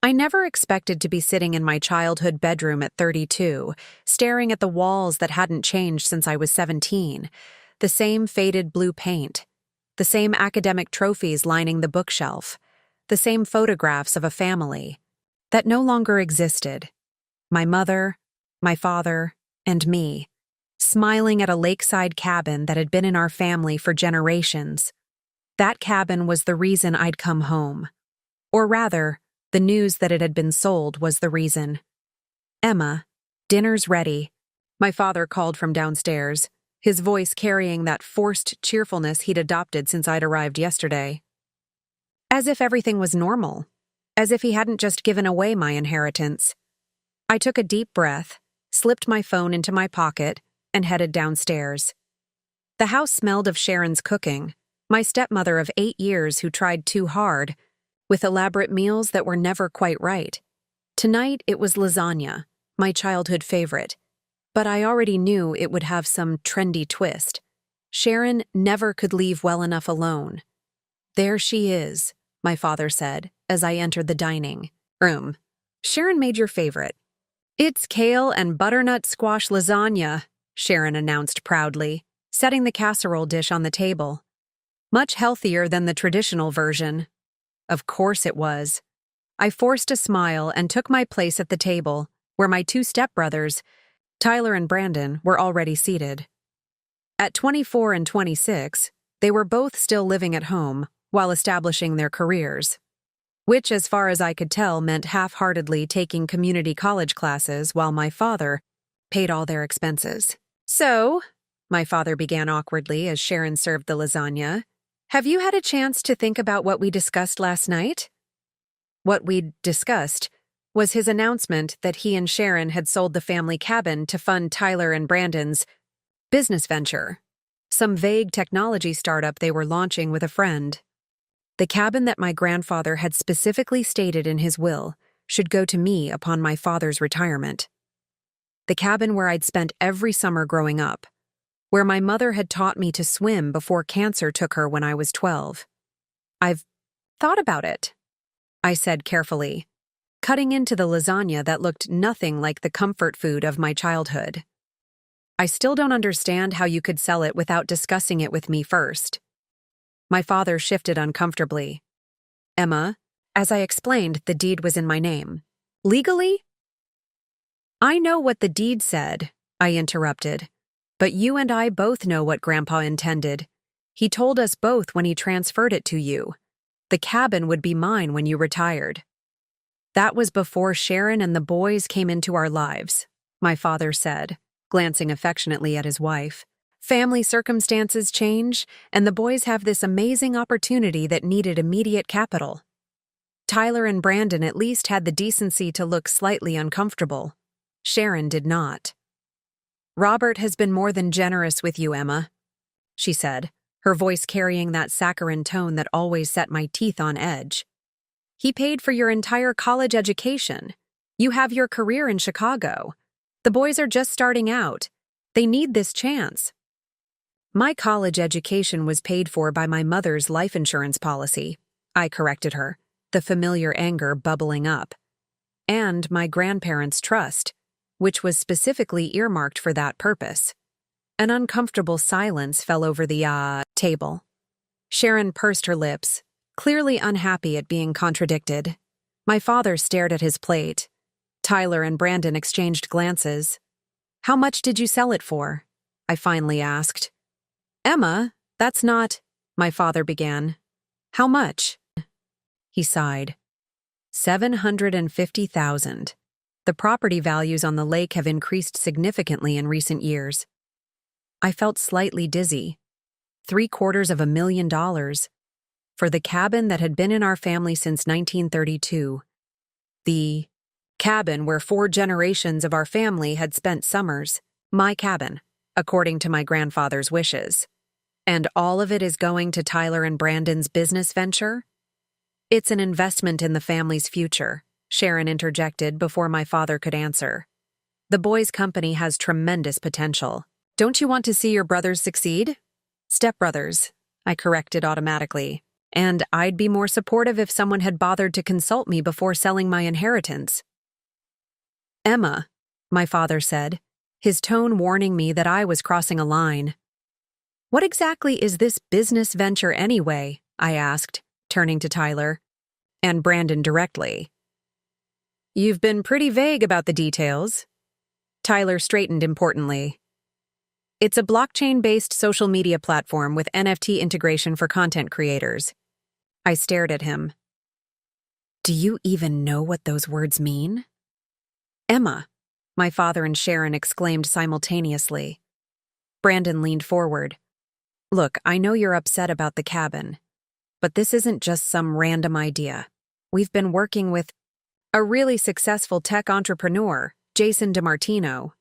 I never expected to be sitting in my childhood bedroom at 32, staring at the walls that hadn't changed since I was 17, the same faded blue paint, the same academic trophies lining the bookshelf, the same photographs of a family that no longer existed. My mother, my father, and me, smiling at a lakeside cabin that had been in our family for generations. That cabin was the reason I'd come home. Or rather, the news that it had been sold was the reason. "Emma, dinner's ready," my father called from downstairs, his voice carrying that forced cheerfulness he'd adopted since I'd arrived yesterday. As if everything was normal, as if he hadn't just given away my inheritance. I took a deep breath, slipped my phone into my pocket, and headed downstairs. The house smelled of Sharon's cooking, my stepmother of 8 years who tried too hard, with elaborate meals that were never quite right. Tonight it was lasagna, my childhood favorite, but I already knew it would have some trendy twist. Sharon never could leave well enough alone. "There she is," my father said as I entered the dining room. "Sharon made your favorite." "It's kale and butternut squash lasagna," Sharon announced proudly, setting the casserole dish on the table. "Much healthier than the traditional version." Of course it was. I forced a smile and took my place at the table, where my two stepbrothers, Tyler and Brandon, were already seated. At 24 and 26, they were both still living at home while establishing their careers, which, as far as I could tell, meant half-heartedly taking community college classes while my father paid all their expenses. "So," my father began awkwardly as Sharon served the lasagna, "have you had a chance to think about what we discussed last night?" What we'd discussed was his announcement that he and Sharon had sold the family cabin to fund Tyler and Brandon's business venture, some vague technology startup they were launching with a friend. The cabin that my grandfather had specifically stated in his will should go to me upon my father's retirement. The cabin where I'd spent every summer growing up, where my mother had taught me to swim before cancer took her when I was 12. "I've thought about it," I said carefully, cutting into the lasagna that looked nothing like the comfort food of my childhood. "I still don't understand how you could sell it without discussing it with me first." My father shifted uncomfortably. "Emma, as I explained, the deed was in my name. Legally?" "I know what the deed said," I interrupted. "But you and I both know what Grandpa intended. He told us both when he transferred it to you. The cabin would be mine when you retired." "That was before Sharon and the boys came into our lives," my father said, glancing affectionately at his wife. "Family circumstances change, and the boys have this amazing opportunity that needed immediate capital. Tyler and Brandon at least had the decency to look slightly uncomfortable. Sharon did not." "Robert has been more than generous with you, Emma," she said, her voice carrying that saccharine tone that always set my teeth on edge. "He paid for your entire college education. You have your career in Chicago. The boys are just starting out. They need this chance." "My college education was paid for by my mother's life insurance policy," I corrected her, the familiar anger bubbling up. "And my grandparents' trust, which was specifically earmarked for that purpose." An uncomfortable silence fell over the table. Sharon pursed her lips, clearly unhappy at being contradicted. My father stared at his plate. Tyler and Brandon exchanged glances. "How much did you sell it for?" I finally asked. "Emma, that's not—" my father began. "How much?" He sighed. $750,000. The property values on the lake have increased significantly in recent years. I felt slightly dizzy. $750,000 for the cabin that had been in our family since 1932. The cabin where 4 generations of our family had spent summers. My cabin, according to my grandfather's wishes. And all of it is going to Tyler and Brandon's business venture? "It's an investment in the family's future," Sharon interjected before my father could answer. "The boys' company has tremendous potential. Don't you want to see your brothers succeed?" "Stepbrothers," I corrected automatically. And I'd be more supportive if someone had bothered to consult me before selling my inheritance. Emma, my father said, his tone warning me that I was crossing a line. What exactly is this business venture anyway? I asked, turning to Tyler. And Brandon directly. You've been pretty vague about the details. Tyler straightened importantly. It's a blockchain-based social media platform with NFT integration for content creators. I stared at him. Do you even know what those words mean? Emma, my father and Sharon exclaimed simultaneously. Brandon leaned forward. Look, I know you're upset about the cabin, but this isn't just some random idea. We've been working with a really successful tech entrepreneur, Jason DiMartino.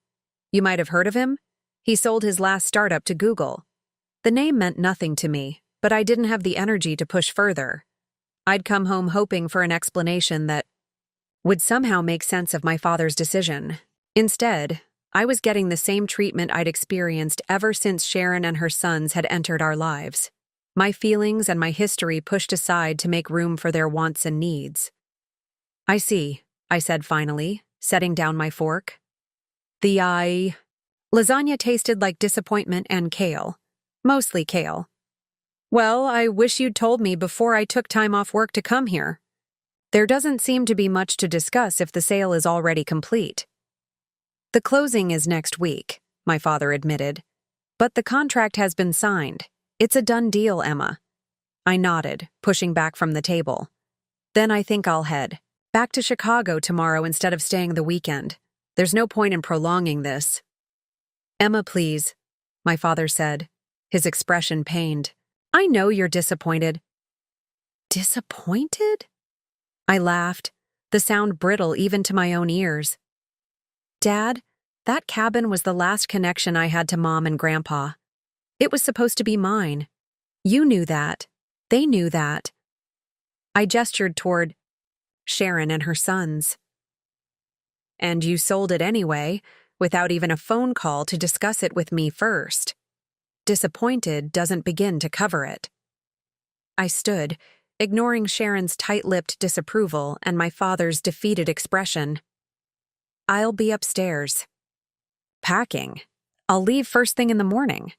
You might have heard of him? He sold his last startup to Google. The name meant nothing to me, but I didn't have the energy to push further. I'd come home hoping for an explanation that would somehow make sense of my father's decision. Instead, I was getting the same treatment I'd experienced ever since Sharon and her sons had entered our lives. My feelings and my history pushed aside to make room for their wants and needs. I see, I said finally, setting down my fork. Lasagna tasted like disappointment and kale. Mostly kale. Well, I wish you'd told me before I took time off work to come here. There doesn't seem to be much to discuss if the sale is already complete. The closing is next week, my father admitted. But the contract has been signed. It's a done deal, Emma. I nodded, pushing back from the table. Then I think I'll head back to Chicago tomorrow instead of staying the weekend. There's no point in prolonging this. Emma, please, my father said, his expression pained. I know you're disappointed. Disappointed? I laughed, the sound brittle even to my own ears. Dad, that cabin was the last connection I had to Mom and Grandpa. It was supposed to be mine. You knew that. They knew that. I gestured toward Sharon and her sons. And you sold it anyway, without even a phone call to discuss it with me first. Disappointed doesn't begin to cover it. I stood, ignoring Sharon's tight-lipped disapproval and my father's defeated expression. I'll be upstairs. Packing. I'll leave first thing in the morning.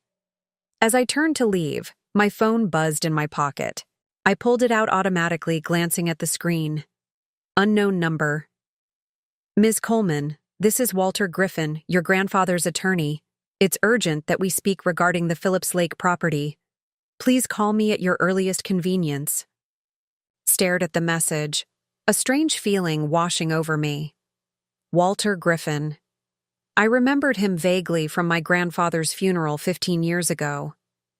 As I turned to leave, my phone buzzed in my pocket. I pulled it out automatically, glancing at the screen. Unknown number. Ms. Coleman, this is Walter Griffin, your grandfather's attorney. It's urgent that we speak regarding the Phillips Lake property. Please call me at your earliest convenience. Stared at the message, a strange feeling washing over me. Walter Griffin. I remembered him vaguely from my grandfather's funeral 15 years ago.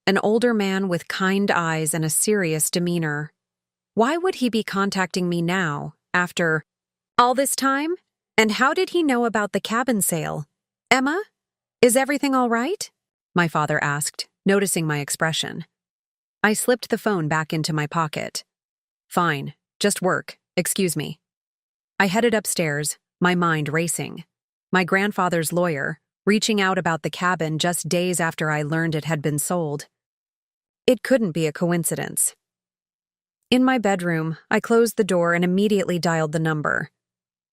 An older man with kind eyes and a serious demeanor. Why would he be contacting me now, after all this time? And how did he know about the cabin sale? Emma? Is everything all right? My father asked, noticing my expression. I slipped the phone back into my pocket. Fine, just work, excuse me. I headed upstairs, my mind racing. My grandfather's lawyer, reaching out about the cabin just days after I learned it had been sold. It couldn't be a coincidence. In my bedroom, I closed the door and immediately dialed the number.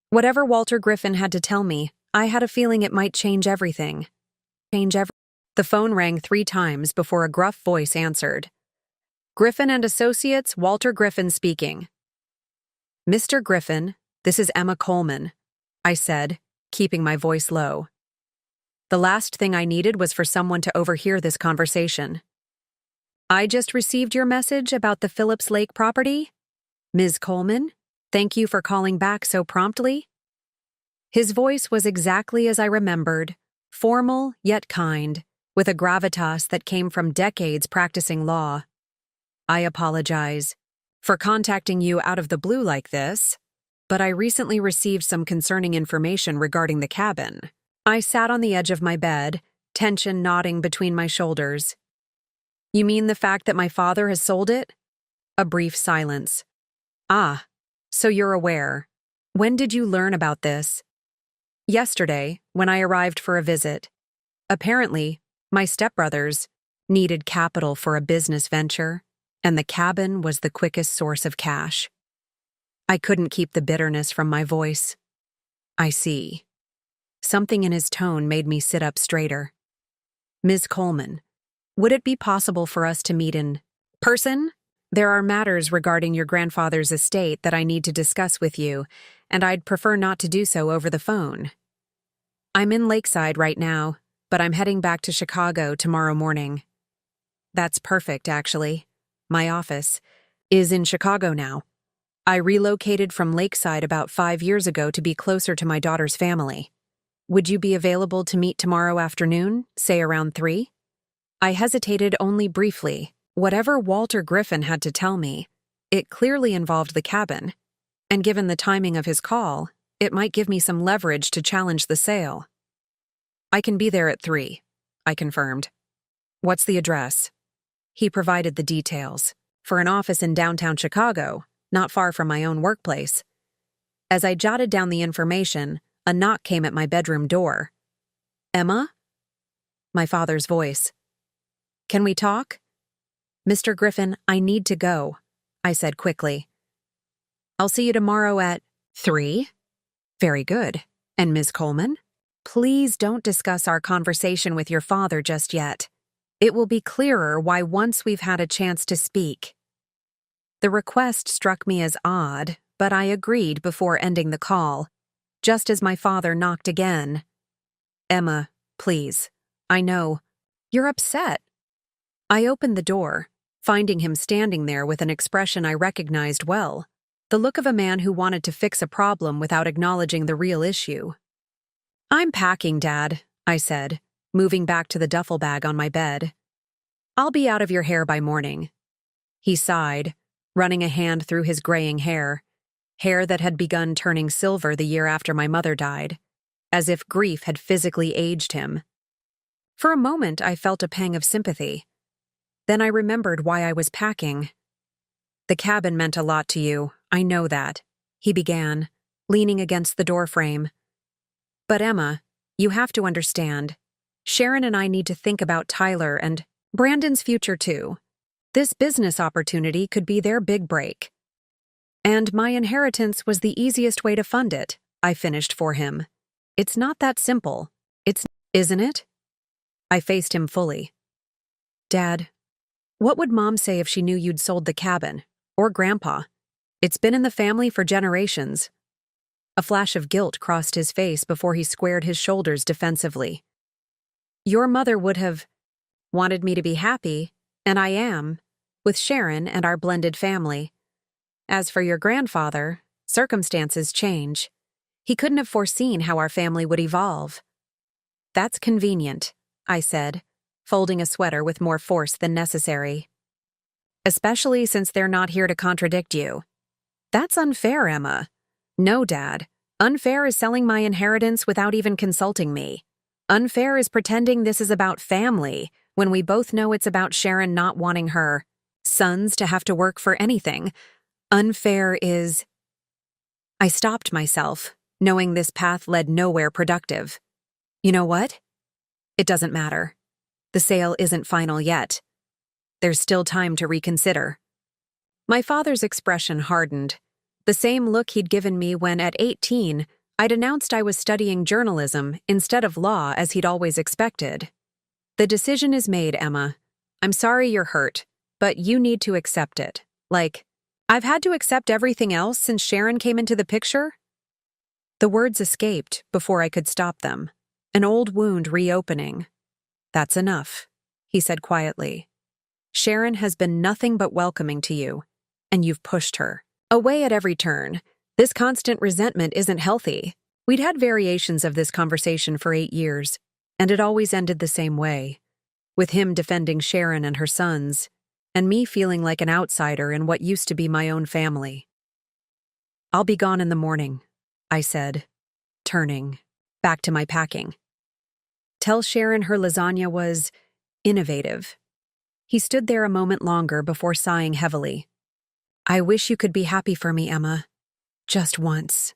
Whatever Walter Griffin had to tell me, I had a feeling it might change everything. The phone rang 3 times before a gruff voice answered. Griffin and Associates, Walter Griffin speaking. Mr. Griffin, this is Emma Coleman, I said, keeping my voice low. The last thing I needed was for someone to overhear this conversation. I just received your message about the Phillips Lake property. Ms. Coleman, thank you for calling back so promptly. His voice was exactly as I remembered, formal yet kind, with a gravitas that came from decades practicing law. I apologize for contacting you out of the blue like this, but I recently received some concerning information regarding the cabin. I sat on the edge of my bed, tension knotting between my shoulders. You mean the fact that my father has sold it? A brief silence. Ah, so you're aware. When did you learn about this? Yesterday, when I arrived for a visit. Apparently, my stepbrothers needed capital for a business venture. and the cabin was the quickest source of cash. I couldn't keep the bitterness from my voice. I see. Something in his tone made me sit up straighter. Ms. Coleman, would it be possible for us to meet in person? There are matters regarding your grandfather's estate that I need to discuss with you, and I'd prefer not to do so over the phone. I'm in Lakeside right now, but I'm heading back to Chicago tomorrow morning. That's perfect, actually. My office is in Chicago now. I relocated from Lakeside about 5 years ago to be closer to my daughter's family. Would you be available to meet tomorrow afternoon, say around 3? I hesitated only briefly. Whatever Walter Griffin had to tell me, it clearly involved the cabin, and given the timing of his call, it might give me some leverage to challenge the sale. I can be there at 3, I confirmed. What's the address? He provided the details. For an office in downtown Chicago, not far from my own workplace. As I jotted down the information, a knock came at my bedroom door. Emma? My father's voice. Can we talk? Mr. Griffin, I need to go, I said quickly. I'll see you tomorrow at 3? Very good. And Ms. Coleman? Please don't discuss our conversation with your father just yet. It will be clearer why once we've had a chance to speak. The request struck me as odd, but I agreed before ending the call, just as my father knocked again. Emma, please. I know. You're upset. I opened the door, finding him standing there with an expression I recognized well, the look of a man who wanted to fix a problem without acknowledging the real issue. I'm packing, Dad, I said, moving back to the duffel bag on my bed. I'll be out of your hair by morning. He sighed, running a hand through his graying hair that had begun turning silver the year after my mother died, as if grief had physically aged him. For a moment, I felt a pang of sympathy. Then I remembered why I was packing. The cabin meant a lot to you, I know that, he began, leaning against the doorframe. But Emma, you have to understand. Sharon and I need to think about Tyler and Brandon's future too. This business opportunity could be their big break. And my inheritance was the easiest way to fund it, I finished for him. It's not that simple. Isn't it? I faced him fully. Dad, what would Mom say if she knew you'd sold the cabin? Or Grandpa? It's been in the family for generations. A flash of guilt crossed his face before he squared his shoulders defensively. Your mother would have wanted me to be happy, and I am, with Sharon and our blended family. As for your grandfather, circumstances change. He couldn't have foreseen how our family would evolve. That's convenient, I said, folding a sweater with more force than necessary. Especially since they're not here to contradict you. That's unfair, Emma. No, Dad. Unfair is selling my inheritance without even consulting me. Unfair is pretending this is about family when we both know it's about Sharon not wanting her sons to have to work for anything. Unfair is... I stopped myself, knowing this path led nowhere productive. You know what? It doesn't matter. The sale isn't final yet. There's still time to reconsider. My father's expression hardened, the same look he'd given me when, at 18, I'd announced I was studying journalism instead of law as he'd always expected. The decision is made, Emma. I'm sorry you're hurt, but you need to accept it. Like, I've had to accept everything else since Sharon came into the picture? The words escaped before I could stop them, an old wound reopening. That's enough, he said quietly. Sharon has been nothing but welcoming to you, and you've pushed her away at every turn. This constant resentment isn't healthy. We'd had variations of this conversation for 8 years, and it always ended the same way, with him defending Sharon and her sons, and me feeling like an outsider in what used to be my own family. I'll be gone in the morning, I said, turning back to my packing. Tell Sharon her lasagna was innovative. He stood there a moment longer before sighing heavily. I wish you could be happy for me, Emma. Just once.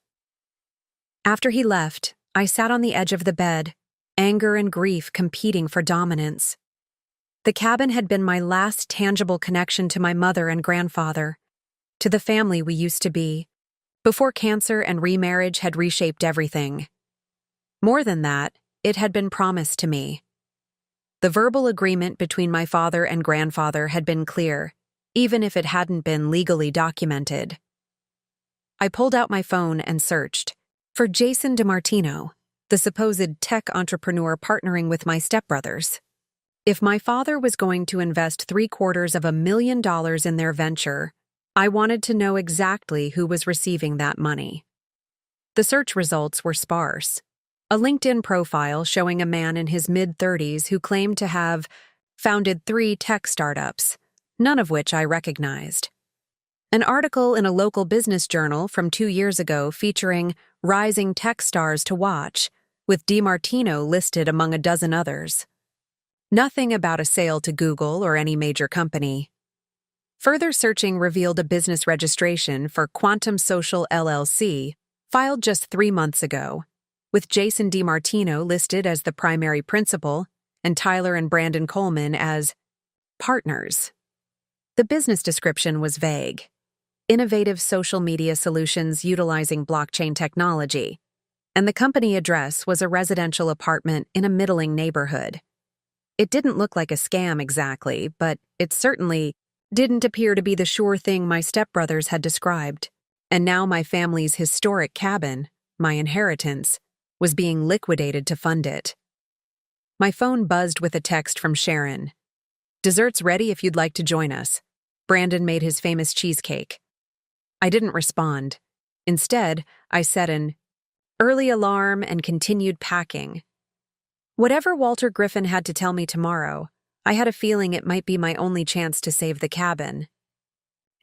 After he left, I sat on the edge of the bed, anger and grief competing for dominance. The cabin had been my last tangible connection to my mother and grandfather, to the family we used to be, before cancer and remarriage had reshaped everything. More than that, it had been promised to me. The verbal agreement between my father and grandfather had been clear, even if it hadn't been legally documented. I pulled out my phone and searched for Jason DiMartino, the supposed tech entrepreneur partnering with my stepbrothers. If my father was going to invest $750,000 in their venture, I wanted to know exactly who was receiving that money. The search results were sparse. A LinkedIn profile showing a man in his mid-30s who claimed to have founded 3 tech startups, none of which I recognized. An article in a local business journal from 2 years ago featuring rising tech stars to watch, with DiMartino listed among a dozen others. Nothing about a sale to Google or any major company. Further searching revealed a business registration for Quantum Social LLC, filed just 3 months ago, with Jason DiMartino listed as the primary principal and Tyler and Brandon Coleman as partners. The business description was vague. Innovative social media solutions utilizing blockchain technology, and the company address was a residential apartment in a middling neighborhood. It didn't look like a scam exactly, but it certainly didn't appear to be the sure thing my stepbrothers had described. And now my family's historic cabin, my inheritance, was being liquidated to fund it. My phone buzzed with a text from Sharon. "Dessert's ready if you'd like to join us. Brandon made his famous cheesecake." I didn't respond. Instead, I set an early alarm and continued packing. Whatever Walter Griffin had to tell me tomorrow, I had a feeling it might be my only chance to save the cabin.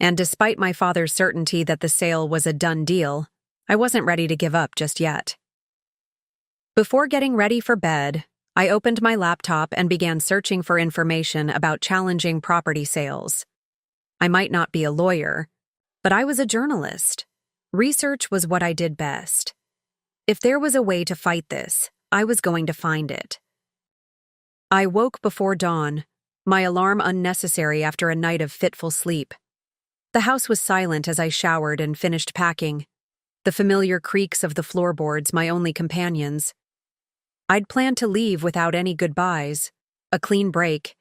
And despite my father's certainty that the sale was a done deal, I wasn't ready to give up just yet. Before getting ready for bed, I opened my laptop and began searching for information about challenging property sales. I might not be a lawyer, but I was a journalist. Research was what I did best. If there was a way to fight this, I was going to find it. I woke before dawn, my alarm unnecessary after a night of fitful sleep. The house was silent as I showered and finished packing, the familiar creaks of the floorboards my only companions. I'd planned to leave without any goodbyes. A clean break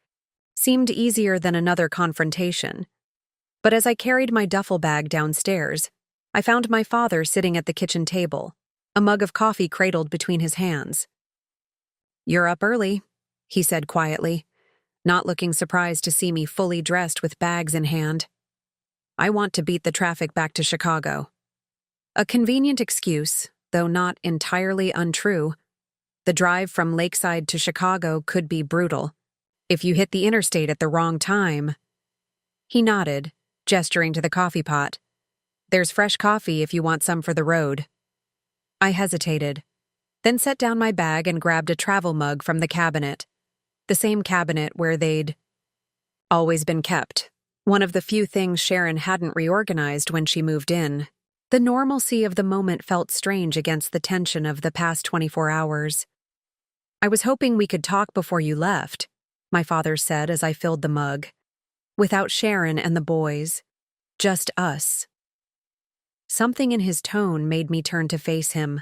seemed easier than another confrontation. But as I carried my duffel bag downstairs, I found my father sitting at the kitchen table, a mug of coffee cradled between his hands. "You're up early," he said quietly, not looking surprised to see me fully dressed with bags in hand. "I want to beat the traffic back to Chicago." A convenient excuse, though not entirely untrue. The drive from Lakeside to Chicago could be brutal. If you hit the interstate at the wrong time. He nodded, gesturing to the coffee pot. "There's fresh coffee if you want some for the road." I hesitated, then set down my bag and grabbed a travel mug from the cabinet. The same cabinet where they'd always been kept. One of the few things Sharon hadn't reorganized when she moved in. The normalcy of the moment felt strange against the tension of the past 24 hours. "I was hoping we could talk before you left," my father said as I filled the mug. "Without Sharon and the boys. Just us." Something in his tone made me turn to face him.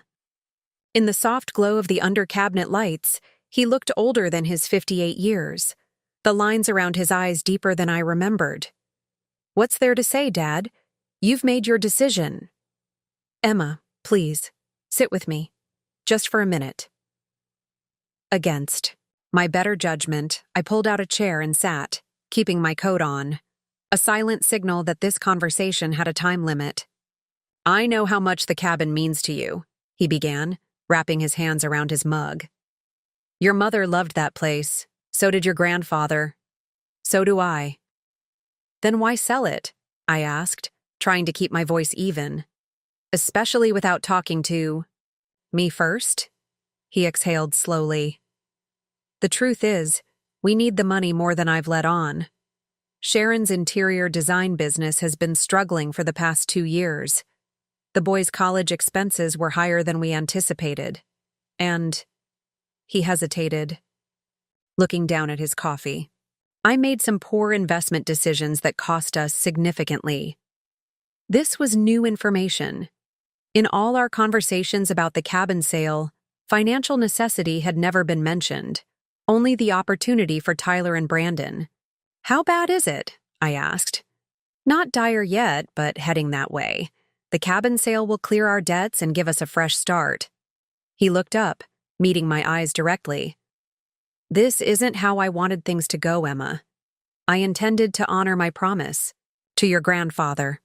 In the soft glow of the under-cabinet lights, he looked older than his 58 years, the lines around his eyes deeper than I remembered. "What's there to say, Dad? You've made your decision." "Emma, please, sit with me. Just for a minute." Against my better judgment, I pulled out a chair and sat, keeping my coat on, a silent signal that this conversation had a time limit. "I know how much the cabin means to you," he began, wrapping his hands around his mug. "Your mother loved that place. So did your grandfather. So do I." "Then why sell it?" I asked, trying to keep my voice even. "Especially without talking to me first?" He exhaled slowly. "The truth is, we need the money more than I've let on. Sharon's interior design business has been struggling for the past 2 years. The boys' college expenses were higher than we anticipated. And..." He hesitated, looking down at his coffee. I made some poor investment decisions that cost us significantly. This was new information. In all our conversations about the cabin sale, financial necessity had never been mentioned, only the opportunity for Tyler and Brandon. "How bad is it?" I asked. "Not dire yet, but heading that way. The cabin sale will clear our debts and give us a fresh start." He looked up, meeting my eyes directly. "This isn't how I wanted things to go, Emma. I intended to honor my promise to your grandfather.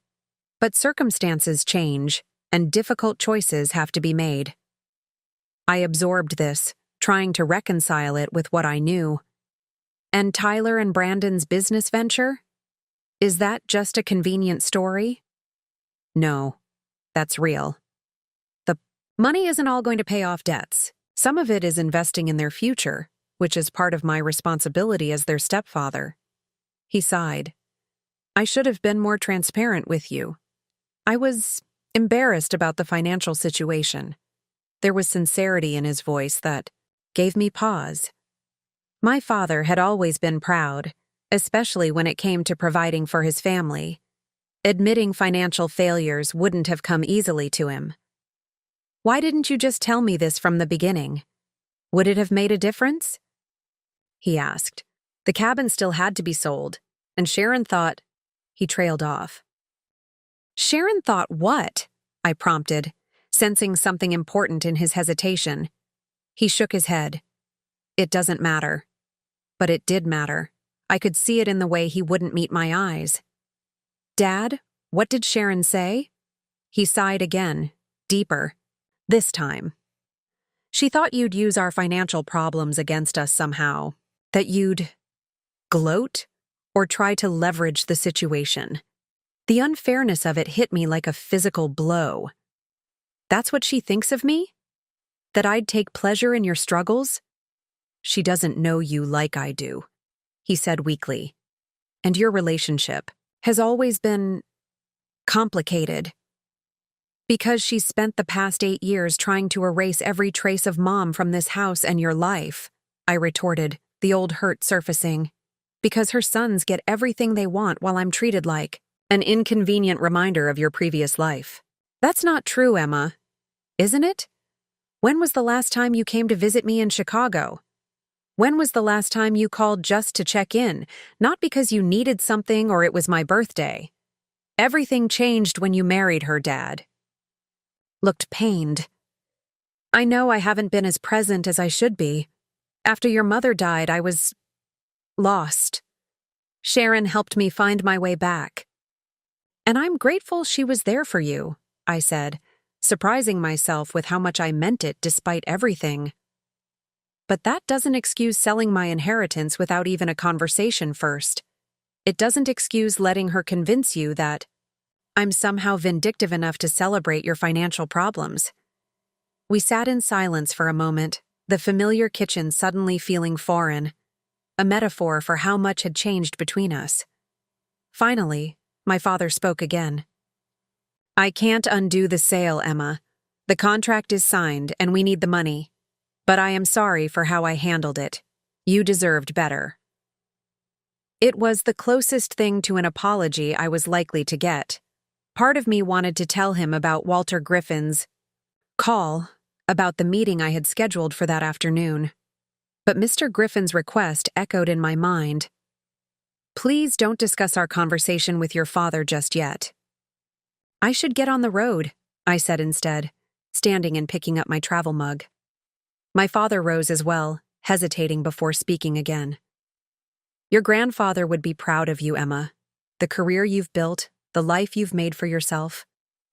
But circumstances change, and difficult choices have to be made." I absorbed this, trying to reconcile it with what I knew. "And Tyler and Brandon's business venture? Is that just a convenient story?" "No, that's real. The money isn't all going to pay off debts. Some of it is investing in their future, which is part of my responsibility as their stepfather." He sighed. "I should have been more transparent with you. I was embarrassed about the financial situation." There was sincerity in his voice that gave me pause. My father had always been proud, especially when it came to providing for his family. Admitting financial failures wouldn't have come easily to him. "Why didn't you just tell me this from the beginning? Would it have made a difference?" he asked. The cabin still had to be sold, and Sharon thought... He trailed off. "Sharon thought what?" I prompted, sensing something important in his hesitation. He shook his head. "It doesn't matter." But it did matter. I could see it in the way he wouldn't meet my eyes. "Dad, what did Sharon say?" He sighed again, deeper. This time. "She thought you'd use our financial problems against us somehow. That you'd gloat or try to leverage the situation. The unfairness of it hit me like a physical blow. That's what she thinks of me? That I'd take pleasure in your struggles? She doesn't know you like I do," he said weakly. "And your relationship has always been complicated. Because she's spent the past 8 years trying to erase every trace of Mom from this house and your life," I retorted, the old hurt surfacing. "Because her sons get everything they want while I'm treated like an inconvenient reminder of your previous life." "That's not true, Emma. Isn't it? When was the last time you came to visit me in Chicago? When was the last time you called just to check in, not because you needed something or it was my birthday? Everything changed when you married her, Dad." Looked pained. "I know I haven't been as present as I should be. After your mother died, I was lost. Sharon helped me find my way back. And I'm grateful she was there for you," I said, surprising myself with how much I meant it despite everything. "But that doesn't excuse selling my inheritance without even a conversation first. It doesn't excuse letting her convince you that I'm somehow vindictive enough to celebrate your financial problems." We sat in silence for a moment, the familiar kitchen suddenly feeling foreign, a metaphor for how much had changed between us. Finally, my father spoke again. "I can't undo the sale, Emma. The contract is signed and we need the money. But I am sorry for how I handled it. You deserved better." It was the closest thing to an apology I was likely to get. Part of me wanted to tell him about Walter Griffin's call, about the meeting I had scheduled for that afternoon. But Mr. Griffin's request echoed in my mind. "Please don't discuss our conversation with your father just yet." "I should get on the road," I said instead, standing and picking up my travel mug. My father rose as well, hesitating before speaking again. "Your grandfather would be proud of you, Emma. The career you've built, the life you've made for yourself.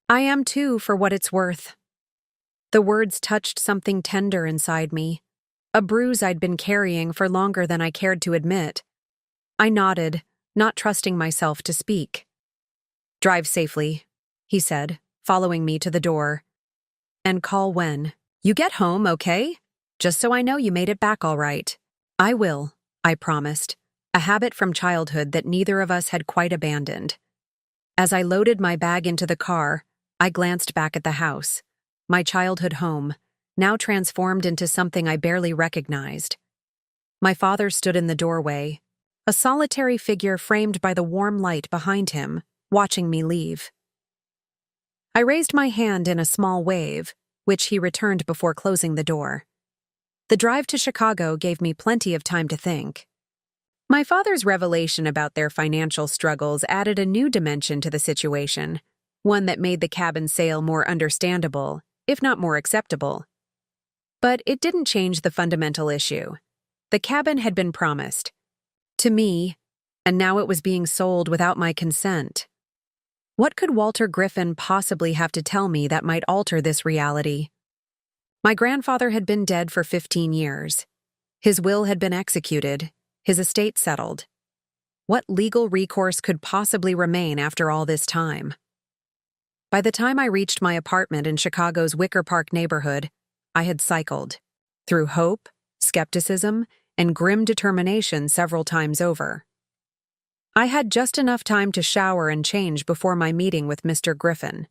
I am too, for what it's worth." The words touched something tender inside me, a bruise I'd been carrying for longer than I cared to admit. I nodded, not trusting myself to speak. "Drive safely," he said, following me to the door. "And call when you get home, okay? Just so I know you made it back all right." "I will," I promised, a habit from childhood that neither of us had quite abandoned. As I loaded my bag into the car, I glanced back at the house, my childhood home, now transformed into something I barely recognized. My father stood in the doorway, a solitary figure framed by the warm light behind him, watching me leave. I raised my hand in a small wave, which he returned before closing the door. The drive to Chicago gave me plenty of time to think. My father's revelation about their financial struggles added a new dimension to the situation, one that made the cabin sale more understandable, if not more acceptable. But it didn't change the fundamental issue. The cabin had been promised to me, and now it was being sold without my consent. What could Walter Griffin possibly have to tell me that might alter this reality? My grandfather had been dead for 15 years. His will had been executed, his estate settled. What legal recourse could possibly remain after all this time? By the time I reached my apartment in Chicago's Wicker Park neighborhood, I had cycled through hope, skepticism, and grim determination several times over. I had just enough time to shower and change before my meeting with Mr. Griffin.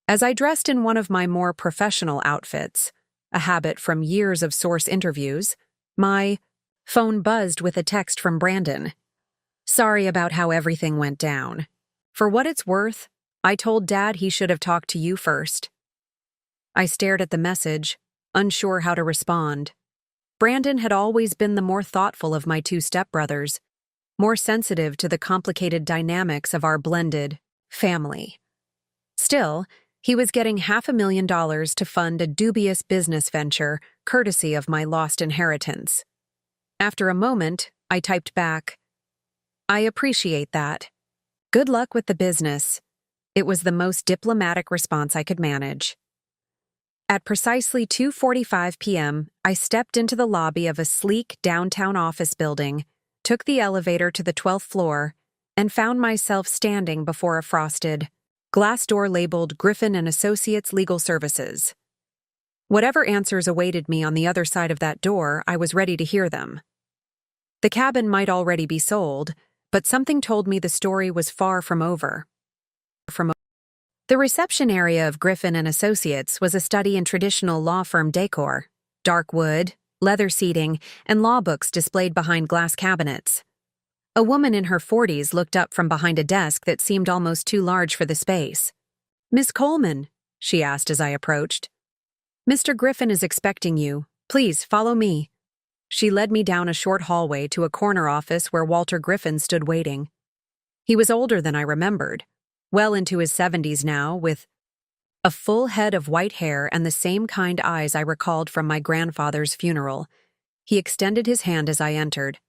As I dressed in one of my more professional outfits, a habit from years of source interviews, my phone buzzed with a text from Brandon. Sorry about how everything went down. For what it's worth, I told Dad he should have talked to you first. I stared at the message, unsure how to respond. Brandon had always been the more thoughtful of my two stepbrothers, more sensitive to the complicated dynamics of our blended family. Still, he was getting $500,000 to fund a dubious business venture, courtesy of my lost inheritance. After a moment, I typed back, I appreciate that. Good luck with the business. It was the most diplomatic response I could manage. At precisely 2:45 p.m., I stepped into the lobby of a sleek downtown office building, took the elevator to the 12th floor, and found myself standing before a frosted glass door labeled Griffin & Associates Legal Services. Whatever answers awaited me on the other side of that door, I was ready to hear them. The cabin might already be sold, but something told me the story was far from over. The reception area of Griffin & Associates was a study in traditional law firm decor, dark wood, leather seating, and law books displayed behind glass cabinets. A woman in her 40s looked up from behind a desk that seemed almost too large for the space. Miss Coleman, she asked as I approached. Mr. Griffin is expecting you. Please, follow me. She led me down a short hallway to a corner office where Walter Griffin stood waiting. He was older than I remembered, well into his 70s now, with a full head of white hair and the same kind eyes I recalled from my grandfather's funeral. He extended his hand as I entered.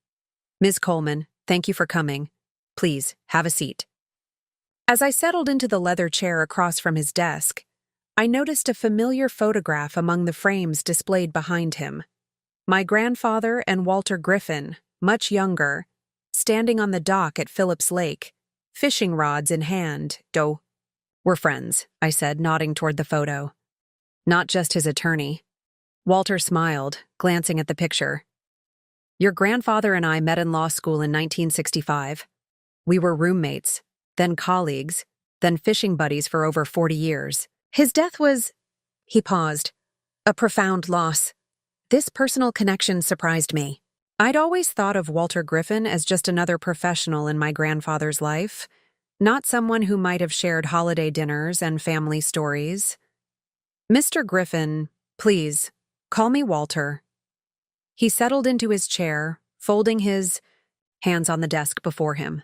Ms. Coleman, thank you for coming. Please, have a seat. As I settled into the leather chair across from his desk, I noticed a familiar photograph among the frames displayed behind him. My grandfather and Walter Griffin, much younger, standing on the dock at Phillips Lake, fishing rods in hand, We're friends, I said, nodding toward the photo. Not just his attorney. Walter smiled, glancing at the picture. Your grandfather and I met in law school in 1965. We were roommates, then colleagues, then fishing buddies for over 40 years. His death was, he paused, a profound loss. This personal connection surprised me. I'd always thought of Walter Griffin as just another professional in my grandfather's life, not someone who might have shared holiday dinners and family stories. Mr. Griffin, please, call me Walter. He settled into his chair, folding his hands on the desk before him.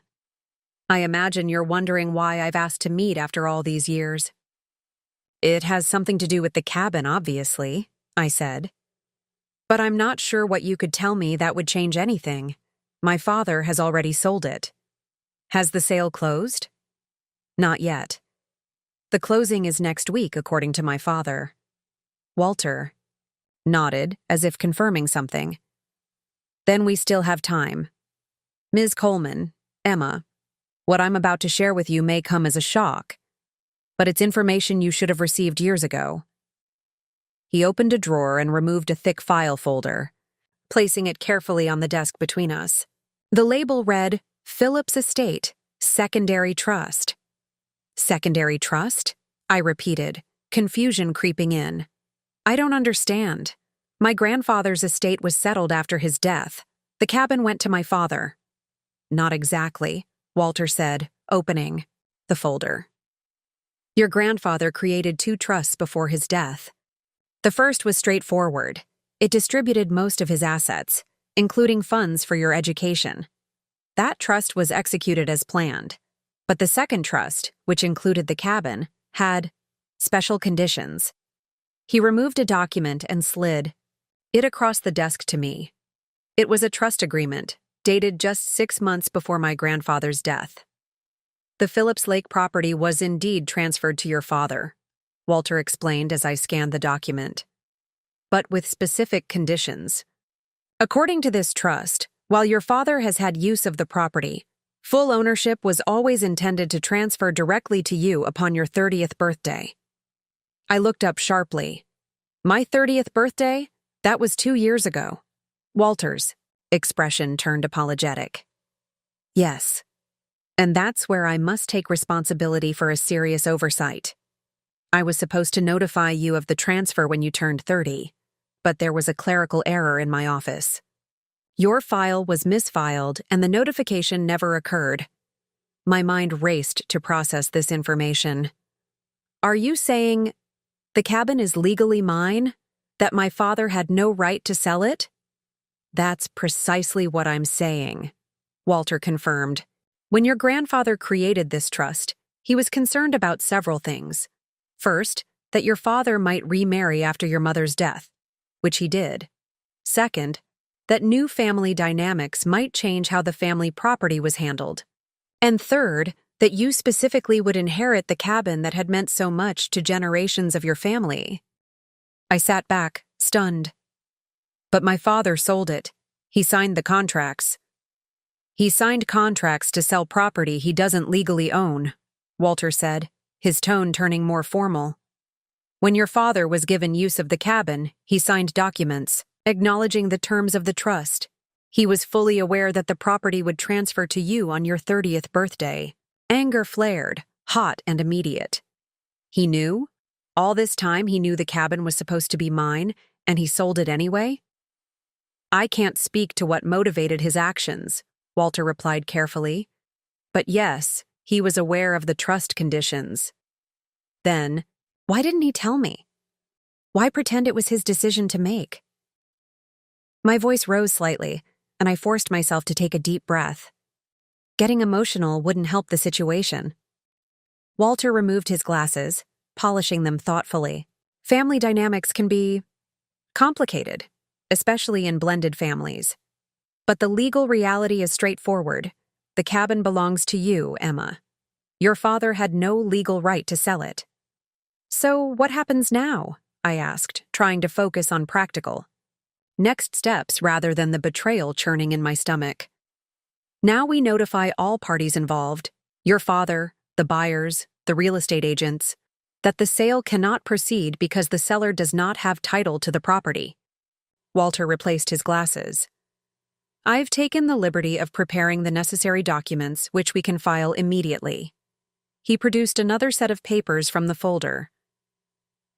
I imagine you're wondering why I've asked to meet after all these years. It has something to do with the cabin, obviously, I said. But I'm not sure what you could tell me that would change anything. My father has already sold it. Has the sale closed? Not yet. The closing is next week, according to my father. Walter nodded, as if confirming something. Then we still have time. Ms. Coleman, Emma, what I'm about to share with you may come as a shock, but it's information you should have received years ago. He opened a drawer and removed a thick file folder, placing it carefully on the desk between us. The label read, Phillips Estate, Secondary Trust. Secondary Trust? I repeated, confusion creeping in. I don't understand. My grandfather's estate was settled after his death. The cabin went to my father. Not exactly, Walter said, opening the folder. Your grandfather created 2 trusts before his death. The first was straightforward. It distributed most of his assets, including funds for your education. That trust was executed as planned. But the second trust, which included the cabin, had special conditions. He removed a document and slid it across the desk to me. It was a trust agreement, dated just 6 months before my grandfather's death. The Phillips Lake property was indeed transferred to your father, Walter explained as I scanned the document, but with specific conditions. According to this trust, while your father has had use of the property, full ownership was always intended to transfer directly to you upon your 30th birthday. I looked up sharply. My 30th birthday? That was 2 years ago. Walter's expression turned apologetic. Yes. And that's where I must take responsibility for a serious oversight. I was supposed to notify you of the transfer when you turned 30, but there was a clerical error in my office. Your file was misfiled and the notification never occurred. My mind raced to process this information. Are you saying the cabin is legally mine? That my father had no right to sell it? That's precisely what I'm saying, Walter confirmed. When your grandfather created this trust, he was concerned about several things. First, that your father might remarry after your mother's death, which he did. Second, that new family dynamics might change how the family property was handled. And third, that you specifically would inherit the cabin that had meant so much to generations of your family. I sat back, stunned. But my father sold it. He signed the contracts. He signed contracts to sell property he doesn't legally own, Walter said, his tone turning more formal. When your father was given use of the cabin, he signed documents, acknowledging the terms of the trust. He was fully aware that the property would transfer to you on your 30th birthday. Anger flared, hot and immediate. He knew? All this time he knew the cabin was supposed to be mine, and he sold it anyway? I can't speak to what motivated his actions, Walter replied carefully. But yes, he was aware of the trust conditions. Then, why didn't he tell me? Why pretend it was his decision to make? My voice rose slightly, and I forced myself to take a deep breath. Getting emotional wouldn't help the situation. Walter removed his glasses, polishing them thoughtfully. Family dynamics can be complicated, especially in blended families. But the legal reality is straightforward. The cabin belongs to you, Emma. Your father had no legal right to sell it. So what happens now? I asked, trying to focus on practical next steps rather than the betrayal churning in my stomach. Now we notify all parties involved, your father, the buyers, the real estate agents, that the sale cannot proceed because the seller does not have title to the property. Walter replaced his glasses. I've taken the liberty of preparing the necessary documents which we can file immediately. He produced another set of papers from the folder.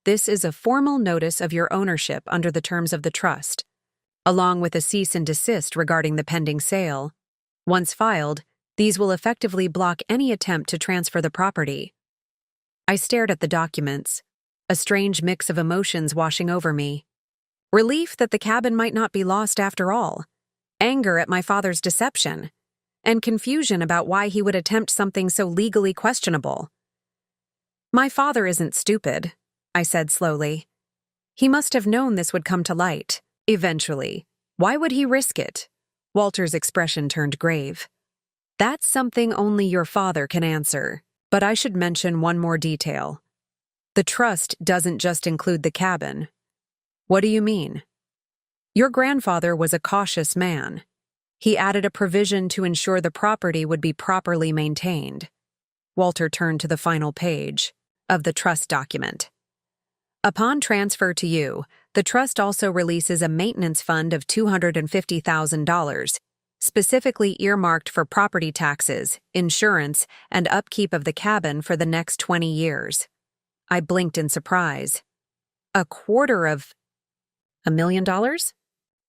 This is a formal notice of your ownership under the terms of the trust, along with a cease and desist regarding the pending sale. Once filed, these will effectively block any attempt to transfer the property. I stared at the documents, a strange mix of emotions washing over me. Relief that the cabin might not be lost after all, anger at my father's deception, and confusion about why he would attempt something so legally questionable. My father isn't stupid, I said slowly. He must have known this would come to light, eventually. Why would he risk it? Walter's expression turned grave. That's something only your father can answer, but I should mention one more detail. The trust doesn't just include the cabin. What do you mean? Your grandfather was a cautious man. He added a provision to ensure the property would be properly maintained. Walter turned to the final page of the trust document. Upon transfer to you, the trust also releases a maintenance fund of $250,000, specifically earmarked for property taxes, insurance, and upkeep of the cabin for the next 20 years. I blinked in surprise. $250,000?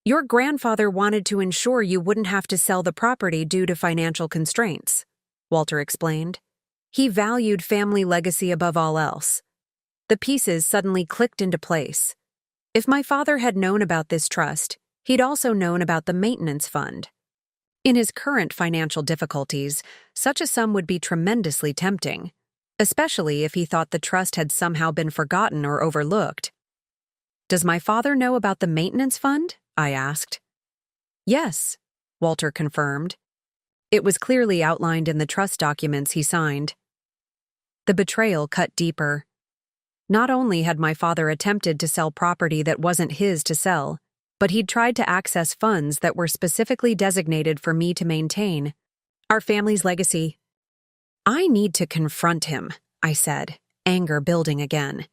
Your grandfather wanted to ensure you wouldn't have to sell the property due to financial constraints, Walter explained. He valued family legacy above all else. The pieces suddenly clicked into place. If my father had known about this trust, he'd also known about the maintenance fund. In his current financial difficulties, such a sum would be tremendously tempting, especially if he thought the trust had somehow been forgotten or overlooked. Does my father know about the maintenance fund? I asked. Yes, Walter confirmed. It was clearly outlined in the trust documents he signed. The betrayal cut deeper. Not only had my father attempted to sell property that wasn't his to sell, but he'd tried to access funds that were specifically designated for me to maintain. Our family's legacy. I need to confront him, I said, anger building again.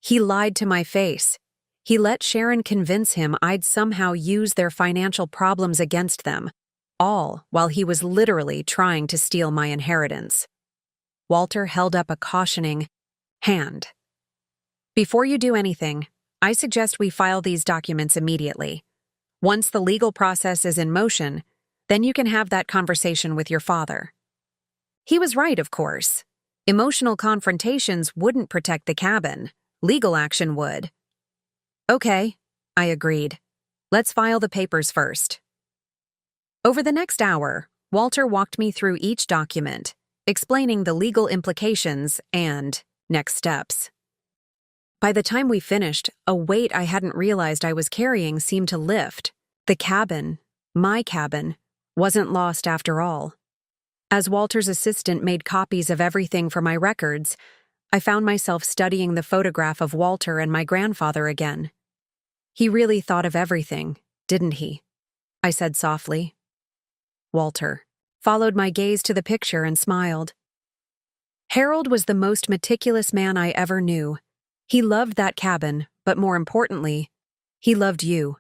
He lied to my face. He let Sharon convince him I'd somehow use their financial problems against them, all while he was literally trying to steal my inheritance. Walter held up a cautioning hand. Before you do anything, I suggest we file these documents immediately. Once the legal process is in motion, then you can have that conversation with your father. He was right, of course. Emotional confrontations wouldn't protect the cabin. Legal action would. Okay, I agreed. Let's file the papers first. Over the next hour, Walter walked me through each document, explaining the legal implications and next steps. By the time we finished, a weight I hadn't realized I was carrying seemed to lift. The cabin, my cabin, wasn't lost after all. As Walter's assistant made copies of everything for my records, I found myself studying the photograph of Walter and my grandfather again. He really thought of everything, didn't he? I said softly. Walter followed my gaze to the picture and smiled. Harold was the most meticulous man I ever knew. He loved that cabin, but more importantly, he loved you.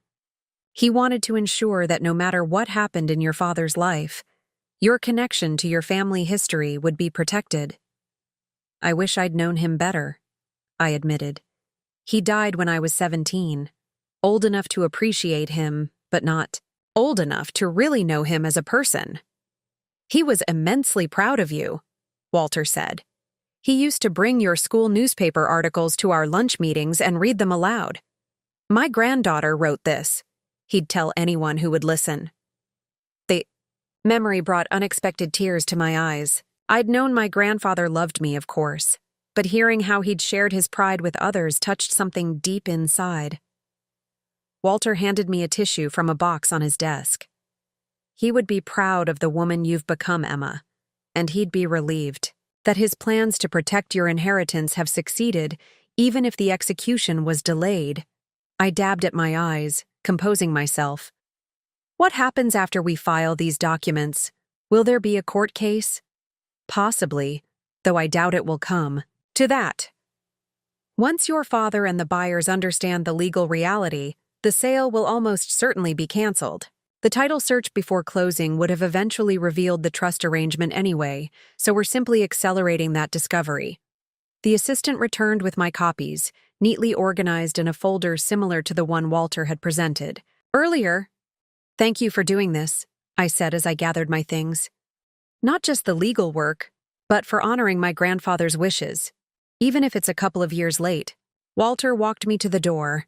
He wanted to ensure that no matter what happened in your father's life, your connection to your family history would be protected. I wish I'd known him better, I admitted. He died when I was 17, old enough to appreciate him, but not old enough to really know him as a person. He was immensely proud of you, Walter said. He used to bring your school newspaper articles to our lunch meetings and read them aloud. My granddaughter wrote this, he'd tell anyone who would listen. The memory brought unexpected tears to my eyes. I'd known my grandfather loved me, of course, but hearing how he'd shared his pride with others touched something deep inside. Walter handed me a tissue from a box on his desk. He would be proud of the woman you've become, Emma, and he'd be relieved that his plans to protect your inheritance have succeeded, even if the execution was delayed. I dabbed at my eyes, composing myself. What happens after we file these documents? Will there be a court case? Possibly, though I doubt it will come to that. Once your father and the buyers understand the legal reality, the sale will almost certainly be canceled. The title search before closing would have eventually revealed the trust arrangement anyway, so we're simply accelerating that discovery. The assistant returned with my copies, neatly organized in a folder similar to the one Walter had presented earlier. Thank you for doing this, I said as I gathered my things. Not just the legal work, but for honoring my grandfather's wishes, even if it's a couple of years late. Walter walked me to the door.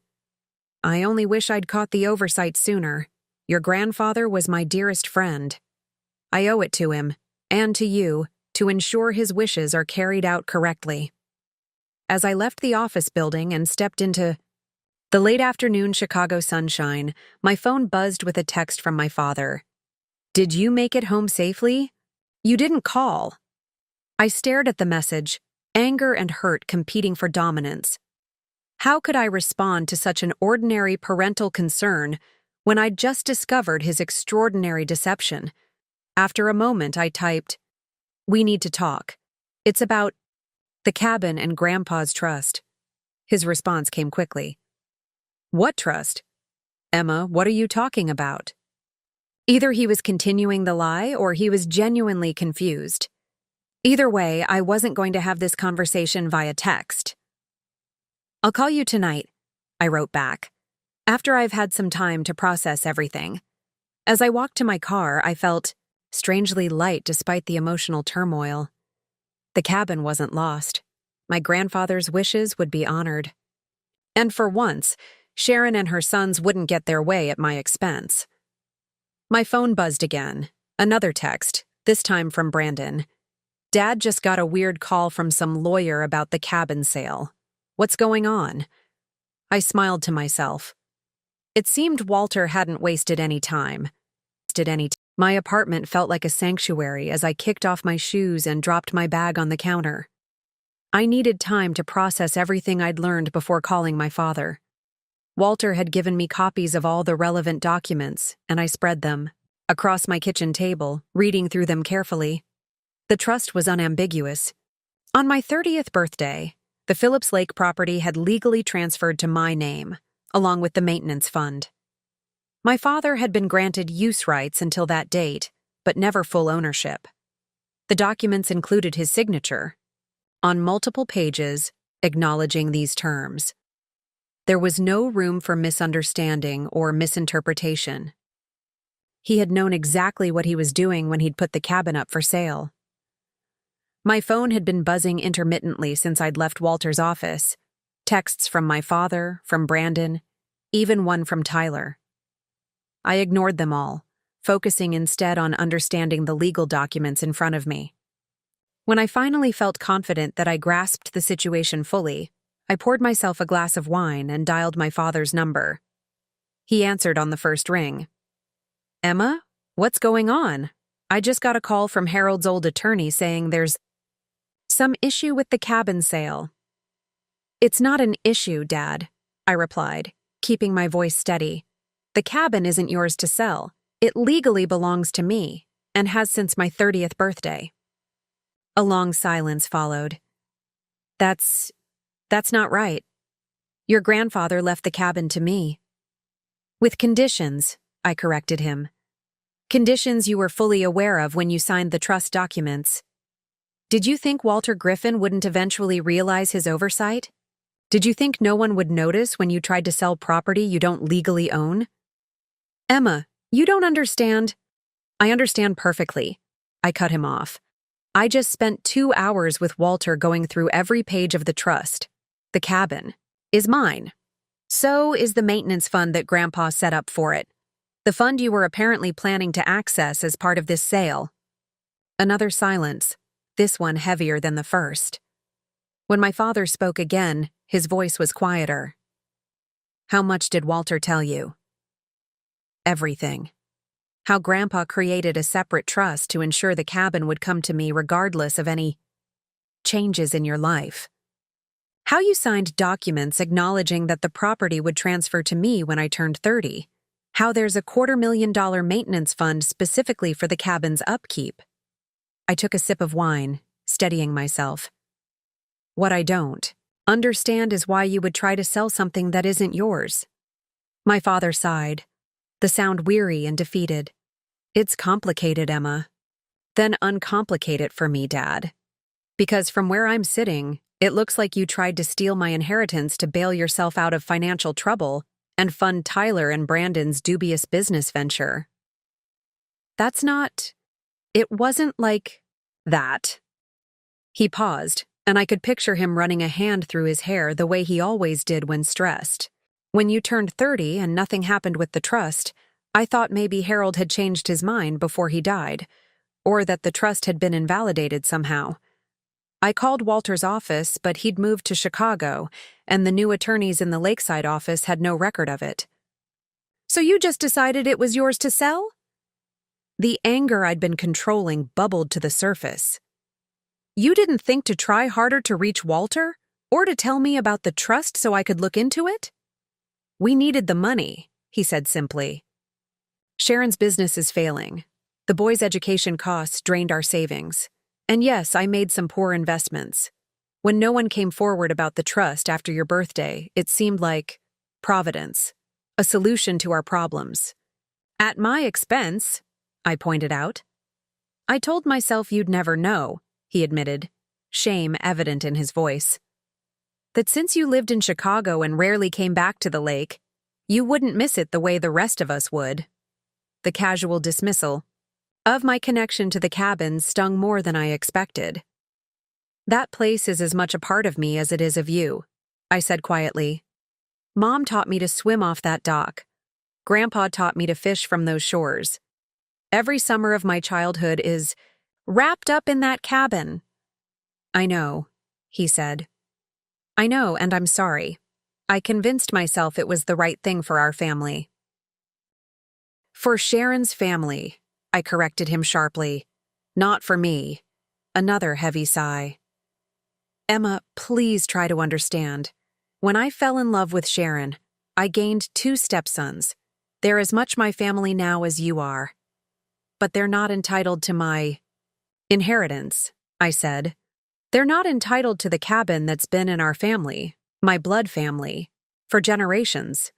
I only wish I'd caught the oversight sooner. Your grandfather was my dearest friend. I owe it to him, and to you, to ensure his wishes are carried out correctly. As I left the office building and stepped into the late afternoon Chicago sunshine, my phone buzzed with a text from my father. Did you make it home safely? You didn't call. I stared at the message, anger and hurt competing for dominance. How could I respond to such an ordinary parental concern when I'd just discovered his extraordinary deception? After a moment, I typed, "We need to talk. It's about the cabin and Grandpa's trust." His response came quickly. "What trust? Emma, what are you talking about?" Either he was continuing the lie or he was genuinely confused. Either way, I wasn't going to have this conversation via text. "I'll call you tonight," I wrote back. After I've had some time to process everything, as I walked to my car, I felt strangely light despite the emotional turmoil. The cabin wasn't lost. My grandfather's wishes would be honored. And for once, Sharon and her sons wouldn't get their way at my expense. My phone buzzed again. Another text, this time from Brandon. Dad just got a weird call from some lawyer about the cabin sale. What's going on? I smiled to myself. It seemed Walter hadn't wasted any time. My apartment felt like a sanctuary as I kicked off my shoes and dropped my bag on the counter. I needed time to process everything I'd learned before calling my father. Walter had given me copies of all the relevant documents, and I spread them across my kitchen table, reading through them carefully. The trust was unambiguous. On my 30th birthday, the Phillips Lake property had legally transferred to my name, along with the maintenance fund. My father had been granted use rights until that date, but never full ownership. The documents included his signature on multiple pages acknowledging these terms. There was no room for misunderstanding or misinterpretation. He had known exactly what he was doing when he'd put the cabin up for sale. My phone had been buzzing intermittently since I'd left Walter's office. Texts from my father, from Brandon, even one from Tyler. I ignored them all, focusing instead on understanding the legal documents in front of me. When I finally felt confident that I grasped the situation fully, I poured myself a glass of wine and dialed my father's number. He answered on the first ring. "Emma, what's going on? I just got a call from Harold's old attorney saying there's some issue with the cabin sale." "It's not an issue, Dad," I replied, keeping my voice steady. "The cabin isn't yours to sell. It legally belongs to me, and has since my 30th birthday." A long silence followed. That's not right. Your grandfather left the cabin to me." "With conditions," I corrected him. "Conditions you were fully aware of when you signed the trust documents. Did you think Walter Griffin wouldn't eventually realize his oversight? Did you think no one would notice when you tried to sell property you don't legally own?" "Emma, you don't understand." "I understand perfectly." I cut him off. "I just spent 2 hours with Walter going through every page of the trust. The cabin is mine. So is the maintenance fund that Grandpa set up for it. The fund you were apparently planning to access as part of this sale." Another silence, this one heavier than the first. When my father spoke again, his voice was quieter. "How much did Walter tell you?" "Everything. How Grandpa created a separate trust to ensure the cabin would come to me regardless of any changes in your life. How you signed documents acknowledging that the property would transfer to me when I turned 30. How there's a $250,000 maintenance fund specifically for the cabin's upkeep." I took a sip of wine, steadying myself. "What I don't understand is why you would try to sell something that isn't yours." My father sighed, the sound weary and defeated. "It's complicated, Emma." "Then uncomplicate it for me, Dad. Because from where I'm sitting, it looks like you tried to steal my inheritance to bail yourself out of financial trouble and fund Tyler and Brandon's dubious business venture." It wasn't like that." He paused, and I could picture him running a hand through his hair the way he always did when stressed. "When you turned 30 and nothing happened with the trust, I thought maybe Harold had changed his mind before he died, or that the trust had been invalidated somehow. I called Walter's office, but he'd moved to Chicago, and the new attorneys in the Lakeside office had no record of it." "So you just decided it was yours to sell?" The anger I'd been controlling bubbled to the surface. "You didn't think to try harder to reach Walter, or to tell me about the trust so I could look into it?" "We needed the money," he said simply. "Sharon's business is failing. The boys' education costs drained our savings. And yes, I made some poor investments. When no one came forward about the trust after your birthday, it seemed like providence, a solution to our problems. At my expense," I pointed out. "I told myself you'd never know," he admitted, shame evident in his voice. "That since you lived in Chicago and rarely came back to the lake, You wouldn't miss it the way the rest of us would. The casual dismissal of my connection to the cabin stung more than I expected. That place is as much a part of me as it is of you, I said quietly. Mom taught me to swim off that dock. Grandpa taught me to fish from those shores. Every summer of my childhood is wrapped up in that cabin. I know, he said. I know, and I'm sorry. I convinced myself it was the right thing for our family. For Sharon's family, I corrected him sharply. Not for me. Another heavy sigh. Emma, please try to understand. When I fell in love with Sharon, I gained 2 stepsons. They're as much my family now as you are. But they're not entitled to my inheritance, I said. They're not entitled to the cabin that's been in our family, my blood family, for generations.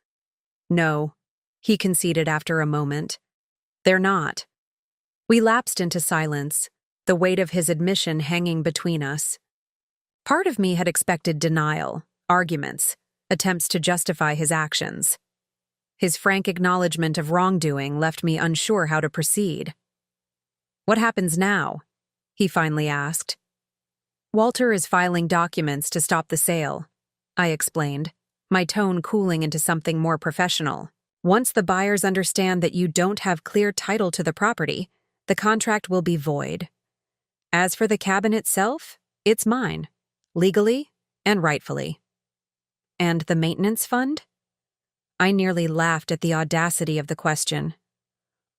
No, he conceded after a moment. They're not. We lapsed into silence, the weight of his admission hanging between us. Part of me had expected denial, arguments, attempts to justify his actions. His frank acknowledgement of wrongdoing left me unsure how to proceed. What happens now? He finally asked. Walter is filing documents to stop the sale, I explained, my tone cooling into something more professional. Once the buyers understand that you don't have clear title to the property, the contract will be void. As for the cabin itself, it's mine, legally and rightfully. And the maintenance fund? I nearly laughed at the audacity of the question.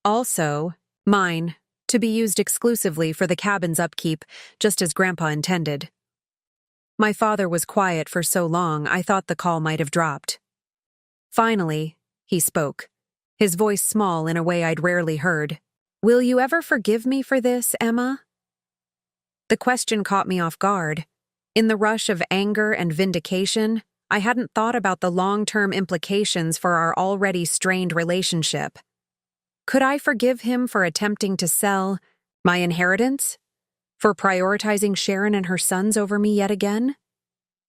Also, mine, to be used exclusively for the cabin's upkeep, just as Grandpa intended. My father was quiet for so long I thought the call might have dropped. Finally, he spoke, his voice small in a way I'd rarely heard. Will you ever forgive me for this, Emma? The question caught me off guard. In the rush of anger and vindication, I hadn't thought about the long-term implications for our already strained relationship. Could I forgive him for attempting to sell my inheritance? For prioritizing Sharon and her sons over me yet again?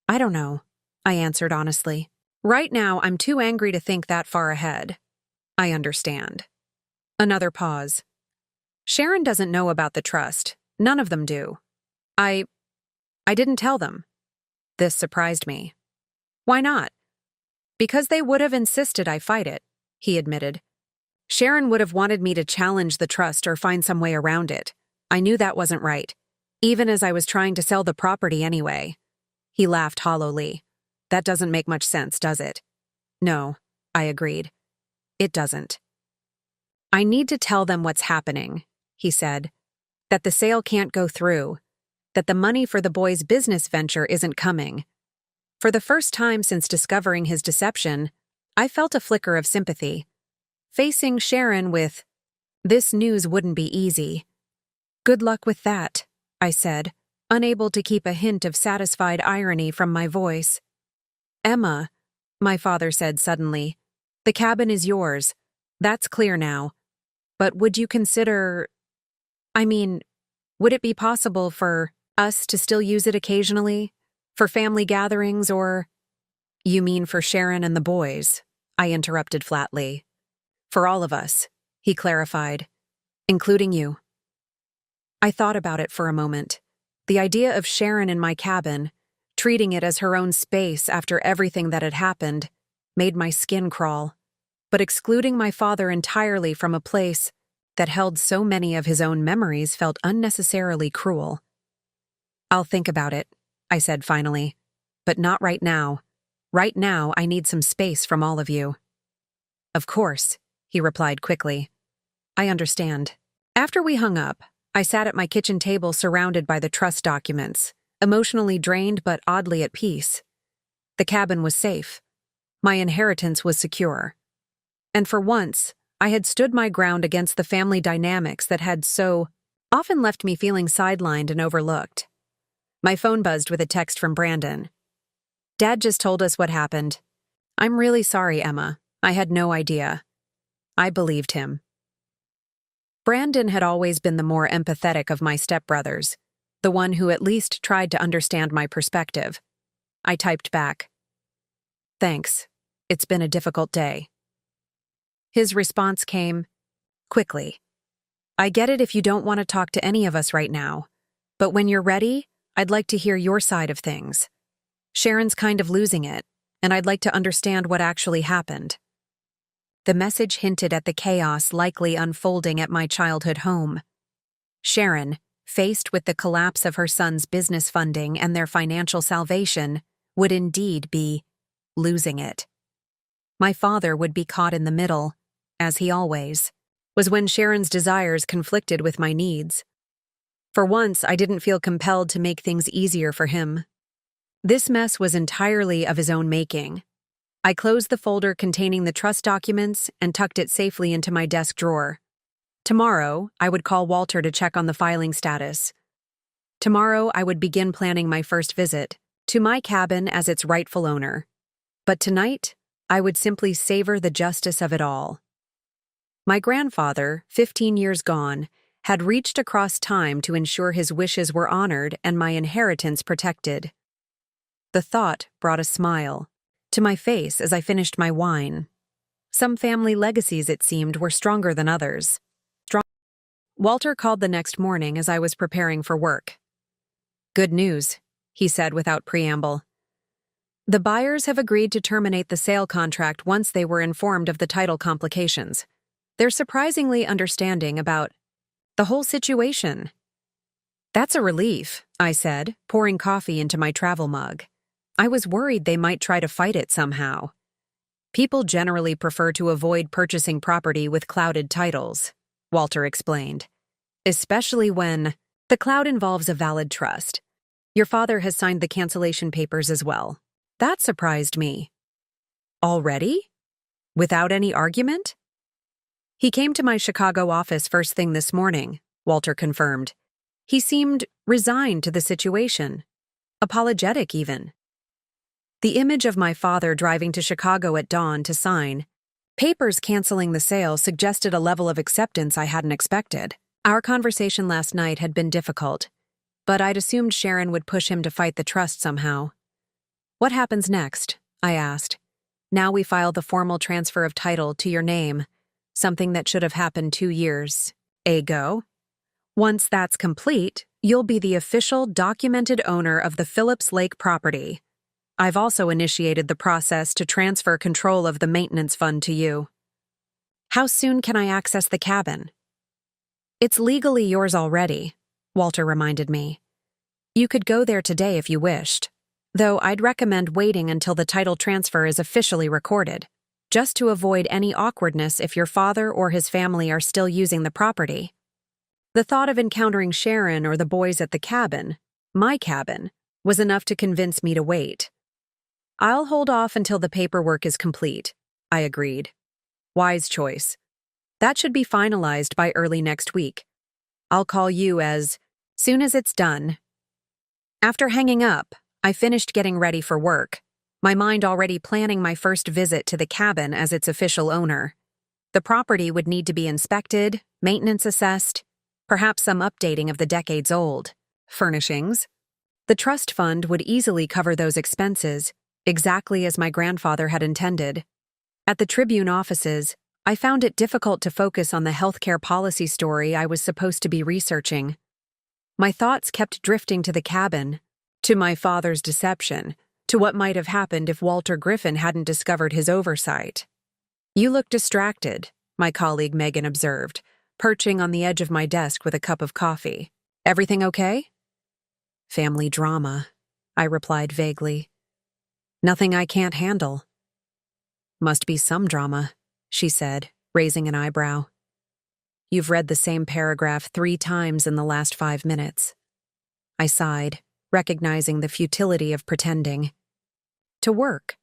I don't know, I answered honestly. Right now, I'm too angry to think that far ahead. I understand. Another pause. Sharon doesn't know about the trust. None of them do. I didn't tell them. This surprised me. Why not? Because they would have insisted I fight it, he admitted. Sharon would have wanted me to challenge the trust or find some way around it. I knew that wasn't right, even as I was trying to sell the property anyway. He laughed hollowly. That doesn't make much sense, does it? No, I agreed. It doesn't. I need to tell them what's happening, he said. That the sale can't go through. That the money for the boys' business venture isn't coming. For the first time since discovering his deception, I felt a flicker of sympathy. Facing Sharon with, this news wouldn't be easy. Good luck with that, I said, unable to keep a hint of satisfied irony from my voice. Emma, my father said suddenly, the cabin is yours. That's clear now. But would you consider... would it be possible for us to still use it occasionally? For family gatherings or... You mean for Sharon and the boys? I interrupted flatly. For all of us, he clarified, including you. I thought about it for a moment. The idea of Sharon in my cabin, treating it as her own space after everything that had happened, made my skin crawl. But excluding my father entirely from a place that held so many of his own memories felt unnecessarily cruel. I'll think about it, I said finally. But not right now. Right now, I need some space from all of you. Of course, he replied quickly. I understand. After we hung up, I sat at my kitchen table surrounded by the trust documents, emotionally drained but oddly at peace. The cabin was safe. My inheritance was secure. And for once, I had stood my ground against the family dynamics that had so often left me feeling sidelined and overlooked. My phone buzzed with a text from Brandon. Dad just told us what happened. I'm really sorry, Emma. I had no idea. I believed him. Brandon had always been the more empathetic of my stepbrothers, the one who at least tried to understand my perspective. I typed back. Thanks. It's been a difficult day. His response came quickly. I get it if you don't want to talk to any of us right now, but when you're ready, I'd like to hear your side of things. Sharon's kind of losing it, and I'd like to understand what actually happened. The message hinted at the chaos likely unfolding at my childhood home. Sharon, faced with the collapse of her son's business funding and their financial salvation, would indeed be losing it. My father would be caught in the middle, as he always was when Sharon's desires conflicted with my needs. For once, I didn't feel compelled to make things easier for him. This mess was entirely of his own making. I closed the folder containing the trust documents and tucked it safely into my desk drawer. Tomorrow, I would call Walter to check on the filing status. Tomorrow, I would begin planning my first visit to my cabin as its rightful owner. But tonight, I would simply savor the justice of it all. My grandfather, 15 years gone, had reached across time to ensure his wishes were honored and my inheritance protected. The thought brought a smile to my face as I finished my wine. Some family legacies, it seemed, were stronger than others. Walter called the next morning as I was preparing for work. Good news, he said without preamble. The buyers have agreed to terminate the sale contract once they were informed of the title complications. They're surprisingly understanding about the whole situation. That's a relief, I said, pouring coffee into my travel mug. I was worried they might try to fight it somehow. People generally prefer to avoid purchasing property with clouded titles, Walter explained, especially when the cloud involves a valid trust. Your father has signed the cancellation papers as well. That surprised me. Already? Without any argument? He came to my Chicago office first thing this morning, Walter confirmed. He seemed resigned to the situation, apologetic even. The image of my father driving to Chicago at dawn to sign papers canceling the sale suggested a level of acceptance I hadn't expected. Our conversation last night had been difficult, but I'd assumed Sharon would push him to fight the trust somehow. What happens next? I asked. Now we file the formal transfer of title to your name, something that should have happened 2 years ago. Once that's complete, you'll be the official documented owner of the Phillips Lake property. I've also initiated the process to transfer control of the maintenance fund to you. How soon can I access the cabin? It's legally yours already, Walter reminded me. You could go there today if you wished, though I'd recommend waiting until the title transfer is officially recorded, just to avoid any awkwardness if your father or his family are still using the property. The thought of encountering Sharon or the boys at the cabin, my cabin, was enough to convince me to wait. I'll hold off until the paperwork is complete, I agreed. Wise choice. That should be finalized by early next week. I'll call you as soon as it's done. After hanging up, I finished getting ready for work, my mind already planning my first visit to the cabin as its official owner. The property would need to be inspected, maintenance assessed, perhaps some updating of the decades-old furnishings. The trust fund would easily cover those expenses, exactly as my grandfather had intended. At the Tribune offices, I found it difficult to focus on the healthcare policy story I was supposed to be researching. My thoughts kept drifting to the cabin, to my father's deception, to what might have happened if Walter Griffin hadn't discovered his oversight. You look distracted, my colleague Megan observed, perching on the edge of my desk with a cup of coffee. Everything okay? Family drama, I replied vaguely. Nothing I can't handle. Must be some drama, she said, raising an eyebrow. You've read the same paragraph 3 times in the last 5 minutes. I sighed, recognizing the futility of pretending. To work.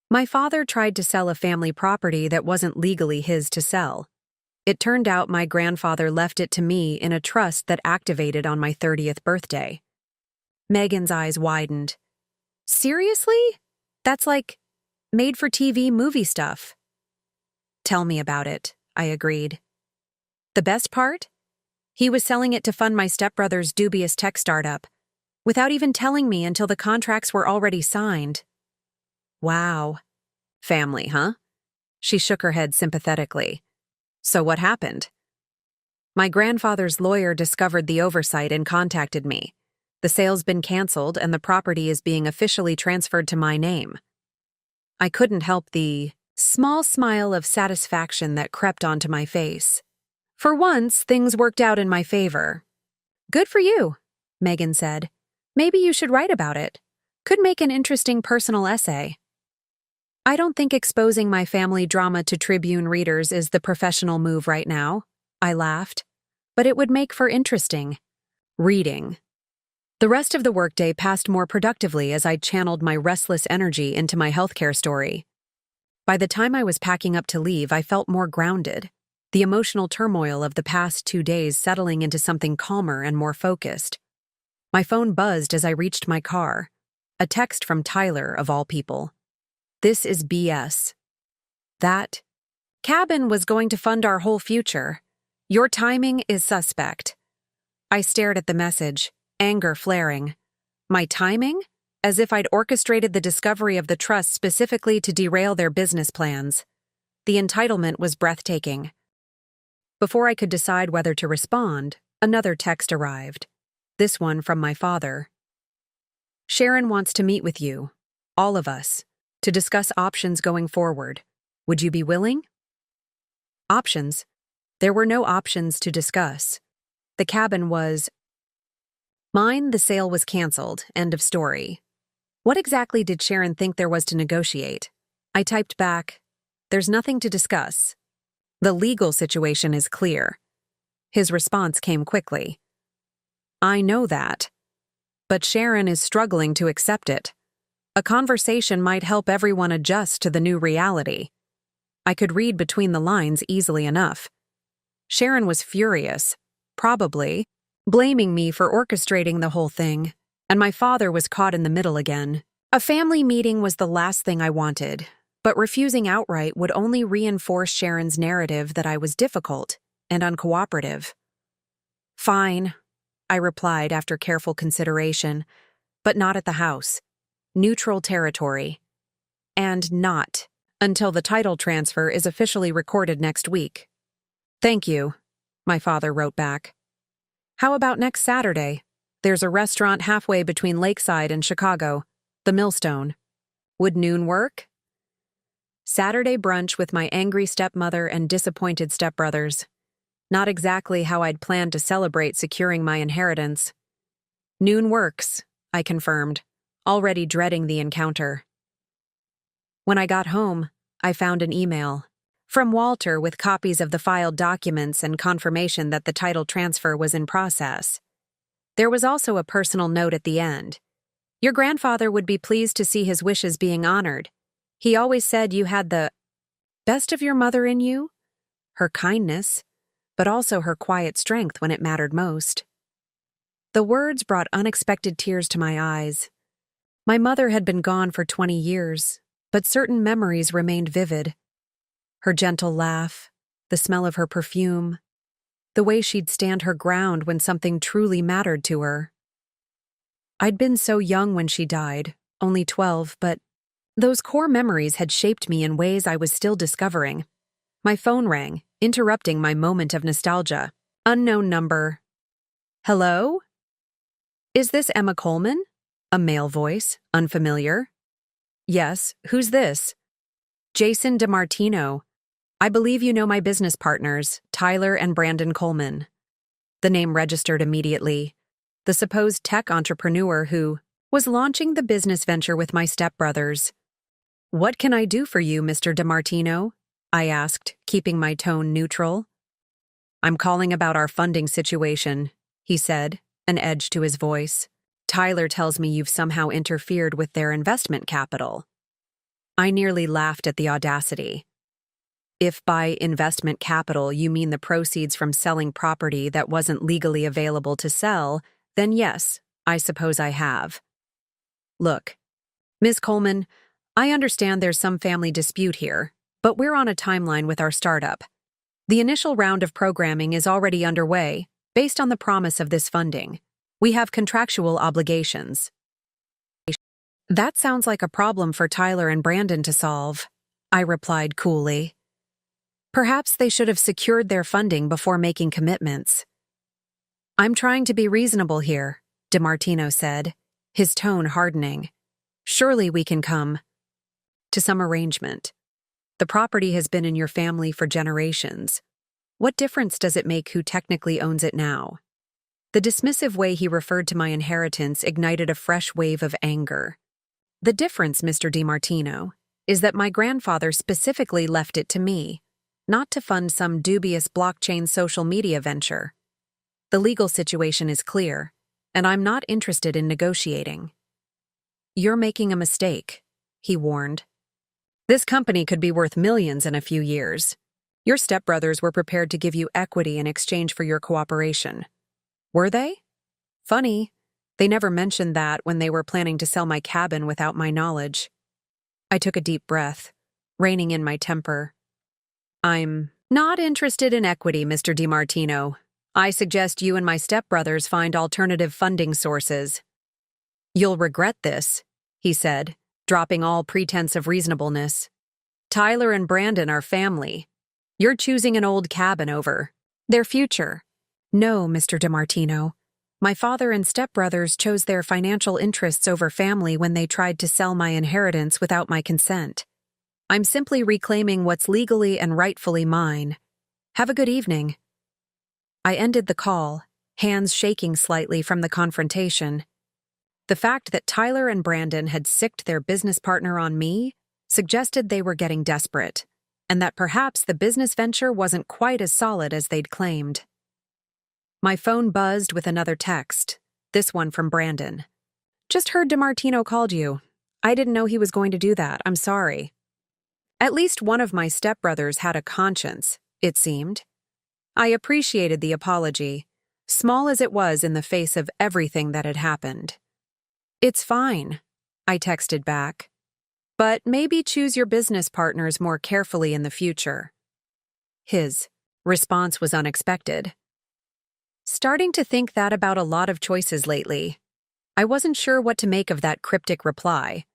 My father tried to sell a family property that wasn't legally his to sell. It turned out my grandfather left it to me in a trust that activated on my 30th birthday. Megan's eyes widened. Seriously? That's like made-for-TV movie stuff. Tell me about it, I agreed. The best part? He was selling it to fund my stepbrother's dubious tech startup, without even telling me until the contracts were already signed. Wow. Family, huh? She shook her head sympathetically. So what happened? My grandfather's lawyer discovered the oversight and contacted me. The sale's been canceled and the property is being officially transferred to my name. I couldn't help the small smile of satisfaction that crept onto my face. For once, things worked out in my favor. Good for you, Megan said. Maybe you should write about it. Could make an interesting personal essay. I don't think exposing my family drama to Tribune readers is the professional move right now, I laughed. But it would make for interesting reading. The rest of the workday passed more productively as I channeled my restless energy into my healthcare story. By the time I was packing up to leave, I felt more grounded, the emotional turmoil of the past 2 days settling into something calmer and more focused. My phone buzzed as I reached my car. A text from Tyler, of all people. This is BS. That cabin was going to fund our whole future. Your timing is suspect. I stared at the message, anger flaring. My timing? As if I'd orchestrated the discovery of the trust specifically to derail their business plans. The entitlement was breathtaking. Before I could decide whether to respond, another text arrived. This one from my father. Sharon wants to meet with you, all of us, to discuss options going forward. Would you be willing? Options? There were no options to discuss. The cabin was mine. The sale was canceled. End of story. What exactly did Sharon think there was to negotiate? I typed back, there's nothing to discuss. The legal situation is clear. His response came quickly. I know that. But Sharon is struggling to accept it. A conversation might help everyone adjust to the new reality. I could read between the lines easily enough. Sharon was furious, probably, blaming me for orchestrating the whole thing, and my father was caught in the middle again. A family meeting was the last thing I wanted, but refusing outright would only reinforce Sharon's narrative that I was difficult and uncooperative. Fine, I replied after careful consideration, but not at the house. Neutral territory. And not until the title transfer is officially recorded next week. Thank you, my father wrote back. How about next Saturday? There's a restaurant halfway between Lakeside and Chicago, the Millstone. Would noon work? Saturday brunch with my angry stepmother and disappointed stepbrothers. Not exactly how I'd planned to celebrate securing my inheritance. Noon works, I confirmed, already dreading the encounter. When I got home, I found an email from Walter with copies of the filed documents and confirmation that the title transfer was in process. There was also a personal note at the end. Your grandfather would be pleased to see his wishes being honored. He always said you had the best of your mother in you, her kindness, but also her quiet strength when it mattered most. The words brought unexpected tears to my eyes. My mother had been gone for 20 years, but certain memories remained vivid. Her gentle laugh, the smell of her perfume, the way she'd stand her ground when something truly mattered to her. I'd been so young when she died, only 12, but those core memories had shaped me in ways I was still discovering. My phone rang, interrupting my moment of nostalgia. Unknown number. Hello? Is this Emma Coleman? A male voice, unfamiliar. Yes, who's this? Jason DiMartino. I believe you know my business partners, Tyler and Brandon Coleman. The name registered immediately. The supposed tech entrepreneur who was launching the business venture with my stepbrothers. What can I do for you, Mr. DiMartino? I asked, keeping my tone neutral. I'm calling about our funding situation, he said, an edge to his voice. Tyler tells me you've somehow interfered with their investment capital. I nearly laughed at the audacity. If by investment capital you mean the proceeds from selling property that wasn't legally available to sell, then yes, I suppose I have. Look, Ms. Coleman, I understand there's some family dispute here, but we're on a timeline with our startup. The initial round of programming is already underway, based on the promise of this funding. We have contractual obligations. That sounds like a problem for Tyler and Brandon to solve. I replied coolly. Perhaps they should have secured their funding before making commitments. I'm trying to be reasonable here, DiMartino said, his tone hardening. Surely we can come to some arrangement. The property has been in your family for generations. What difference does it make who technically owns it now? The dismissive way he referred to my inheritance ignited a fresh wave of anger. The difference, Mr. DiMartino, is that my grandfather specifically left it to me, not to fund some dubious blockchain social media venture. The legal situation is clear, and I'm not interested in negotiating. You're making a mistake, he warned. This company could be worth millions in a few years. Your stepbrothers were prepared to give you equity in exchange for your cooperation. Were they? Funny, they never mentioned that when they were planning to sell my cabin without my knowledge. I took a deep breath, reining in my temper. I'm not interested in equity, Mr. DiMartino. I suggest you and my stepbrothers find alternative funding sources. You'll regret this, he said, dropping all pretense of reasonableness. Tyler and Brandon are family. You're choosing an old cabin over their future. No, Mr. DiMartino. My father and stepbrothers chose their financial interests over family when they tried to sell my inheritance without my consent. I'm simply reclaiming what's legally and rightfully mine. Have a good evening. I ended the call, hands shaking slightly from the confrontation. The fact that Tyler and Brandon had sicked their business partner on me suggested they were getting desperate, and that perhaps the business venture wasn't quite as solid as they'd claimed. My phone buzzed with another text, this one from Brandon. Just heard DiMartino called you. I didn't know he was going to do that. I'm sorry. At least one of my stepbrothers had a conscience, it seemed. I appreciated the apology, small as it was in the face of everything that had happened. It's fine, I texted back. But maybe choose your business partners more carefully in the future. His response was unexpected. Starting to think that about a lot of choices lately. I wasn't sure what to make of that cryptic reply,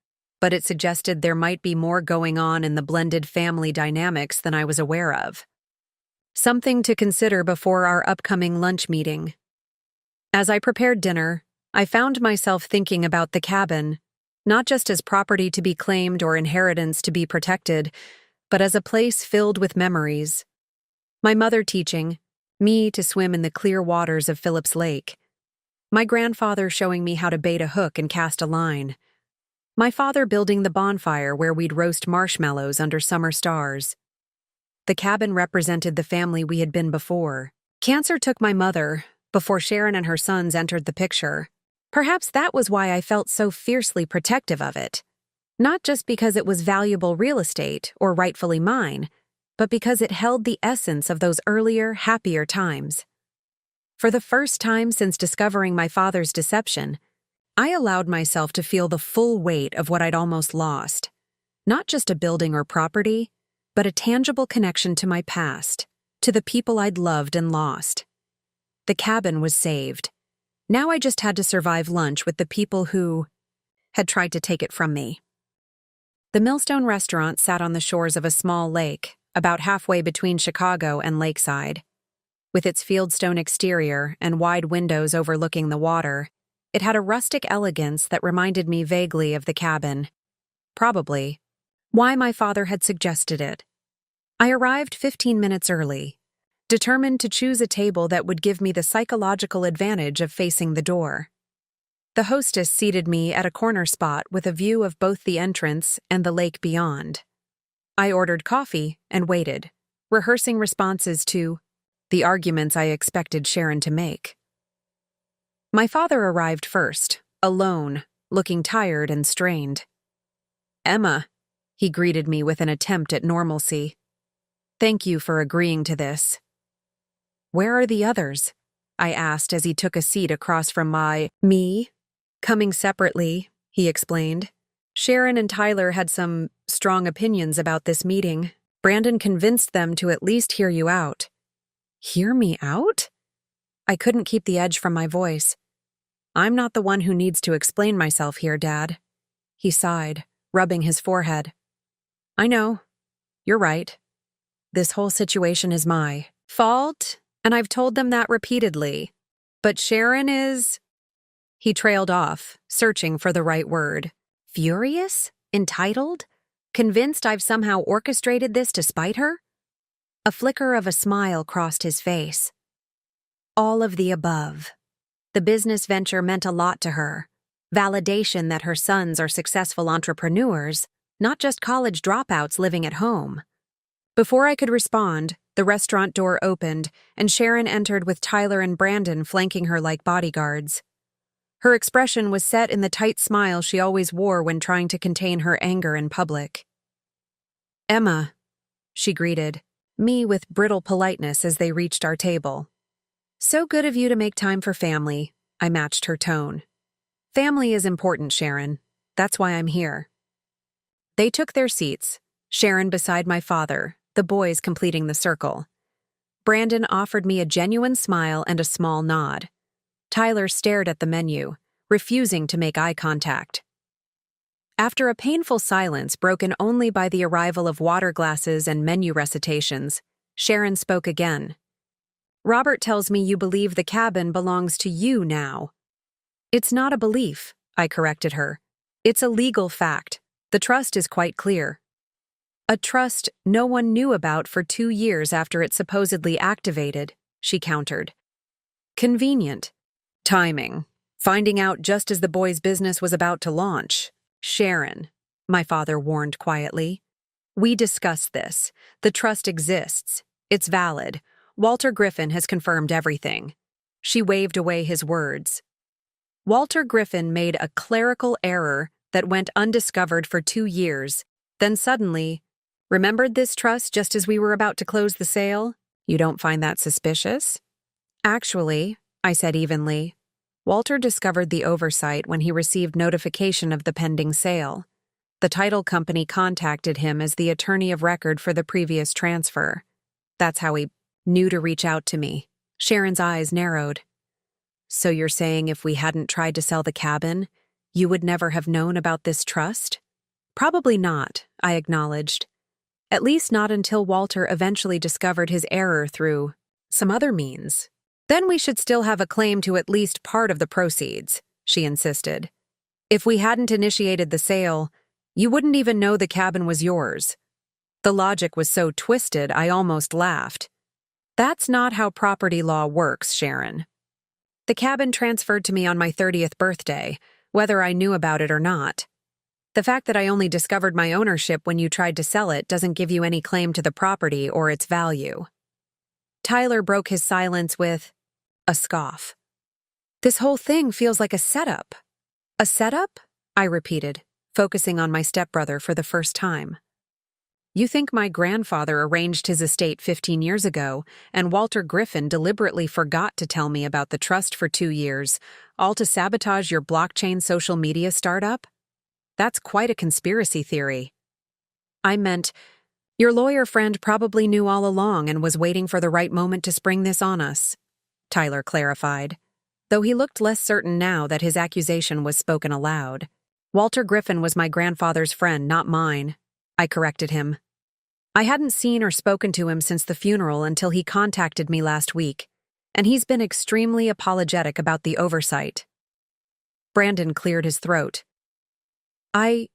but it suggested there might be more going on in the blended family dynamics than I was aware of. Something to consider before our upcoming lunch meeting. As I prepared dinner, I found myself thinking about the cabin, not just as property to be claimed or inheritance to be protected, but as a place filled with memories. My mother teaching, me to swim in the clear waters of Phillips Lake. My grandfather showing me how to bait a hook and cast a line. My father building the bonfire where we'd roast marshmallows under summer stars. The cabin represented the family we had been before. Cancer took my mother, before Sharon and her sons entered the picture. Perhaps that was why I felt so fiercely protective of it. Not just because it was valuable real estate or rightfully mine, but because it held the essence of those earlier, happier times. For the first time since discovering my father's deception, I allowed myself to feel the full weight of what I'd almost lost. Not just a building or property, but a tangible connection to my past, to the people I'd loved and lost. The cabin was saved. Now I just had to survive lunch with the people who had tried to take it from me. The Millstone restaurant sat on the shores of a small lake, about halfway between Chicago and Lakeside. With its fieldstone exterior and wide windows overlooking the water, it had a rustic elegance that reminded me vaguely of the cabin. Probably why my father had suggested it. I arrived 15 minutes early, determined to choose a table that would give me the psychological advantage of facing the door. The hostess seated me at a corner spot with a view of both the entrance and the lake beyond. I ordered coffee and waited, rehearsing responses to the arguments I expected Sharon to make. My father arrived first, alone, looking tired and strained. "Emma," he greeted me with an attempt at normalcy. "Thank you for agreeing to this." "Where are the others?" I asked as he took a seat across from me. "Coming separately," he explained. "Sharon and Tyler had some strong opinions about this meeting. Brandon convinced them to at least hear you out." "Hear me out?" I couldn't keep the edge from my voice. "I'm not the one who needs to explain myself here, Dad." He sighed, rubbing his forehead. "I know. You're right. This whole situation is my fault, and I've told them that repeatedly. But Sharon is... He trailed off, searching for the right word. Furious? Entitled? Convinced I've somehow orchestrated this to spite her? A flicker of a smile crossed his face. All of the above. The business venture meant a lot to her. Validation that her sons are successful entrepreneurs, not just college dropouts living at home. Before I could respond, the restaurant door opened, and Sharon entered with Tyler and Brandon flanking her like bodyguards. Her expression was set in the tight smile she always wore when trying to contain her anger in public. "Emma," she greeted me with brittle politeness as they reached our table. "So good of you to make time for family," I matched her tone. "Family is important, Sharon. That's why I'm here." They took their seats, Sharon beside my father, the boys completing the circle. Brandon offered me a genuine smile and a small nod. Tyler stared at the menu, refusing to make eye contact. After a painful silence broken only by the arrival of water glasses and menu recitations, Sharon spoke again. "Robert tells me you believe the cabin belongs to you now." "It's not a belief," I corrected her. "It's a legal fact. The trust is quite clear." "A trust no one knew about for 2 years after it supposedly activated," she countered. "Convenient. Timing. Finding out just as the boys' business was about to launch." "Sharon," my father warned quietly. "We discussed this. The trust exists. It's valid. Walter Griffin has confirmed everything." She waved away his words. Walter Griffin made a clerical error that went undiscovered for 2 years, then suddenly remembered this trust just as we were about to close the sale. You don't find that suspicious? "Actually," I said evenly, "Walter discovered the oversight when he received notification of the pending sale. The title company contacted him as the attorney of record for the previous transfer. That's how he knew to reach out to me." Sharon's eyes narrowed. "So you're saying if we hadn't tried to sell the cabin, you would never have known about this trust?" "Probably not," I acknowledged. "At least not until Walter eventually discovered his error through some other means. Then we should still have a claim to at least part of the proceeds," she insisted. "If we hadn't initiated the sale, you wouldn't even know the cabin was yours." The logic was so twisted I almost laughed. "That's not how property law works, Sharon. The cabin transferred to me on my 30th birthday, whether I knew about it or not. The fact that I only discovered my ownership when you tried to sell it doesn't give you any claim to the property or its value." Tyler broke his silence with a scoff. "This whole thing feels like a setup." "A setup?" I repeated, focusing on my stepbrother for the first time. "You think my grandfather arranged his estate 15 years ago, and Walter Griffin deliberately forgot to tell me about the trust for 2 years, all to sabotage your blockchain social media startup? That's quite a conspiracy theory." "I meant, your lawyer friend probably knew all along and was waiting for the right moment to spring this on us," Tyler clarified, though he looked less certain now that his accusation was spoken aloud. "Walter Griffin was my grandfather's friend, not mine," I corrected him. "I hadn't seen or spoken to him since the funeral until he contacted me last week, and he's been extremely apologetic about the oversight." Brandon cleared his throat. "I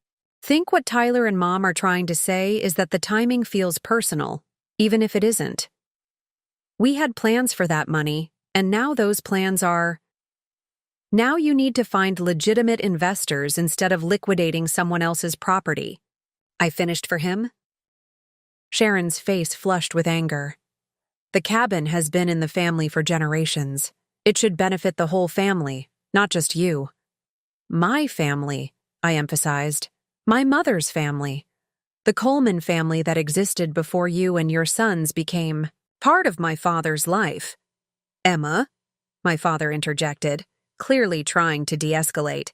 think what Tyler and Mom are trying to say is that the timing feels personal, even if it isn't. We had plans for that money, and now those plans are... Now you need to find legitimate investors instead of liquidating someone else's property." I finished for him. Sharon's face flushed with anger. "The cabin has been in the family for generations. It should benefit the whole family, not just you." "My family," I emphasized. "My mother's family. The Coleman family that existed before you and your sons became part of my father's life." "Emma," my father interjected, clearly trying to de-escalate.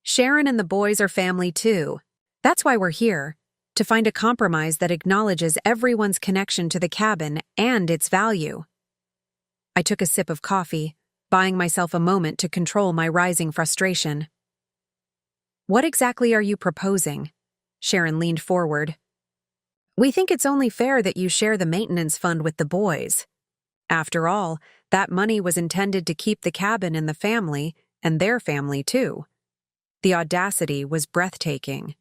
"Sharon and the boys are family too. That's why we're here, to find a compromise that acknowledges everyone's connection to the cabin and its value." I took a sip of coffee, buying myself a moment to control my rising frustration. "What exactly are you proposing?" Sharon leaned forward. We think it's only fair that you share the maintenance fund with the boys. After all, that money was intended to keep the cabin in the family and their family too. The audacity was breathtaking.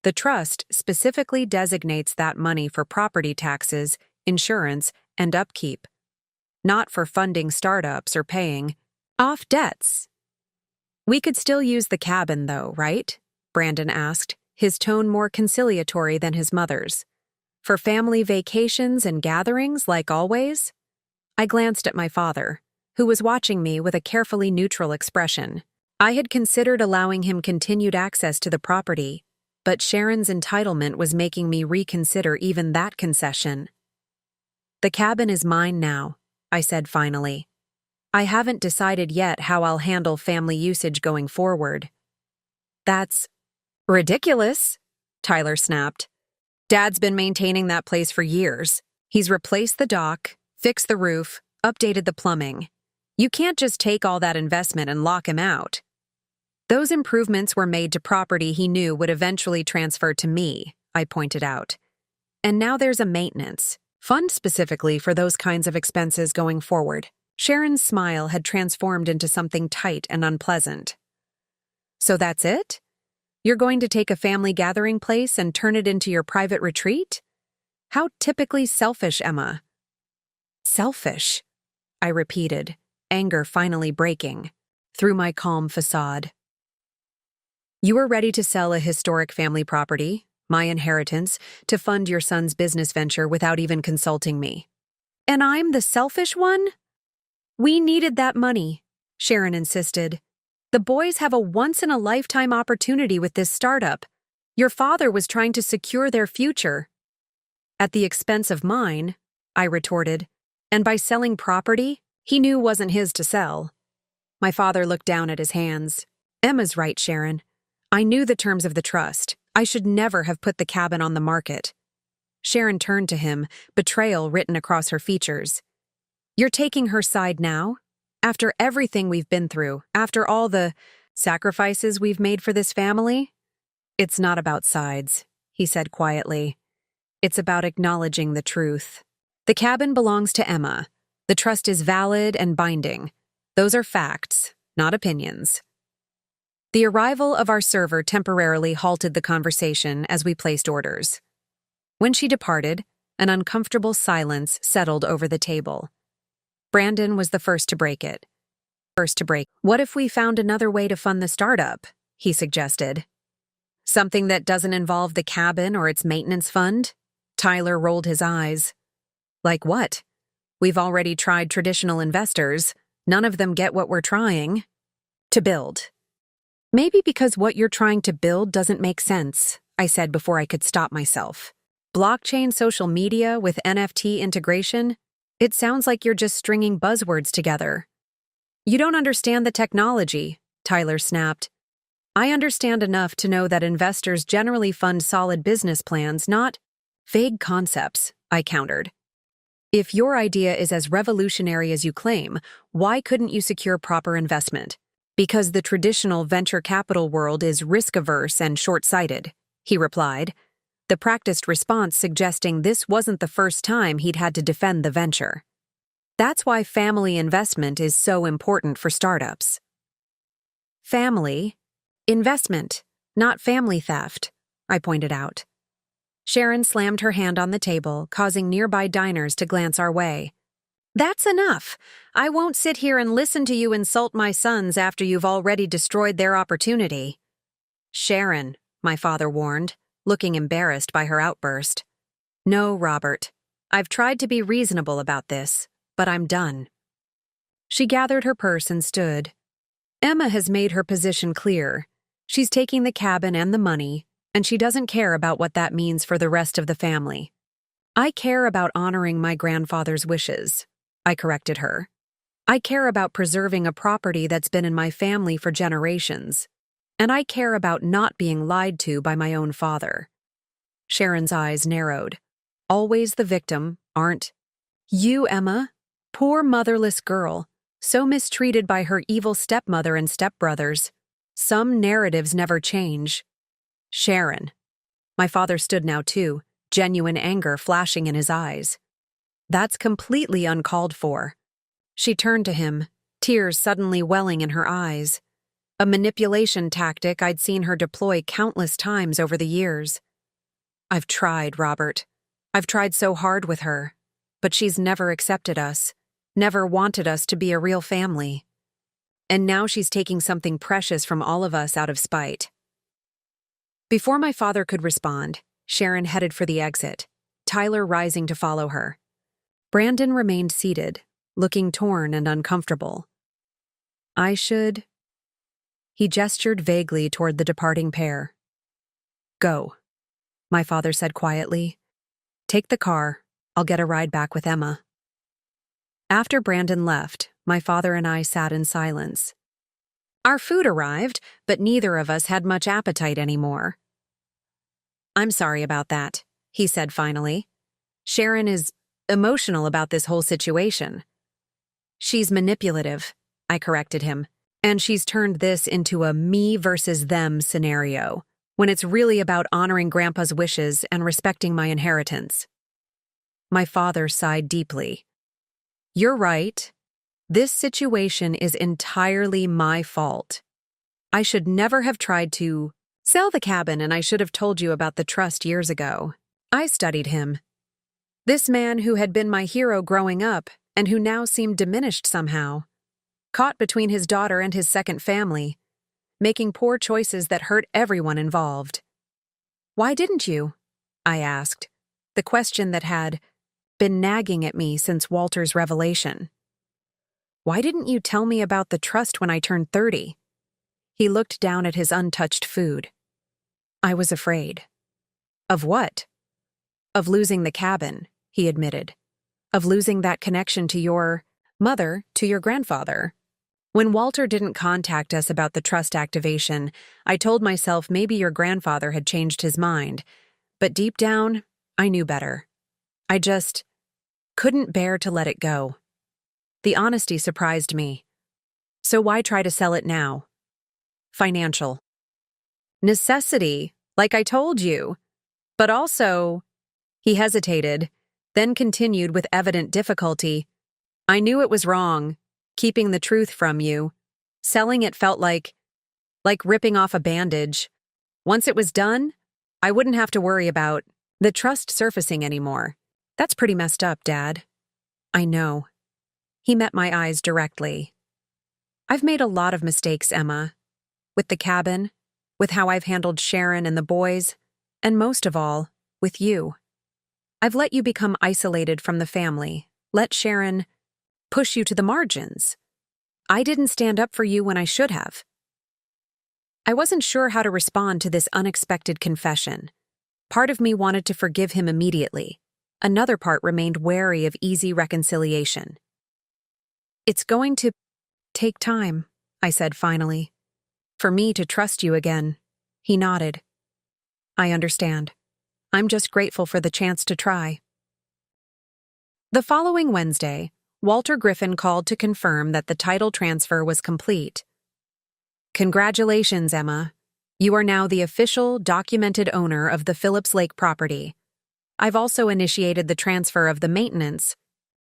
The trust specifically designates that money for property taxes, insurance, and upkeep, not for funding startups or paying off debts. We could still use the cabin, though, right? Brandon asked, his tone more conciliatory than his mother's. For family vacations and gatherings, like always? I glanced at my father, who was watching me with a carefully neutral expression. I had considered allowing him continued access to the property, but Sharon's entitlement was making me reconsider even that concession. The cabin is mine now, I said finally. I haven't decided yet how I'll handle family usage going forward. That's ridiculous, Tyler snapped. Dad's been maintaining that place for years. He's replaced the dock, fixed the roof, updated the plumbing. You can't just take all that investment and lock him out. Those improvements were made to property he knew would eventually transfer to me, I pointed out. And now there's a maintenance fund specifically for those kinds of expenses going forward. Sharon's smile had transformed into something tight and unpleasant. So that's it? You're going to take a family gathering place and turn it into your private retreat? How typically selfish, Emma. Selfish, I repeated, anger finally breaking through my calm facade. You were ready to sell a historic family property, my inheritance, to fund your son's business venture without even consulting me. And I'm the selfish one? We needed that money, Sharon insisted. The boys have a once-in-a-lifetime opportunity with this startup. Your father was trying to secure their future. At the expense of mine, I retorted, and by selling property he knew wasn't his to sell. My father looked down at his hands. Emma's right, Sharon. I knew the terms of the trust. I should never have put the cabin on the market. Sharon turned to him, betrayal written across her features. You're taking her side now? After everything we've been through, after all the sacrifices we've made for this family? It's not about sides, he said quietly. It's about acknowledging the truth. The cabin belongs to Emma. The trust is valid and binding. Those are facts, not opinions. The arrival of our server temporarily halted the conversation as we placed orders. When she departed, an uncomfortable silence settled over the table. Brandon was the first to break it. What if we found another way to fund the startup? He suggested. Something that doesn't involve the cabin or its maintenance fund? Tyler rolled his eyes. Like what? We've already tried traditional investors. None of them get what we're trying to build. Maybe because what you're trying to build doesn't make sense, I said before I could stop myself. Blockchain social media with NFT integration? It sounds like you're just stringing buzzwords together. You don't understand the technology, Tyler snapped. I understand enough to know that investors generally fund solid business plans, not vague concepts, I countered. If your idea is as revolutionary as you claim, why couldn't you secure proper investment? Because the traditional venture capital world is risk-averse and short-sighted, he replied, the practiced response suggesting this wasn't the first time he'd had to defend the venture. That's why family investment is so important for startups. Family investment, not family theft, I pointed out. Sharon slammed her hand on the table, causing nearby diners to glance our way. That's enough. I won't sit here and listen to you insult my sons after you've already destroyed their opportunity. Sharon, my father warned, looking embarrassed by her outburst. No, Robert. I've tried to be reasonable about this, but I'm done. She gathered her purse and stood. Emma has made her position clear. She's taking the cabin and the money, and she doesn't care about what that means for the rest of the family. I care about honoring my grandfather's wishes, I corrected her. I care about preserving a property that's been in my family for generations, and I care about not being lied to by my own father. Sharon's eyes narrowed. Always the victim, aren't you, Emma? Poor motherless girl, so mistreated by her evil stepmother and stepbrothers. Some narratives never change. Sharon. My father stood now too, genuine anger flashing in his eyes. That's completely uncalled for. She turned to him, tears suddenly welling in her eyes. A manipulation tactic I'd seen her deploy countless times over the years. I've tried, Robert. I've tried so hard with her, but she's never accepted us, never wanted us to be a real family. And now she's taking something precious from all of us out of spite. Before my father could respond, Sharon headed for the exit, Tyler rising to follow her. Brandon remained seated, looking torn and uncomfortable. He gestured vaguely toward the departing pair. Go, my father said quietly. Take the car. I'll get a ride back with Emma. After Brandon left, my father and I sat in silence. Our food arrived, but neither of us had much appetite anymore. I'm sorry about that, he said finally. Sharon is emotional about this whole situation. She's manipulative, I corrected him, and she's turned this into a me versus them scenario, when it's really about honoring Grandpa's wishes and respecting my inheritance. My father sighed deeply. You're right. This situation is entirely my fault. I should never have tried to sell the cabin, and I should have told you about the trust years ago. I studied him. This man who had been my hero growing up and who now seemed diminished somehow, caught between his daughter and his second family, making poor choices that hurt everyone involved. Why didn't you? I asked, the question that had been nagging at me since Walter's revelation. Why didn't you tell me about the trust when I turned 30? He looked down at his untouched food. I was afraid. Of what? Of losing the cabin, he admitted. Of losing that connection to your mother, to your grandfather. When Walter didn't contact us about the trust activation, I told myself maybe your grandfather had changed his mind. But deep down, I knew better. I just couldn't bear to let it go. The honesty surprised me. So why try to sell it now? Financial. Necessity, like I told you. But also, he hesitated, then continued with evident difficulty. I knew it was wrong, keeping the truth from you. Selling it felt like ripping off a bandage. Once it was done, I wouldn't have to worry about the trust surfacing anymore. That's pretty messed up, Dad. I know. He met my eyes directly. I've made a lot of mistakes, Emma. With the cabin, with how I've handled Sharon and the boys, and most of all, with you. I've let you become isolated from the family, let Sharon push you to the margins. I didn't stand up for you when I should have. I wasn't sure how to respond to this unexpected confession. Part of me wanted to forgive him immediately. Another part remained wary of easy reconciliation. It's going to take time, I said finally. For me to trust you again. He nodded. I understand. I'm just grateful for the chance to try. The following Wednesday, Walter Griffin called to confirm that the title transfer was complete. Congratulations, Emma. You are now the official, documented owner of the Phillips Lake property. I've also initiated the transfer of the maintenance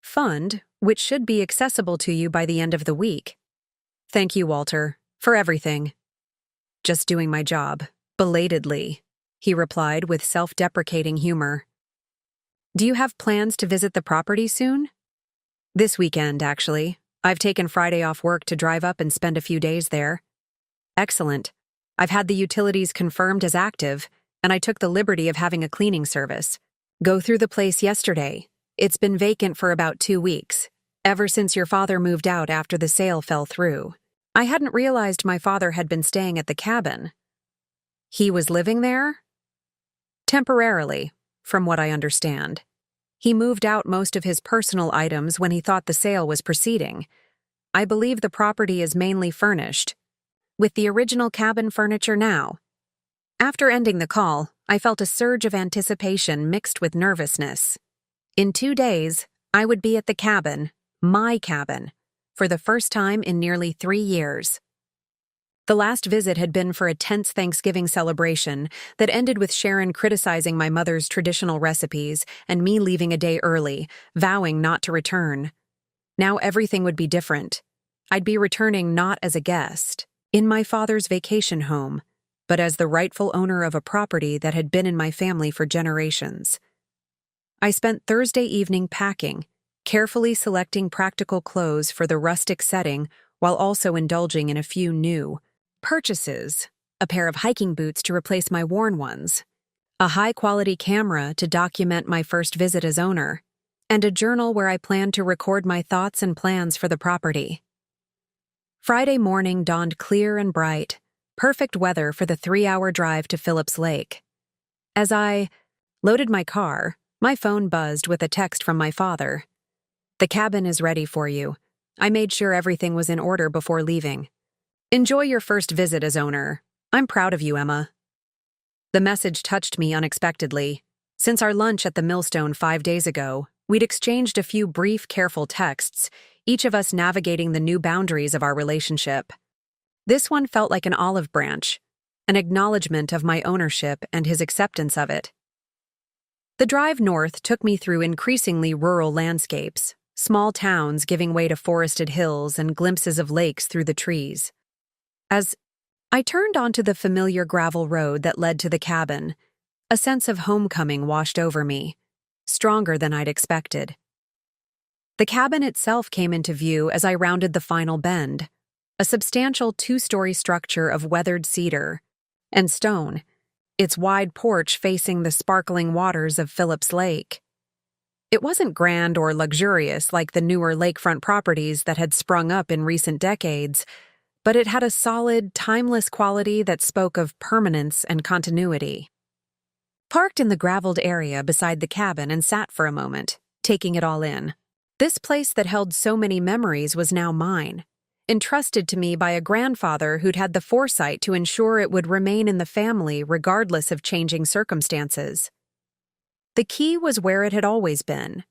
fund, which should be accessible to you by the end of the week. Thank you, Walter, for everything. Just doing my job, belatedly, he replied with self-deprecating humor. Do you have plans to visit the property soon? This weekend, actually. I've taken Friday off work to drive up and spend a few days there. Excellent. I've had the utilities confirmed as active, and I took the liberty of having a cleaning service go through the place yesterday. It's been vacant for about 2 weeks, ever since your father moved out after the sale fell through. I hadn't realized my father had been staying at the cabin. He was living there? Temporarily, from what I understand. He moved out most of his personal items when he thought the sale was proceeding. I believe the property is mainly furnished, with the original cabin furniture now. After ending the call, I felt a surge of anticipation mixed with nervousness. In 2 days, I would be at the cabin, my cabin, for the first time in nearly 3 years. The last visit had been for a tense Thanksgiving celebration that ended with Sharon criticizing my mother's traditional recipes and me leaving a day early, vowing not to return. Now everything would be different. I'd be returning not as a guest, in my father's vacation home, but as the rightful owner of a property that had been in my family for generations. I spent Thursday evening packing, carefully selecting practical clothes for the rustic setting while also indulging in a few new purchases: a pair of hiking boots to replace my worn ones, a high-quality camera to document my first visit as owner, and a journal where I planned to record my thoughts and plans for the property. Friday morning dawned clear and bright, perfect weather for the 3-hour drive to Phillips Lake. As I loaded my car, my phone buzzed with a text from my father. "The cabin is ready for you. I made sure everything was in order before leaving. Enjoy your first visit as owner. I'm proud of you, Emma." The message touched me unexpectedly. Since our lunch at the Millstone 5 days ago, we'd exchanged a few brief, careful texts, each of us navigating the new boundaries of our relationship. This one felt like an olive branch, an acknowledgement of my ownership and his acceptance of it. The drive north took me through increasingly rural landscapes, small towns giving way to forested hills and glimpses of lakes through the trees. As I turned onto the familiar gravel road that led to the cabin, a sense of homecoming washed over me, stronger than I'd expected. The cabin itself came into view as I rounded the final bend, a substantial 2-story structure of weathered cedar and stone, its wide porch facing the sparkling waters of Phillips Lake. It wasn't grand or luxurious like the newer lakefront properties that had sprung up in recent decades, but it had a solid, timeless quality that spoke of permanence and continuity. Parked in the graveled area beside the cabin and sat for a moment, taking it all in. This place that held so many memories was now mine, entrusted to me by a grandfather who'd had the foresight to ensure it would remain in the family regardless of changing circumstances. The key was where it had always been,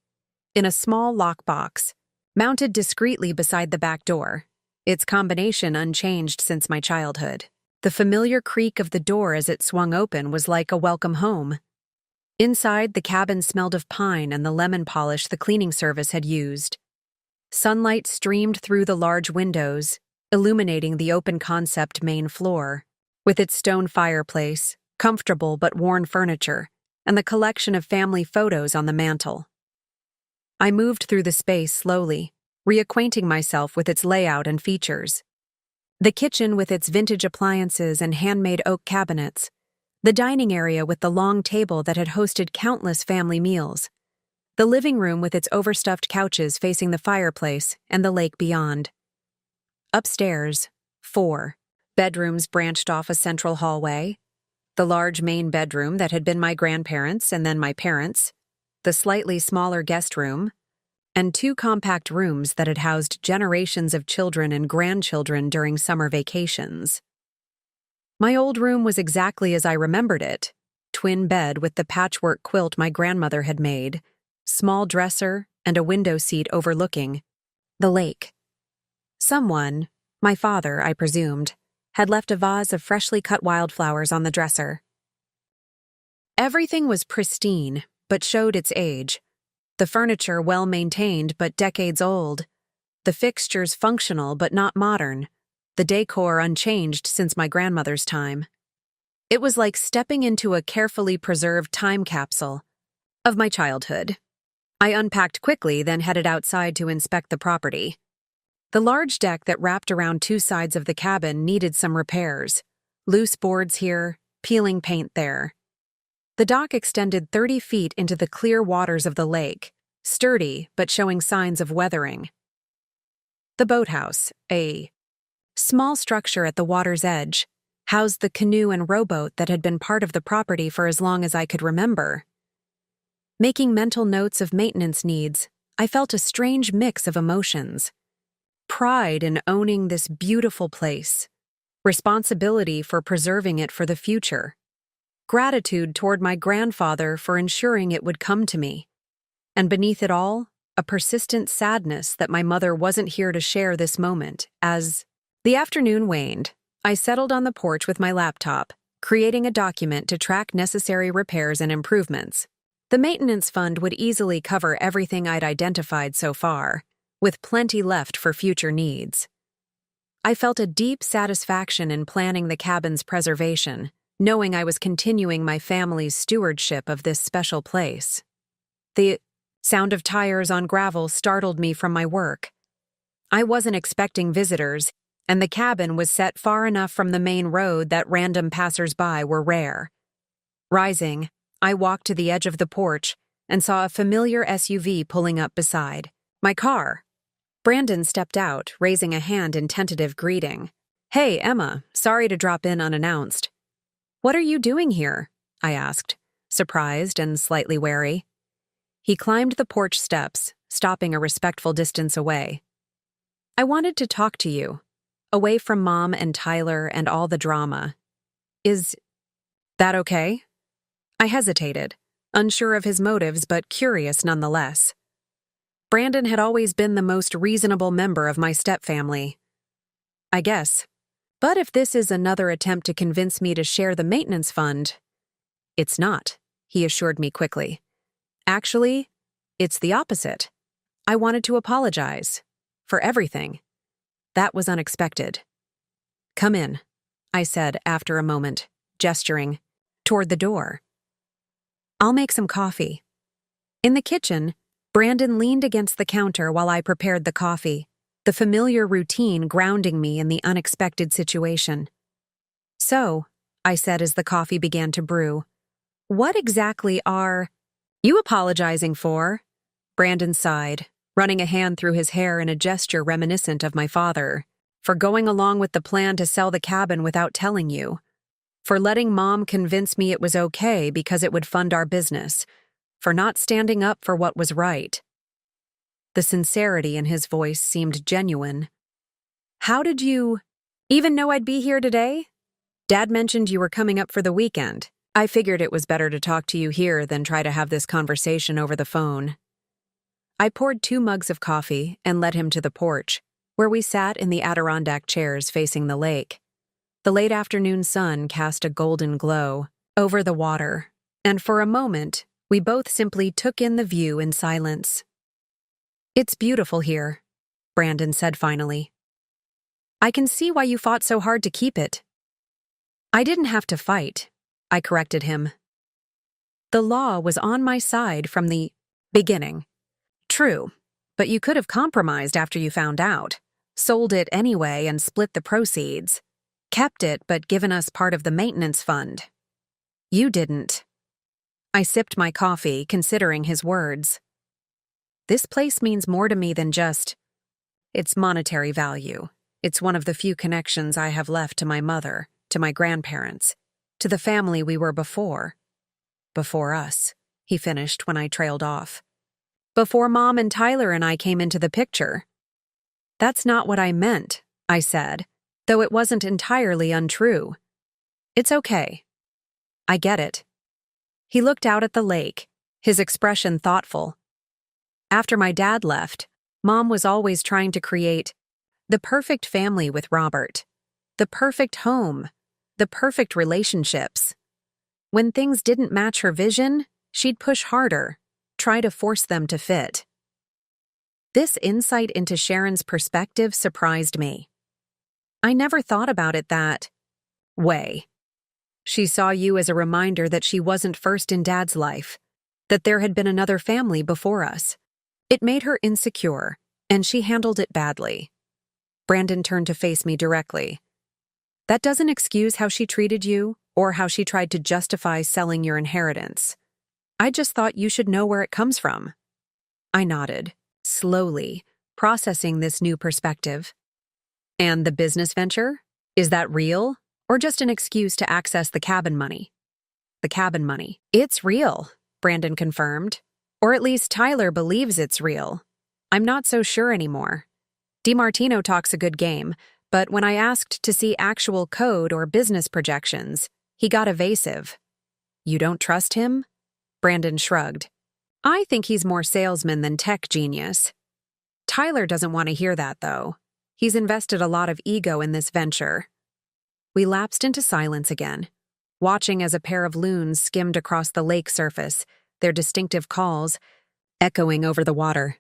in a small lockbox, mounted discreetly beside the back door, its combination unchanged since my childhood. The familiar creak of the door as it swung open was like a welcome home. Inside, the cabin smelled of pine and the lemon polish the cleaning service had used. Sunlight streamed through the large windows, illuminating the open-concept main floor, with its stone fireplace, comfortable but worn furniture, and the collection of family photos on the mantel. I moved through the space slowly, reacquainting myself with its layout and features. The kitchen with its vintage appliances and handmade oak cabinets, the dining area with the long table that had hosted countless family meals, the living room with its overstuffed couches facing the fireplace and the lake beyond. Upstairs, 4 bedrooms branched off a central hallway, the large main bedroom that had been my grandparents' and then my parents', the slightly smaller guest room, and 2 compact rooms that had housed generations of children and grandchildren during summer vacations. My old room was exactly as I remembered it: twin bed with the patchwork quilt my grandmother had made, small dresser, and a window seat overlooking the lake. Someone, my father, I presumed, had left a vase of freshly cut wildflowers on the dresser. Everything was pristine, but showed its age. The furniture well-maintained but decades old. The fixtures functional but not modern. The decor unchanged since my grandmother's time. It was like stepping into a carefully preserved time capsule of my childhood. I unpacked quickly, then headed outside to inspect the property. The large deck that wrapped around 2 sides of the cabin needed some repairs. Loose boards here, peeling paint there. The dock extended 30 feet into the clear waters of the lake, sturdy but showing signs of weathering. The boathouse, a small structure at the water's edge, housed the canoe and rowboat that had been part of the property for as long as I could remember. Making mental notes of maintenance needs, I felt a strange mix of emotions. Pride in owning this beautiful place, responsibility for preserving it for the future, gratitude toward my grandfather for ensuring it would come to me, and beneath it all, a persistent sadness that my mother wasn't here to share this moment. As the afternoon waned, I settled on the porch with my laptop, creating a document to track necessary repairs and improvements. The maintenance fund would easily cover everything I'd identified so far, with plenty left for future needs. I felt a deep satisfaction in planning the cabin's preservation, knowing I was continuing my family's stewardship of this special place. The sound of tires on gravel startled me from my work. I wasn't expecting visitors, and the cabin was set far enough from the main road that random passers-by were rare. Rising, I walked to the edge of the porch and saw a familiar SUV pulling up beside my car. Brandon stepped out, raising a hand in tentative greeting. "Hey, Emma, sorry to drop in unannounced." "What are you doing here?" I asked, surprised and slightly wary. He climbed the porch steps, stopping a respectful distance away. "I wanted to talk to you, away from Mom and Tyler and all the drama. Is that okay?" I hesitated, unsure of his motives but curious nonetheless. Brandon had always been the most reasonable member of my stepfamily. "I guess. But if this is another attempt to convince me to share the maintenance fund..." "It's not," he assured me quickly. "Actually, it's the opposite. I wanted to apologize. For everything. That was unexpected." "Come in," I said after a moment, gesturing toward the door. "I'll make some coffee." In the kitchen, Brandon leaned against the counter while I prepared the coffee, the familiar routine grounding me in the unexpected situation. "So," I said as the coffee began to brew, "what exactly are you apologizing for?" Brandon sighed, running a hand through his hair in a gesture reminiscent of my father. "For going along with the plan to sell the cabin without telling you. For letting Mom convince me it was okay because it would fund our business. For not standing up for what was right." The sincerity in his voice seemed genuine. "How did you even know I'd be here today? Dad mentioned you were coming up for the weekend. I figured it was better to talk to you here than try to have this conversation over the phone." I poured 2 mugs of coffee and led him to the porch, where we sat in the Adirondack chairs facing the lake. The late afternoon sun cast a golden glow over the water, and for a moment, we both simply took in the view in silence. "It's beautiful here," Brandon said finally. "I can see why you fought so hard to keep it." "I didn't have to fight," I corrected him. "The law was on my side from the beginning." "True, but you could have compromised after you found out, sold it anyway and split the proceeds, kept it but given us part of the maintenance fund. You didn't." I sipped my coffee, considering his words. "This place means more to me than just its monetary value. It's one of the few connections I have left to my mother, to my grandparents, to the family we were before. Before us," he finished when I trailed off. "Before Mom and Tyler and I came into the picture." "That's not what I meant," I said, though it wasn't entirely untrue. "It's okay. I get it." He looked out at the lake, his expression thoughtful. "After my dad left, Mom was always trying to create the perfect family with Robert, the perfect home, the perfect relationships. When things didn't match her vision, she'd push harder, try to force them to fit." This insight into Sharon's perspective surprised me. I never thought about it that way. She saw you as a reminder that she wasn't first in Dad's life, that there had been another family before us. It made her insecure, and she handled it badly. Brandon turned to face me directly. "That doesn't excuse how she treated you or how she tried to justify selling your inheritance. I just thought you should know where it comes from." I nodded, slowly, processing this new perspective. "And the business venture? Is that real? Or just an excuse to access the cabin money?" "The cabin money. It's real," Brandon confirmed. "Or at least Tyler believes it's real. I'm not so sure anymore. DiMartino talks a good game, but when I asked to see actual code or business projections, he got evasive." "You don't trust him?" Brandon shrugged. "I think he's more salesman than tech genius. Tyler doesn't want to hear that, though. He's invested a lot of ego in this venture." We lapsed into silence again, watching as a pair of loons skimmed across the lake surface, their distinctive calls echoing over the water.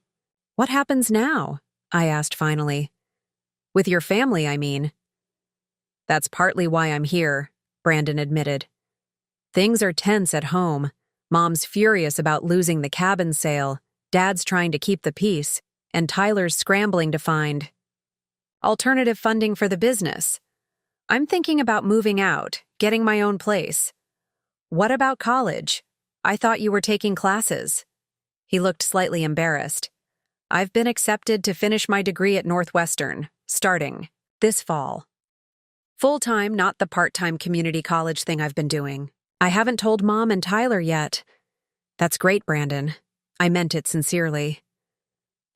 "What happens now?" I asked finally. "With your family, I mean." "That's partly why I'm here," Brandon admitted. "Things are tense at home. Mom's furious about losing the cabin sale, Dad's trying to keep the peace, and Tyler's scrambling to find alternative funding for the business. I'm thinking about moving out, getting my own place." "What about college? I thought you were taking classes." He looked slightly embarrassed. "I've been accepted to finish my degree at Northwestern, starting this fall. Full-time, not the part-time community college thing I've been doing. I haven't told Mom and Tyler yet." "That's great, Brandon." I meant it sincerely.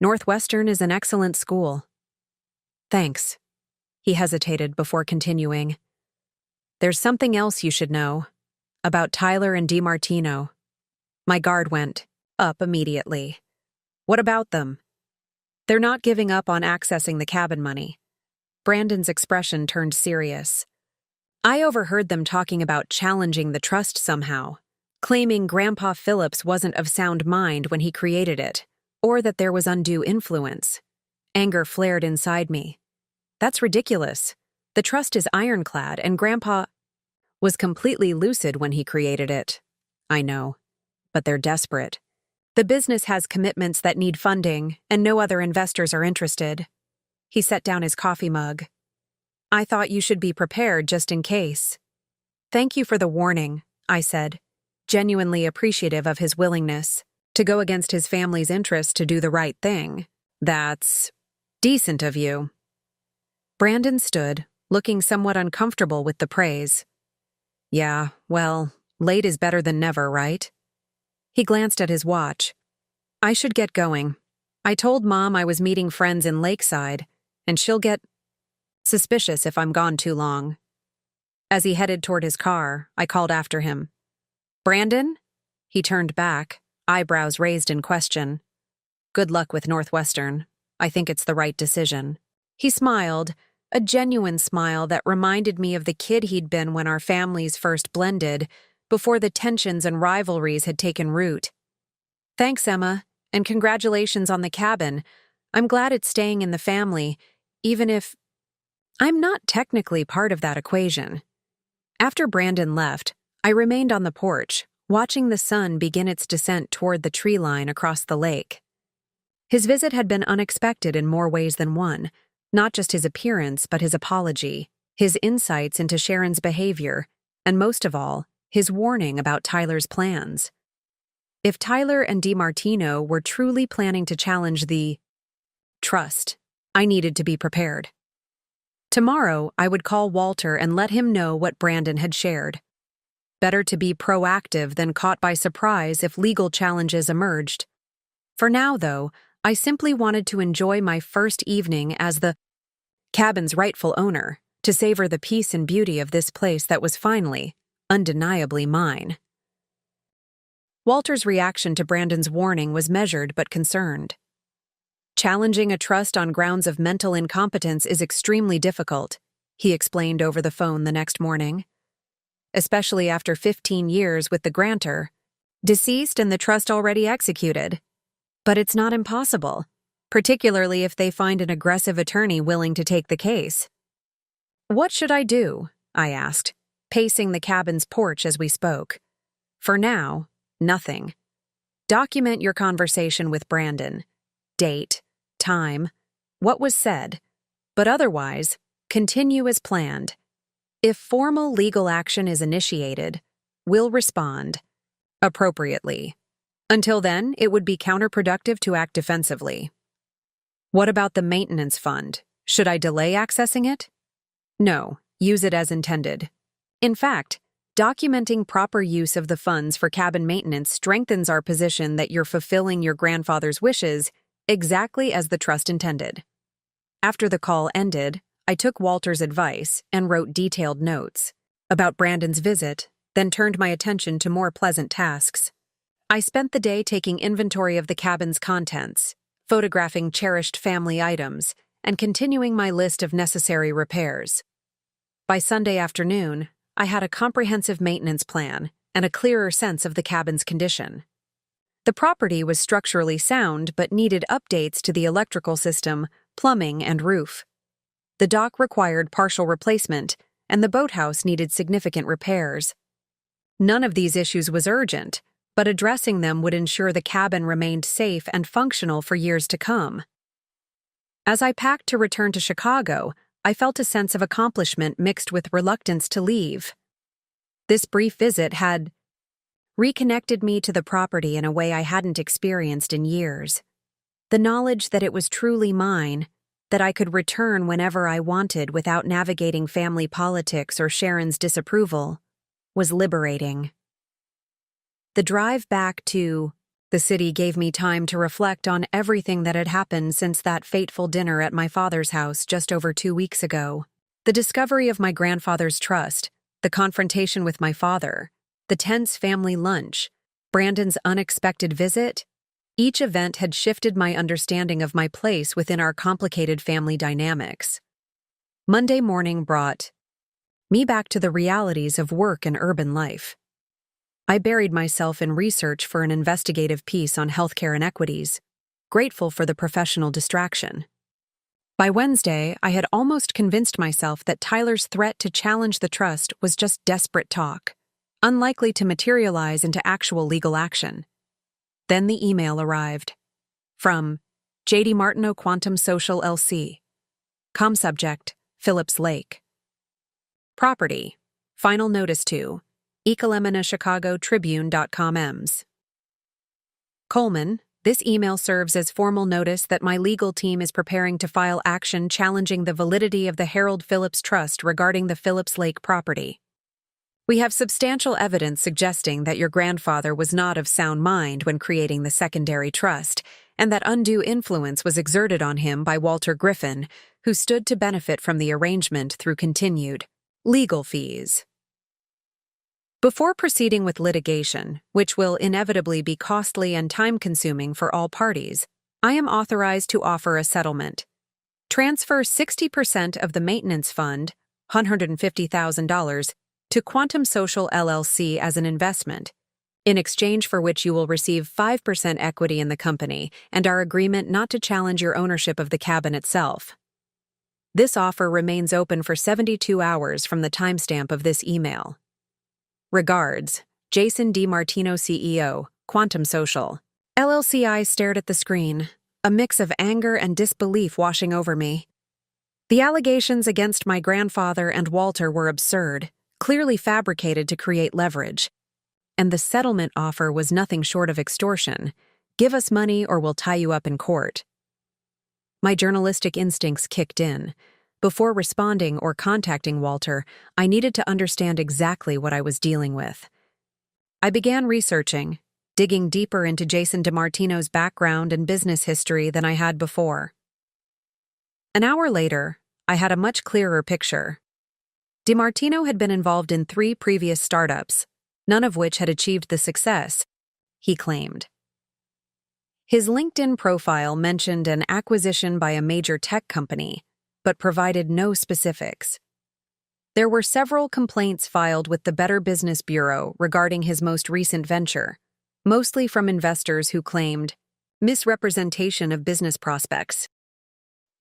"Northwestern is an excellent school." "Thanks." He hesitated before continuing. "There's something else you should know. About Tyler and DiMartino." My guard went up immediately. "What about them?" "They're not giving up on accessing the cabin money." Brandon's expression turned serious. "I overheard them talking about challenging the trust somehow, claiming Grandpa Phillips wasn't of sound mind when he created it, or that there was undue influence." Anger flared inside me. "That's ridiculous. The trust is ironclad, and Grandpa was completely lucid when he created it." "I know, but they're desperate. The business has commitments that need funding, and no other investors are interested." He set down his coffee mug. "I thought you should be prepared just in case." "Thank you for the warning," I said, genuinely appreciative of his willingness to go against his family's interests to do the right thing. "That's decent of you." Brandon stood, looking somewhat uncomfortable with the praise. "Yeah, well, late is better than never, right?" He glanced at his watch. "I should get going. I told Mom I was meeting friends in Lakeside, and she'll get suspicious if I'm gone too long." As he headed toward his car, I called after him. "Brandon?" He turned back, eyebrows raised in question. "Good luck with Northwestern. I think it's the right decision." He smiled, a genuine smile that reminded me of the kid he'd been when our families first blended, before the tensions and rivalries had taken root. "Thanks, Emma, and congratulations on the cabin. I'm glad it's staying in the family, even if I'm not technically part of that equation." After Brandon left, I remained on the porch, watching the sun begin its descent toward the tree line across the lake. His visit had been unexpected in more ways than one, not just his appearance but his apology, his insights into Sharon's behavior, and most of all, his warning about Tyler's plans. If Tyler and DiMartino were truly planning to challenge the trust, I needed to be prepared. Tomorrow, I would call Walter and let him know what Brandon had shared. Better to be proactive than caught by surprise if legal challenges emerged. For now, though, I simply wanted to enjoy my first evening as the cabin's rightful owner, to savor the peace and beauty of this place that was finally, undeniably mine. Walter's reaction to Brandon's warning was measured but concerned. "Challenging a trust on grounds of mental incompetence is extremely difficult," he explained over the phone the next morning. "Especially after 15 years with the grantor, deceased and the trust already executed. But it's not impossible, particularly if they find an aggressive attorney willing to take the case." "What should I do?" I asked, pacing the cabin's porch as we spoke. "For now, nothing. Document your conversation with Brandon. Date, time, what was said, but otherwise, continue as planned. If formal legal action is initiated, we'll respond appropriately. Until then, it would be counterproductive to act defensively." "What about the maintenance fund? Should I delay accessing it?" "No, use it as intended. In fact, documenting proper use of the funds for cabin maintenance strengthens our position that you're fulfilling your grandfather's wishes exactly as the trust intended." After the call ended, I took Walter's advice and wrote detailed notes about Brandon's visit, then turned my attention to more pleasant tasks. I spent the day taking inventory of the cabin's contents, photographing cherished family items, and continuing my list of necessary repairs. By Sunday afternoon, I had a comprehensive maintenance plan and a clearer sense of the cabin's condition. The property was structurally sound but needed updates to the electrical system, plumbing, and roof. The dock required partial replacement, and the boathouse needed significant repairs. None of these issues was urgent, but addressing them would ensure the cabin remained safe and functional for years to come. As I packed to return to Chicago, I felt a sense of accomplishment mixed with reluctance to leave. This brief visit had reconnected me to the property in a way I hadn't experienced in years. The knowledge that it was truly mine, that I could return whenever I wanted without navigating family politics or Sharon's disapproval, was liberating. The drive back to the city gave me time to reflect on everything that had happened since that fateful dinner at my father's house just over 2 weeks ago. The discovery of my grandfather's trust, the confrontation with my father, the tense family lunch, Brandon's unexpected visit. Each event had shifted my understanding of my place within our complicated family dynamics. Monday morning brought me back to the realities of work and urban life. I buried myself in research for an investigative piece on healthcare inequities, grateful for the professional distraction. By Wednesday, I had almost convinced myself that Tyler's threat to challenge the trust was just desperate talk, unlikely to materialize into actual legal action. Then the email arrived. From J.D. Martineau Quantum Social LC. Subject, Phillips Lake. Property. Final notice to Ecolemina Chicago Tribune.com Ems. Coleman, this email serves as formal notice that my legal team is preparing to file action challenging the validity of the Harold Phillips Trust regarding the Phillips Lake property. We have substantial evidence suggesting that your grandfather was not of sound mind when creating the secondary trust, and that undue influence was exerted on him by Walter Griffin, who stood to benefit from the arrangement through continued legal fees. Before proceeding with litigation, which will inevitably be costly and time-consuming for all parties, I am authorized to offer a settlement. Transfer 60% of the maintenance fund, $150,000, to Quantum Social LLC as an investment, in exchange for which you will receive 5% equity in the company and our agreement not to challenge your ownership of the cabin itself. This offer remains open for 72 hours from the timestamp of this email. Regards, Jason DiMartino, CEO, Quantum Social. LLC. Stared at the screen, a mix of anger and disbelief washing over me. The allegations against my grandfather and Walter were absurd, clearly fabricated to create leverage. And the settlement offer was nothing short of extortion. Give us money or we'll tie you up in court. My journalistic instincts kicked in. Before responding or contacting Walter, I needed to understand exactly what I was dealing with. I began researching, digging deeper into Jason DiMartino's background and business history than I had before. An hour later, I had a much clearer picture. DiMartino had been involved in 3 previous startups, none of which had achieved the success he claimed. His LinkedIn profile mentioned an acquisition by a major tech company, but provided no specifics. There were several complaints filed with the Better Business Bureau regarding his most recent venture, mostly from investors who claimed misrepresentation of business prospects.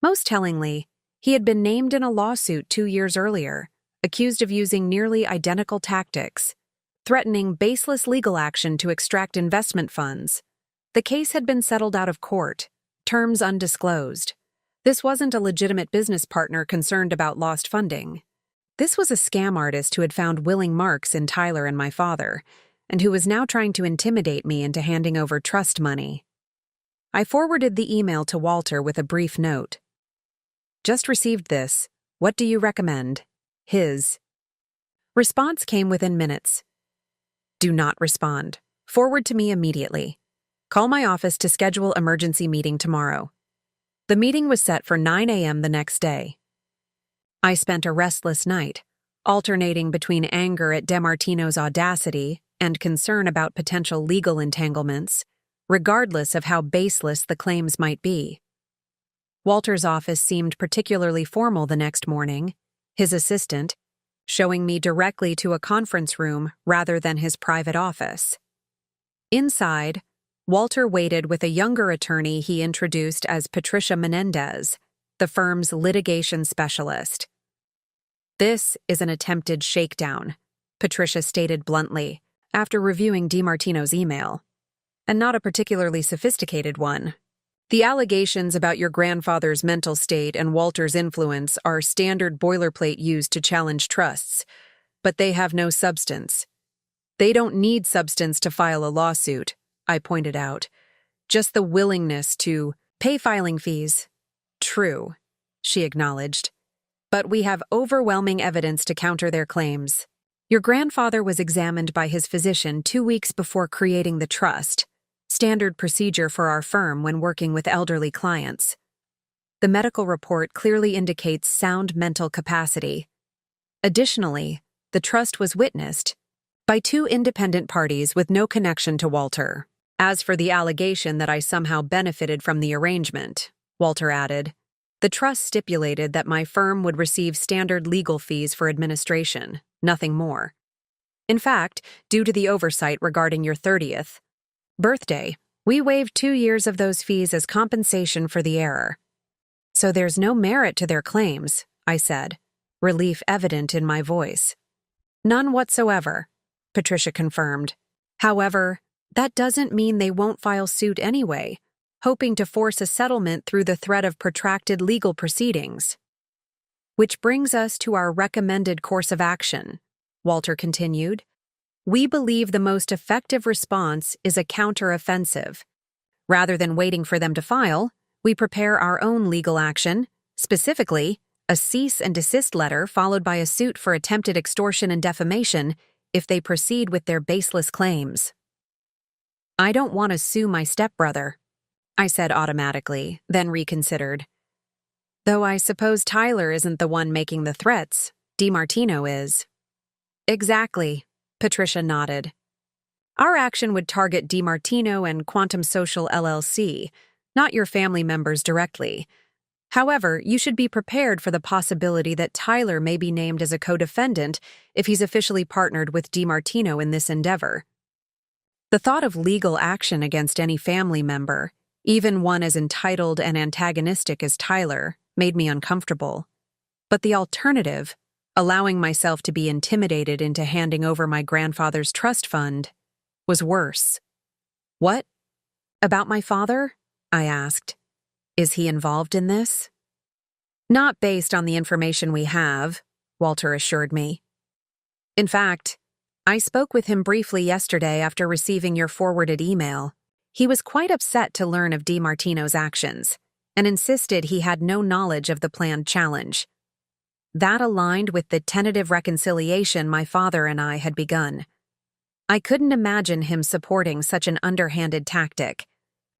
Most tellingly, he had been named in a lawsuit 2 years earlier, accused of using nearly identical tactics, threatening baseless legal action to extract investment funds. The case had been settled out of court, terms undisclosed. This wasn't a legitimate business partner concerned about lost funding. This was a scam artist who had found willing marks in Tyler and my father, and who was now trying to intimidate me into handing over trust money. I forwarded the email to Walter with a brief note. Just received this. What do you recommend? His response came within minutes. Do not respond. Forward to me immediately. Call my office to schedule emergency meeting tomorrow. The meeting was set for 9 a.m. the next day. I spent a restless night, alternating between anger at DiMartino's audacity and concern about potential legal entanglements, regardless of how baseless the claims might be. Walter's office seemed particularly formal the next morning. His assistant, showing me directly to a conference room rather than his private office. Inside, Walter waited with a younger attorney he introduced as Patricia Menendez, the firm's litigation specialist. "This is an attempted shakedown," Patricia stated bluntly, after reviewing DiMartino's email. "And not a particularly sophisticated one. The allegations about your grandfather's mental state and Walter's influence are standard boilerplate used to challenge trusts, but they have no substance. They don't need substance to file a lawsuit," I pointed out. "Just the willingness to pay filing fees." "True," she acknowledged. "But we have overwhelming evidence to counter their claims. Your grandfather was examined by his physician 2 weeks before creating the trust, standard procedure for our firm when working with elderly clients. The medical report clearly indicates sound mental capacity. Additionally, the trust was witnessed by 2 independent parties with no connection to Walter. As for the allegation that I somehow benefited from the arrangement," Walter added, "the trust stipulated that my firm would receive standard legal fees for administration, nothing more. In fact, due to the oversight regarding your 30th birthday, we waived 2 years of those fees as compensation for the error." "So there's no merit to their claims," I said, relief evident in my voice. "None whatsoever," Patricia confirmed. "However, that doesn't mean they won't file suit anyway, hoping to force a settlement through the threat of protracted legal proceedings. Which brings us to our recommended course of action," Walter continued. "We believe the most effective response is a counter-offensive. Rather than waiting for them to file, we prepare our own legal action, specifically a cease and desist letter followed by a suit for attempted extortion and defamation if they proceed with their baseless claims." "I don't want to sue my stepbrother," I said automatically, then reconsidered. "Though I suppose Tyler isn't the one making the threats, DiMartino is." "Exactly," Patricia nodded. "Our action would target DiMartino and Quantum Social LLC, not your family members directly. However, you should be prepared for the possibility that Tyler may be named as a co-defendant if he's officially partnered with DiMartino in this endeavor." The thought of legal action against any family member, even one as entitled and antagonistic as Tyler, made me uncomfortable. But the alternative, allowing myself to be intimidated into handing over my grandfather's trust fund, was worse. "What? About my father?" I asked. "Is he involved in this?" "Not based on the information we have," Walter assured me. "In fact, I spoke with him briefly yesterday after receiving your forwarded email. He was quite upset to learn of DiMartino's actions and insisted he had no knowledge of the planned challenge. That aligned with the tentative reconciliation my father and I had begun. I couldn't imagine him supporting such an underhanded tactic,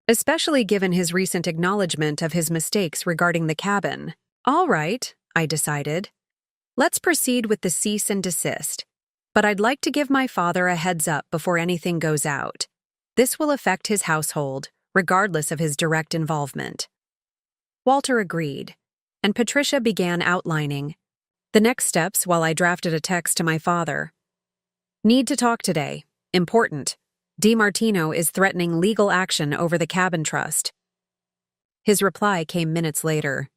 especially given his recent acknowledgement of his mistakes regarding the cabin. "All right," I decided. "Let's proceed with the cease and desist. But I'd like to give my father a heads up before anything goes out. This will affect his household, regardless of his direct involvement." Walter agreed, and Patricia began outlining the next steps while I drafted a text to my father. "Need to talk today. Important. DiMartino is threatening legal action over the cabin trust." His reply came minutes later.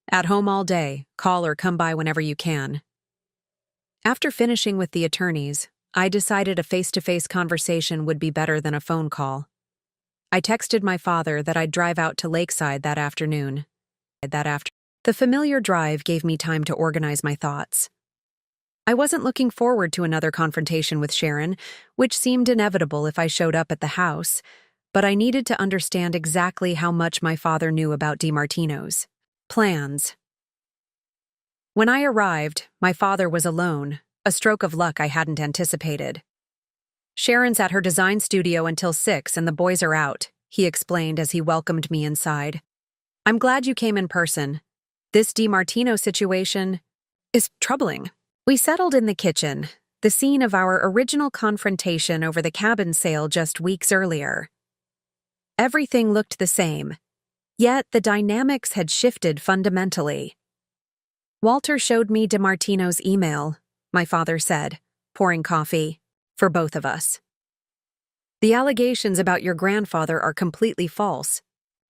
"At home all day. Call or come by whenever you can." After finishing with the attorneys, I decided a face-to-face conversation would be better than a phone call. I texted my father that I'd drive out to Lakeside that afternoon. The familiar drive gave me time to organize my thoughts. I wasn't looking forward to another confrontation with Sharon, which seemed inevitable if I showed up at the house, but I needed to understand exactly how much my father knew about DiMartino's plans. When I arrived, my father was alone, a stroke of luck I hadn't anticipated. "Sharon's at her design studio until 6 and the boys are out," he explained as he welcomed me inside. "I'm glad you came in person. This DiMartino situation is troubling." We settled in the kitchen, the scene of our original confrontation over the cabin sale just weeks earlier. Everything looked the same, yet the dynamics had shifted fundamentally. Walter showed me DiMartino's email, my father said, pouring coffee for both of us. The allegations about your grandfather are completely false.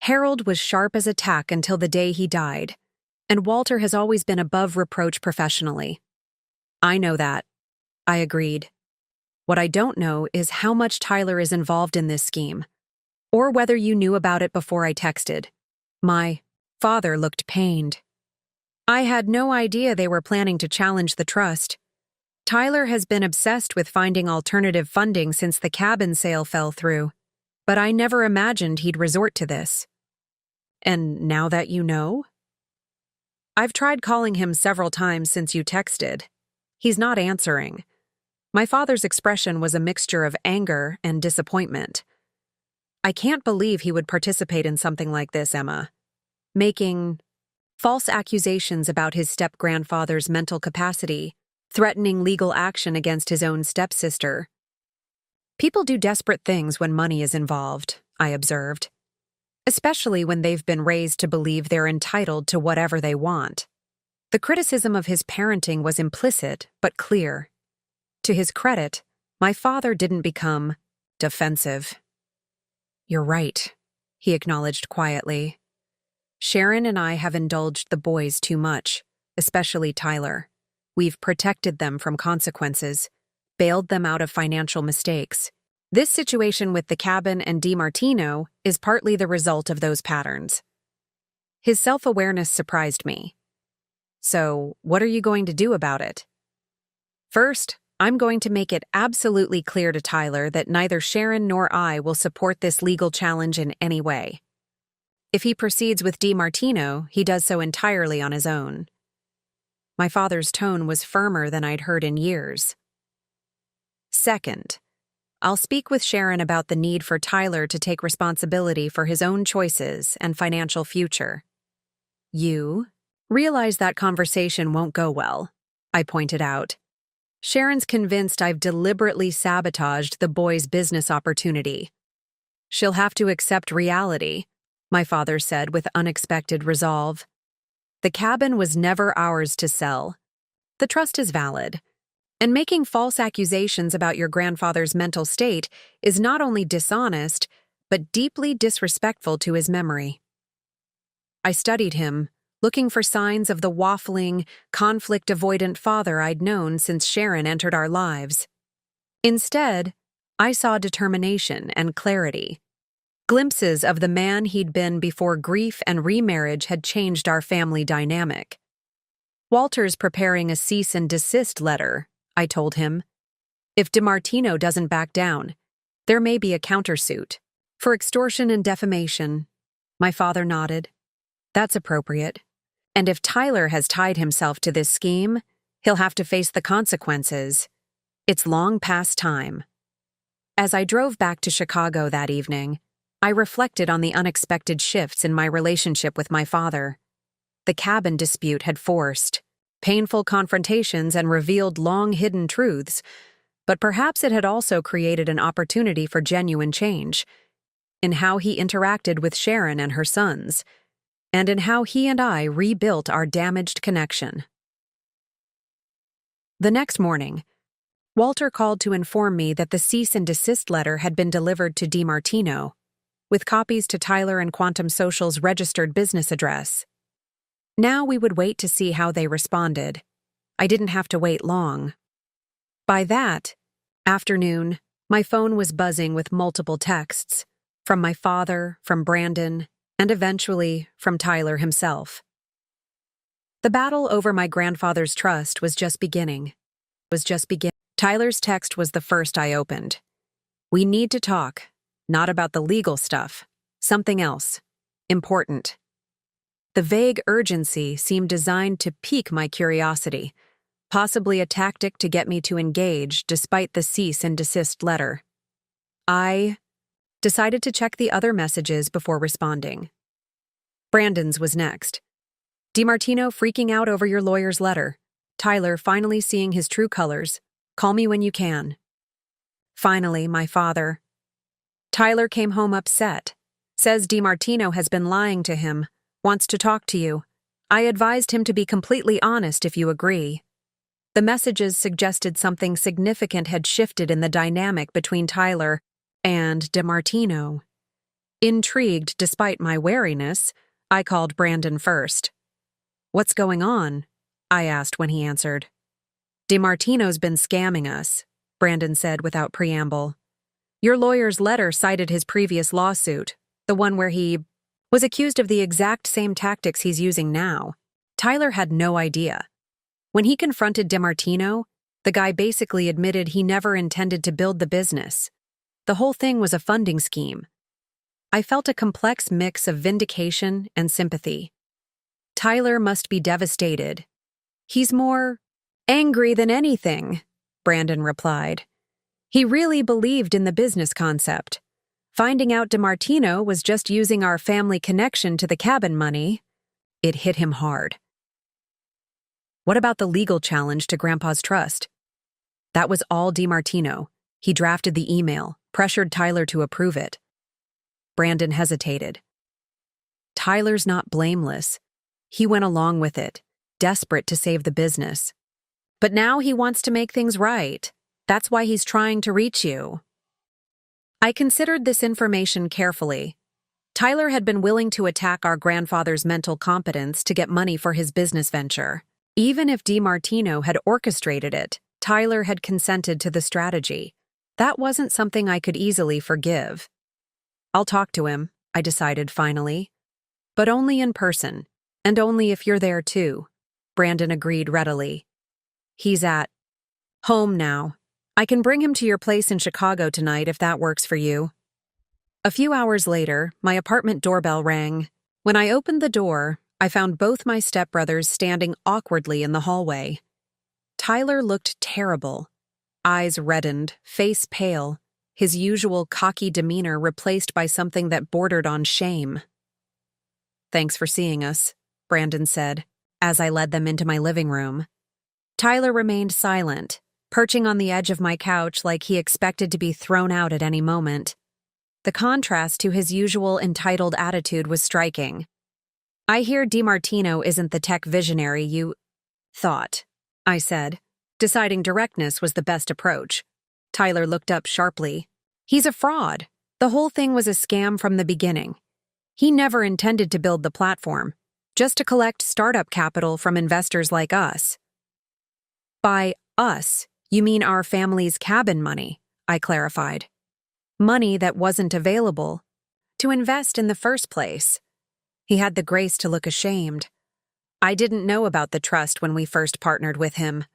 Harold was sharp as a tack until the day he died, and Walter has always been above reproach professionally. I know that, I agreed. What I don't know is how much Tyler is involved in this scheme, or whether you knew about it before I texted. My father looked pained. I had no idea they were planning to challenge the trust. Tyler has been obsessed with finding alternative funding since the cabin sale fell through, but I never imagined he'd resort to this. And now that you know? I've tried calling him several times since you texted. He's not answering. My father's expression was a mixture of anger and disappointment. I can't believe he would participate in something like this, Emma. Making false accusations about his step-grandfather's mental capacity, threatening legal action against his own stepsister. People do desperate things when money is involved, I observed, especially when they've been raised to believe they're entitled to whatever they want. The criticism of his parenting was implicit but clear. To his credit, my father didn't become defensive. You're right, he acknowledged quietly. Sharon and I have indulged the boys too much, especially Tyler. We've protected them from consequences, bailed them out of financial mistakes. This situation with the cabin and DiMartino is partly the result of those patterns. His self-awareness surprised me. So, what are you going to do about it? First, I'm going to make it absolutely clear to Tyler that neither Sharon nor I will support this legal challenge in any way. If he proceeds with DiMartino, he does so entirely on his own. My father's tone was firmer than I'd heard in years. Second, I'll speak with Sharon about the need for Tyler to take responsibility for his own choices and financial future. You realize that conversation won't go well, I pointed out. Sharon's convinced I've deliberately sabotaged the boy's business opportunity. She'll have to accept reality, my father said with unexpected resolve. The cabin was never ours to sell. The trust is valid. And making false accusations about your grandfather's mental state is not only dishonest, but deeply disrespectful to his memory. I studied him, looking for signs of the waffling, conflict-avoidant father I'd known since Sharon entered our lives. Instead, I saw determination and clarity. Glimpses of the man he'd been before grief and remarriage had changed our family dynamic. Walter's preparing a cease and desist letter, I told him. If DiMartino doesn't back down, there may be a countersuit. For extortion and defamation. My father nodded. That's appropriate. And if Tyler has tied himself to this scheme, he'll have to face the consequences. It's long past time. As I drove back to Chicago that evening, I reflected on the unexpected shifts in my relationship with my father. The cabin dispute had forced painful confrontations and revealed long-hidden truths, but perhaps it had also created an opportunity for genuine change in how he interacted with Sharon and her sons, and in how he and I rebuilt our damaged connection. The next morning, Walter called to inform me that the cease and desist letter had been delivered to DiMartino, with copies to Tyler and Quantum Social's registered business address. Now we would wait to see how they responded. I didn't have to wait long. By that afternoon, my phone was buzzing with multiple texts, from my father, from Brandon, and eventually from Tyler himself. The battle over my grandfather's trust was just beginning. Tyler's text was the first I opened. We need to talk, not about the legal stuff, something else, important. The vague urgency seemed designed to pique my curiosity, possibly a tactic to get me to engage despite the cease and desist letter. I decided to check the other messages before responding. Brandon's was next. DiMartino freaking out over your lawyer's letter. Tyler finally seeing his true colors. Call me when you can. Finally, my father. Tyler came home upset. Says DiMartino has been lying to him. Wants to talk to you. I advised him to be completely honest if you agree. The messages suggested something significant had shifted in the dynamic between Tyler and DiMartino. Intrigued despite my wariness, I called Brandon first. "What's going on?" I asked when he answered. "DiMartino's been scamming us," Brandon said without preamble. "Your lawyer's letter cited his previous lawsuit, the one where he was accused of the exact same tactics he's using now." Tyler had no idea. When he confronted DiMartino, the guy basically admitted he never intended to build the business. The whole thing was a funding scheme. I felt a complex mix of vindication and sympathy. Tyler must be devastated. "He's more angry than anything," Brandon replied. "He really believed in the business concept. Finding out DiMartino was just using our family connection to the cabin money, it hit him hard." "What about the legal challenge to Grandpa's trust?" "That was all DiMartino. He drafted the email, pressured Tyler to approve it." Brandon hesitated. "Tyler's not blameless. He went along with it, desperate to save the business. But now he wants to make things right. That's why he's trying to reach you." I considered this information carefully. Tyler had been willing to attack our grandfather's mental competence to get money for his business venture. Even if DiMartino had orchestrated it, Tyler had consented to the strategy. That wasn't something I could easily forgive. "I'll talk to him," I decided finally. "But only in person, and only if you're there too," Brandon agreed readily. "He's at home now. I can bring him to your place in Chicago tonight if that works for you." A few hours later, my apartment doorbell rang. When I opened the door, I found both my stepbrothers standing awkwardly in the hallway. Tyler looked terrible. Eyes reddened, face pale, his usual cocky demeanor replaced by something that bordered on shame. "Thanks for seeing us," Brandon said, as I led them into my living room. Tyler remained silent, perching on the edge of my couch like he expected to be thrown out at any moment. The contrast to his usual entitled attitude was striking. "I hear DiMartino isn't the tech visionary you thought," I said, deciding directness was the best approach. Tyler looked up sharply. "He's a fraud. The whole thing was a scam from the beginning. He never intended to build the platform, just to collect startup capital from investors like us." "By us, you mean our family's cabin money," I clarified. "Money that wasn't available to invest in the first place." He had the grace to look ashamed. "I didn't know about the trust when we first partnered with him.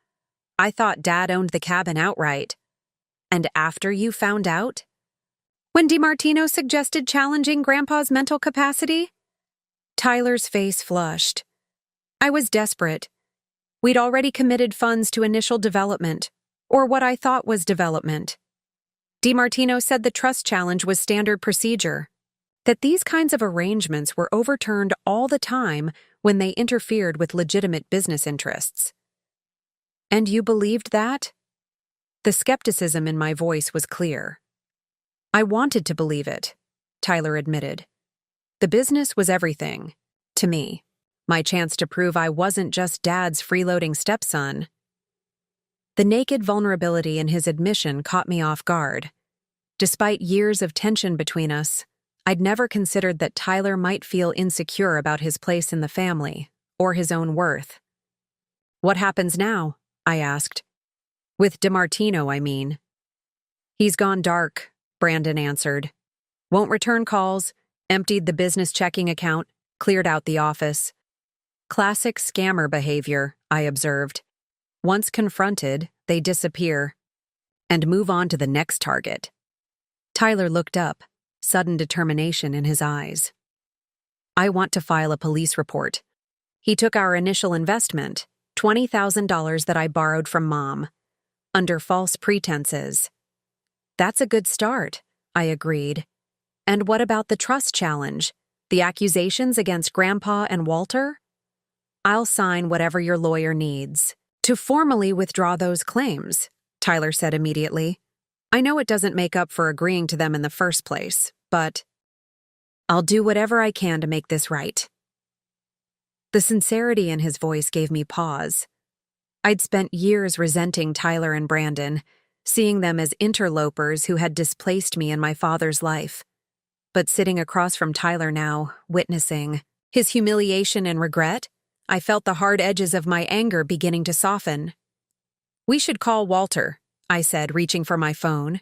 I thought Dad owned the cabin outright." "And after you found out?" "When DiMartino suggested challenging Grandpa's mental capacity?" Tyler's face flushed. "I was desperate. We'd already committed funds to initial development, or what I thought was development. DiMartino said the trust challenge was standard procedure, that these kinds of arrangements were overturned all the time when they interfered with legitimate business interests." "And you believed that?" The skepticism in my voice was clear. "I wanted to believe it," Tyler admitted. "The business was everything, to me. My chance to prove I wasn't just Dad's freeloading stepson." The naked vulnerability in his admission caught me off guard. Despite years of tension between us, I'd never considered that Tyler might feel insecure about his place in the family, or his own worth. "What happens now?" I asked. "With DiMartino, I mean." "He's gone dark," Brandon answered. "Won't return calls, emptied the business checking account, cleared out the office." Classic scammer behavior, I observed. Once confronted, they disappear and move on to the next target. Tyler looked up, sudden determination in his eyes. "I want to file a police report. He took our initial investment, $20,000 that I borrowed from Mom, under false pretenses." "That's a good start," I agreed. "And what about the trust challenge? The accusations against Grandpa and Walter?" "I'll sign whatever your lawyer needs to formally withdraw those claims," Tyler said immediately. "I know it doesn't make up for agreeing to them in the first place, but I'll do whatever I can to make this right." The sincerity in his voice gave me pause. I'd spent years resenting Tyler and Brandon, seeing them as interlopers who had displaced me in my father's life. But sitting across from Tyler now, witnessing his humiliation and regret, I felt the hard edges of my anger beginning to soften. "We should call Walter," I said, reaching for my phone.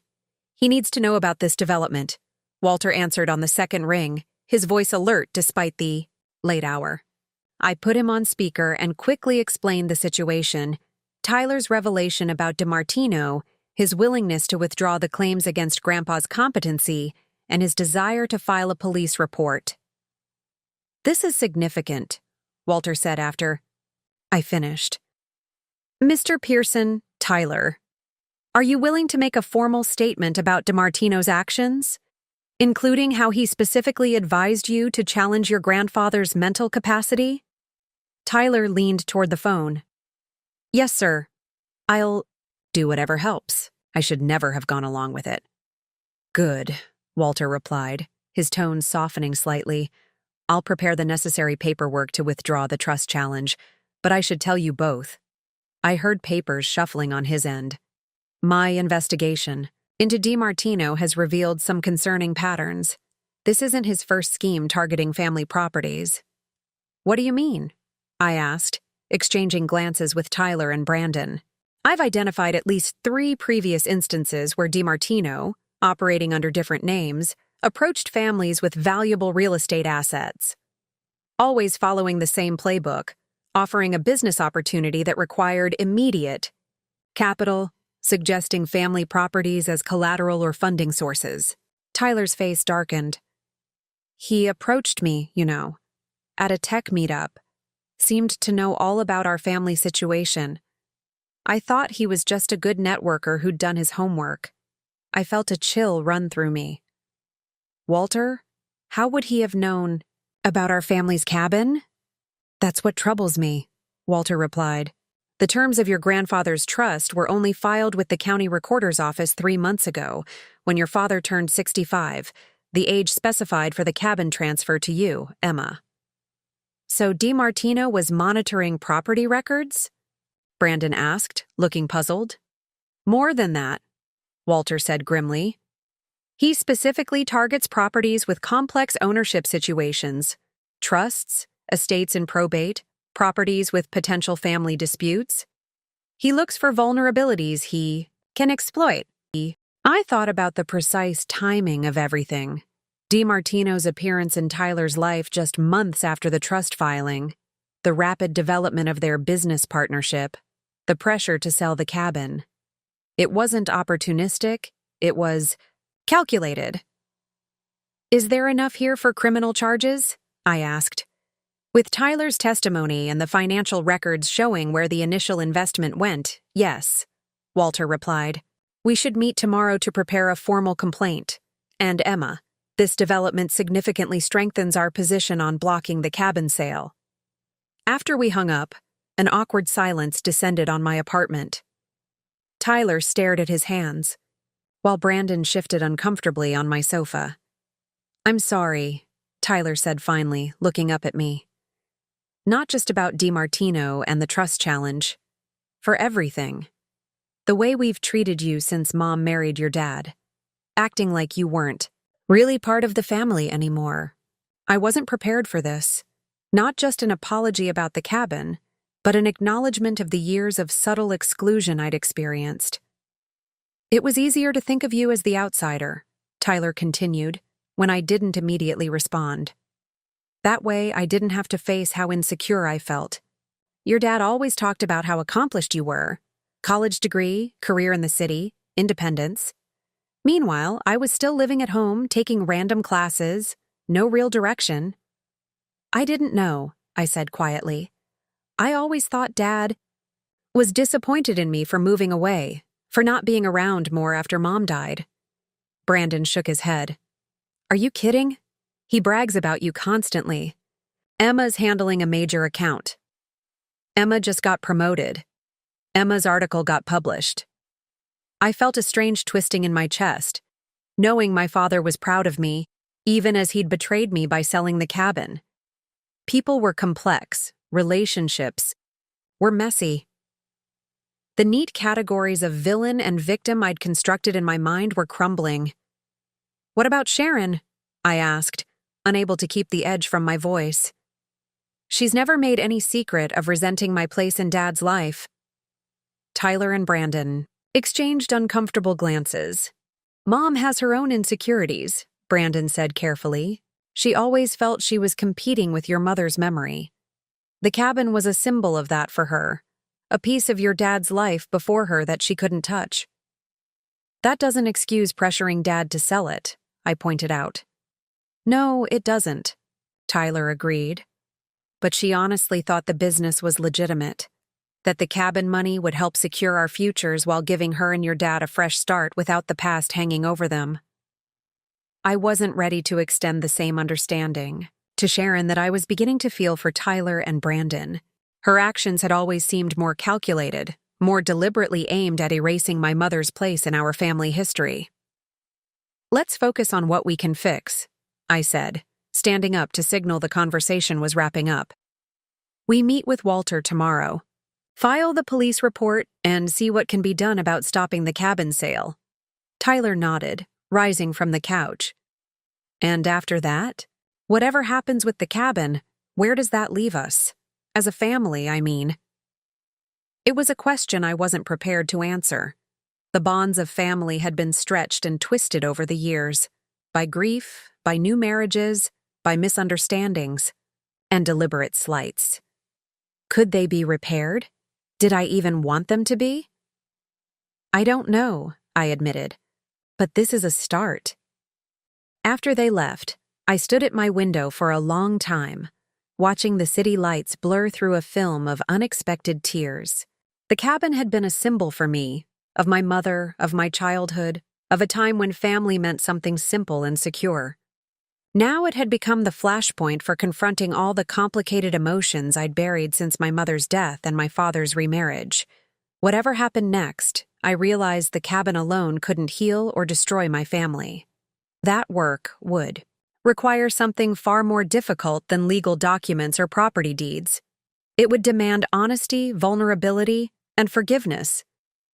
"He needs to know about this development." Walter answered on the second ring, his voice alert despite the late hour. I put him on speaker and quickly explained the situation: Tyler's revelation about DiMartino, his willingness to withdraw the claims against Grandpa's competency, and his desire to file a police report. "This is significant," Walter said after I finished. "Mr. Pearson, Tyler, are you willing to make a formal statement about DiMartino's actions, including how he specifically advised you to challenge your grandfather's mental capacity?" Tyler leaned toward the phone. "Yes, sir. I'll do whatever helps. I should never have gone along with it." "Good," Walter replied, his tone softening slightly. "I'll prepare the necessary paperwork to withdraw the trust challenge, but I should tell you both. I heard papers shuffling on his end. My investigation into DiMartino has revealed some concerning patterns. This isn't his first scheme targeting family properties." "What do you mean?" I asked, exchanging glances with Tyler and Brandon. "I've identified at least 3 previous instances where DiMartino, operating under different names, approached families with valuable real estate assets. Always following the same playbook, offering a business opportunity that required immediate capital, suggesting family properties as collateral or funding sources." Tyler's face darkened. "He approached me, at a tech meetup. Seemed to know all about our family situation. I thought he was just a good networker who'd done his homework." I felt a chill run through me. "Walter, how would he have known about our family's cabin?" "That's what troubles me," Walter replied. "The terms of your grandfather's trust were only filed with the county recorder's office 3 months ago, when your father turned 65, the age specified for the cabin transfer to you, Emma." "So DiMartino was monitoring property records?" Brandon asked, looking puzzled. "More than that," Walter said grimly. "He specifically targets properties with complex ownership situations: trusts, estates in probate, properties with potential family disputes. He looks for vulnerabilities he can exploit." I thought about the precise timing of everything. DiMartino's appearance in Tyler's life just months after the trust filing, the rapid development of their business partnership, the pressure to sell the cabin. It wasn't opportunistic, it was calculated. "Is there enough here for criminal charges?" I asked. "With Tyler's testimony and the financial records showing where the initial investment went, yes," Walter replied. "We should meet tomorrow to prepare a formal complaint. And Emma, this development significantly strengthens our position on blocking the cabin sale." After we hung up, an awkward silence descended on my apartment. Tyler stared at his hands, while Brandon shifted uncomfortably on my sofa. "I'm sorry," Tyler said finally, looking up at me. "Not just about DiMartino and the trust challenge. For everything. The way we've treated you since Mom married your dad. Acting like you weren't really part of the family anymore. I wasn't prepared for this. Not just an apology about the cabin, but an acknowledgement of the years of subtle exclusion I'd experienced. It was easier to think of you as the outsider," Tyler continued, when I didn't immediately respond. "That way, I didn't have to face how insecure I felt. Your dad always talked about how accomplished you were. College degree, career in the city, independence. Meanwhile, I was still living at home, taking random classes, no real direction." "I didn't know," I said quietly. "I always thought Dad was disappointed in me for moving away, for not being around more after Mom died." Brandon shook his head. "Are you kidding? He brags about you constantly. Emma's handling a major account. Emma just got promoted. Emma's article got published." I felt a strange twisting in my chest, knowing my father was proud of me, even as he'd betrayed me by selling the cabin. People were complex, relationships were messy. The neat categories of villain and victim I'd constructed in my mind were crumbling. "What about Sharon?" I asked, unable to keep the edge from my voice. "She's never made any secret of resenting my place in Dad's life." Tyler and Brandon exchanged uncomfortable glances. "Mom has her own insecurities," Brandon said carefully. "She always felt she was competing with your mother's memory. The cabin was a symbol of that for her, a piece of your dad's life before her that she couldn't touch." "That doesn't excuse pressuring Dad to sell it," I pointed out. "No, it doesn't," Tyler agreed. "But she honestly thought the business was legitimate, that the cabin money would help secure our futures while giving her and your dad a fresh start without the past hanging over them." I wasn't ready to extend the same understanding to Sharon that I was beginning to feel for Tyler and Brandon. Her actions had always seemed more calculated, more deliberately aimed at erasing my mother's place in our family history. "Let's focus on what we can fix," I said, standing up to signal the conversation was wrapping up. "We meet with Walter tomorrow. File the police report and see what can be done about stopping the cabin sale." Tyler nodded, rising from the couch. "And after that? Whatever happens with the cabin, where does that leave us? As a family, I mean." It was a question I wasn't prepared to answer. The bonds of family had been stretched and twisted over the years, by grief, by new marriages, by misunderstandings, and deliberate slights. Could they be repaired? Did I even want them to be? "I don't know," I admitted, "but this is a start." After they left, I stood at my window for a long time, watching the city lights blur through a film of unexpected tears. The cabin had been a symbol for me, of my mother, of my childhood, of a time when family meant something simple and secure. Now it had become the flashpoint for confronting all the complicated emotions I'd buried since my mother's death and my father's remarriage. Whatever happened next, I realized the cabin alone couldn't heal or destroy my family. That work would require something far more difficult than legal documents or property deeds. It would demand honesty, vulnerability, and forgiveness,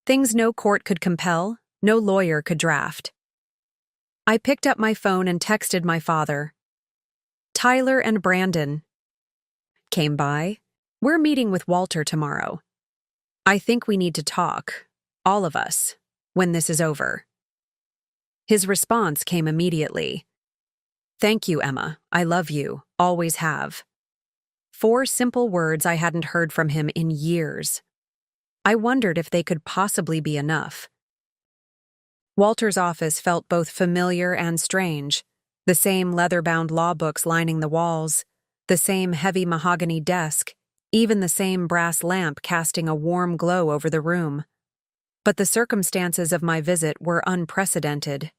things no court could compel, no lawyer could draft. I picked up my phone and texted my father. "Tyler and Brandon came by. We're meeting with Walter tomorrow. I think we need to talk, all of us, when this is over." His response came immediately. "Thank you, Emma. I love you. Always have." 4 simple words I hadn't heard from him in years. I wondered if they could possibly be enough. Walter's office felt both familiar and strange. The same leather-bound law books lining the walls, the same heavy mahogany desk, even the same brass lamp casting a warm glow over the room. But the circumstances of my visit were unprecedented.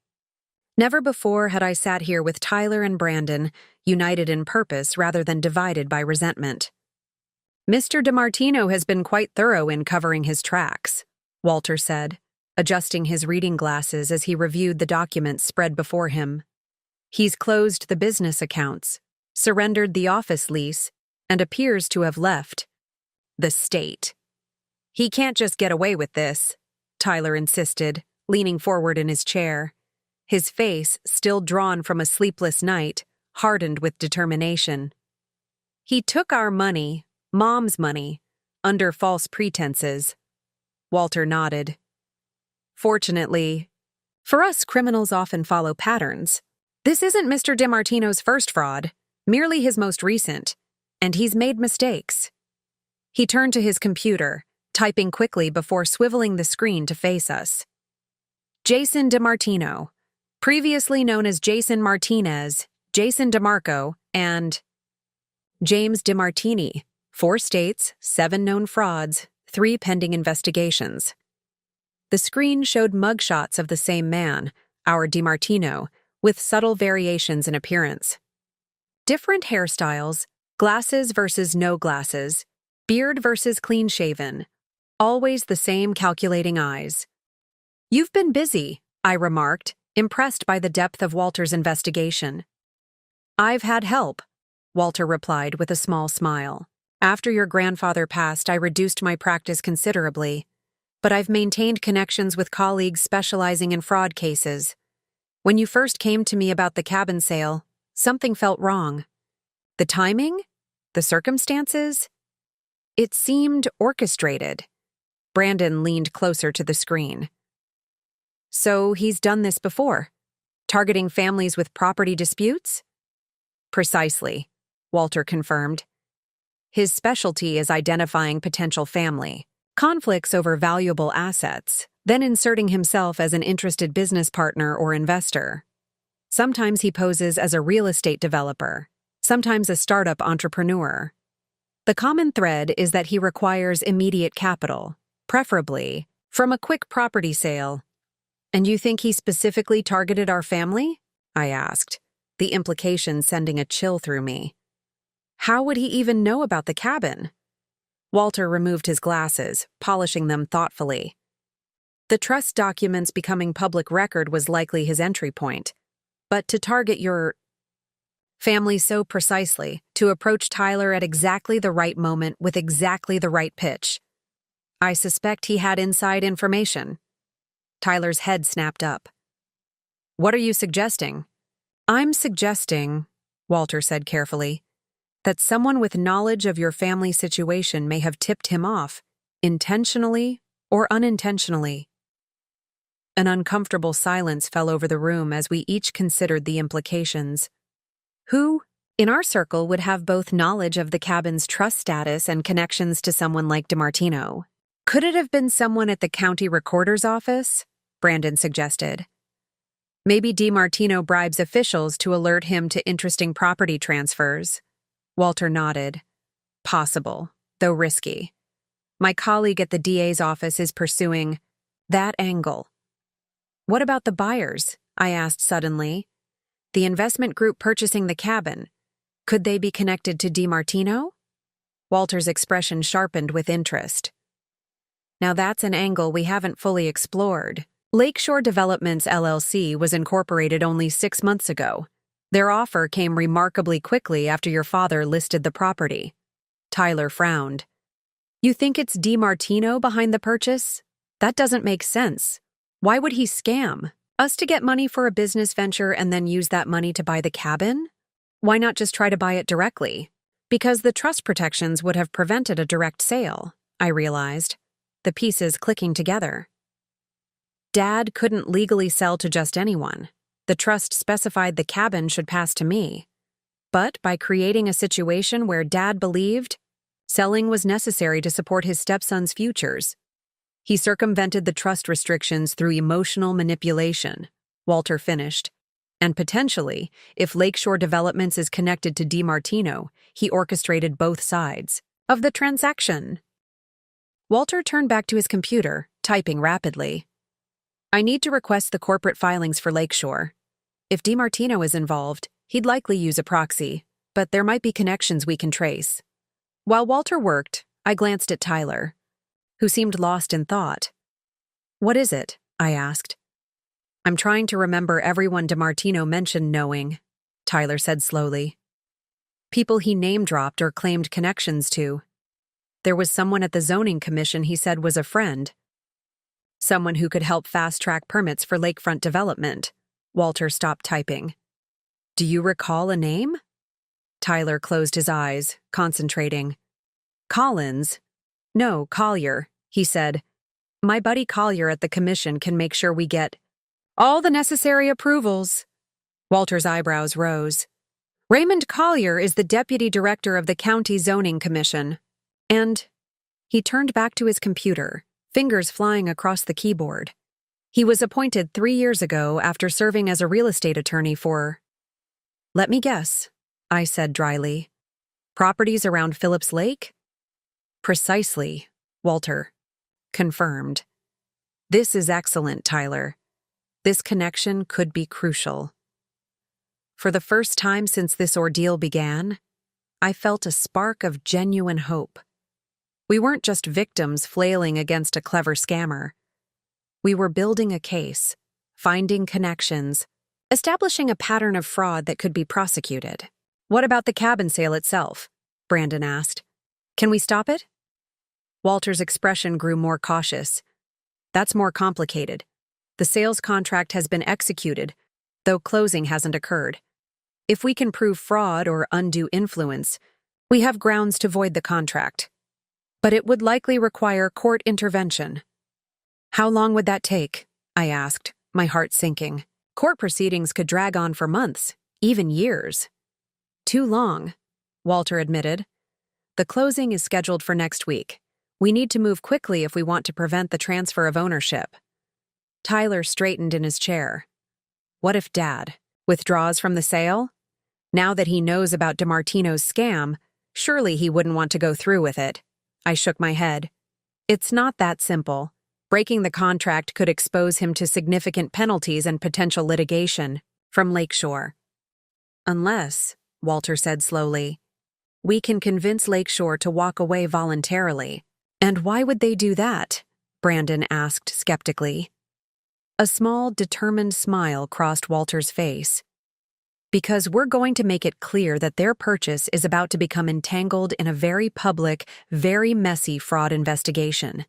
Never before had I sat here with Tyler and Brandon, united in purpose rather than divided by resentment. "Mr. DiMartino has been quite thorough in covering his tracks," Walter said, adjusting his reading glasses as he reviewed the documents spread before him. "He's closed the business accounts, surrendered the office lease, and appears to have left the state." "He can't just get away with this," Tyler insisted, leaning forward in his chair. His face, still drawn from a sleepless night, hardened with determination. "He took our money, Mom's money, under false pretenses." Walter nodded. "Fortunately, for us criminals often follow patterns. This isn't Mr. DiMartino's first fraud, merely his most recent, and he's made mistakes." He turned to his computer, typing quickly before swiveling the screen to face us. "Jason DiMartino, previously known as Jason Martinez, Jason DeMarco, and James DiMartini, 4 states, 7 known frauds, 3 pending investigations." The screen showed mugshots of the same man, our DiMartino, with subtle variations in appearance. Different hairstyles, glasses versus no glasses, beard versus clean-shaven, always the same calculating eyes. "You've been busy," I remarked, impressed by the depth of Walter's investigation. "I've had help," Walter replied with a small smile. "After your grandfather passed, I reduced my practice considerably. but I've maintained connections with colleagues specializing in fraud cases. When you first came to me about the cabin sale, something felt wrong. The timing? The circumstances? It seemed orchestrated. Brandon leaned closer to the screen. So he's done this before? Targeting families with property disputes? Precisely, Walter confirmed. His specialty is identifying potential family conflicts over valuable assets, then inserting himself as an interested business partner or investor. Sometimes he poses as a real estate developer, sometimes a startup entrepreneur. The common thread is that he requires immediate capital, preferably from a quick property sale. And you think he specifically targeted our family? I asked, the implication sending a chill through me. How would he even know about the cabin? Walter removed his glasses, polishing them thoughtfully. The trust documents becoming public record was likely his entry point. But to target your family so precisely, to approach Tyler at exactly the right moment with exactly the right pitch. I suspect he had inside information. Tyler's head snapped up. What are you suggesting? I'm suggesting, Walter said carefully, that someone with knowledge of your family situation may have tipped him off, intentionally or unintentionally. An uncomfortable silence fell over the room as we each considered the implications. Who, in our circle, would have both knowledge of the cabin's trust status and connections to someone like DiMartino? Could it have been someone at the county recorder's office? Brandon suggested. Maybe DiMartino bribes officials to alert him to interesting property transfers. Walter nodded. Possible, though risky. My colleague at the DA's office is pursuing that angle. What about the buyers? I asked suddenly. The investment group purchasing the cabin. Could they be connected to DiMartino? Walter's expression sharpened with interest. Now that's an angle we haven't fully explored. Lakeshore Developments LLC was incorporated only 6 months ago. Their offer came remarkably quickly after your father listed the property. Tyler frowned. You think it's DiMartino behind the purchase? That doesn't make sense. Why would he scam us to get money for a business venture and then use that money to buy the cabin? Why not just try to buy it directly? Because the trust protections would have prevented a direct sale, I realized, the pieces clicking together. Dad couldn't legally sell to just anyone. The trust specified the cabin should pass to me. But by creating a situation where Dad believed selling was necessary to support his stepson's futures, he circumvented the trust restrictions through emotional manipulation, Walter finished. And potentially, if Lakeshore Developments is connected to DiMartino, he orchestrated both sides of the transaction. Walter turned back to his computer, typing rapidly. I need to request the corporate filings for Lakeshore. If DiMartino is involved, he'd likely use a proxy, but there might be connections we can trace. While Walter worked, I glanced at Tyler, who seemed lost in thought. What is it? I asked. I'm trying to remember everyone DiMartino mentioned knowing, Tyler said slowly. People he name-dropped or claimed connections to. There was someone at the zoning commission he said was a friend. Someone who could help fast-track permits for lakefront development. Walter stopped typing. Do you recall a name? Tyler closed his eyes, concentrating. Collins? No, Collier, he said. My buddy Collier at the commission can make sure we get all the necessary approvals. Walter's eyebrows rose. Raymond Collier is the deputy director of the county zoning commission. And he turned back to his computer, fingers flying across the keyboard. He was appointed 3 years ago after serving as a real estate attorney for... Let me guess, I said dryly. Properties around Phillips Lake? Precisely, Walter confirmed. This is excellent, Tyler. This connection could be crucial. For the first time since this ordeal began, I felt a spark of genuine hope. We weren't just victims flailing against a clever scammer. We were building a case, finding connections, establishing a pattern of fraud that could be prosecuted. What about the cabin sale itself? Brandon asked. Can we stop it? Walter's expression grew more cautious. That's more complicated. The sales contract has been executed, though closing hasn't occurred. If we can prove fraud or undue influence, we have grounds to void the contract. But it would likely require court intervention. How long would that take? I asked, my heart sinking. Court proceedings could drag on for months, even years. Too long, Walter admitted. The closing is scheduled for next week. We need to move quickly if we want to prevent the transfer of ownership. Tyler straightened in his chair. What if Dad withdraws from the sale? Now that he knows about DiMartino's scam, surely he wouldn't want to go through with it. I shook my head. It's not that simple. Breaking the contract could expose him to significant penalties and potential litigation from Lakeshore. Unless, Walter said slowly, we can convince Lakeshore to walk away voluntarily. And why would they do that? Brandon asked skeptically. A small, determined smile crossed Walter's face. Because we're going to make it clear that their purchase is about to become entangled in a very public, very messy fraud investigation.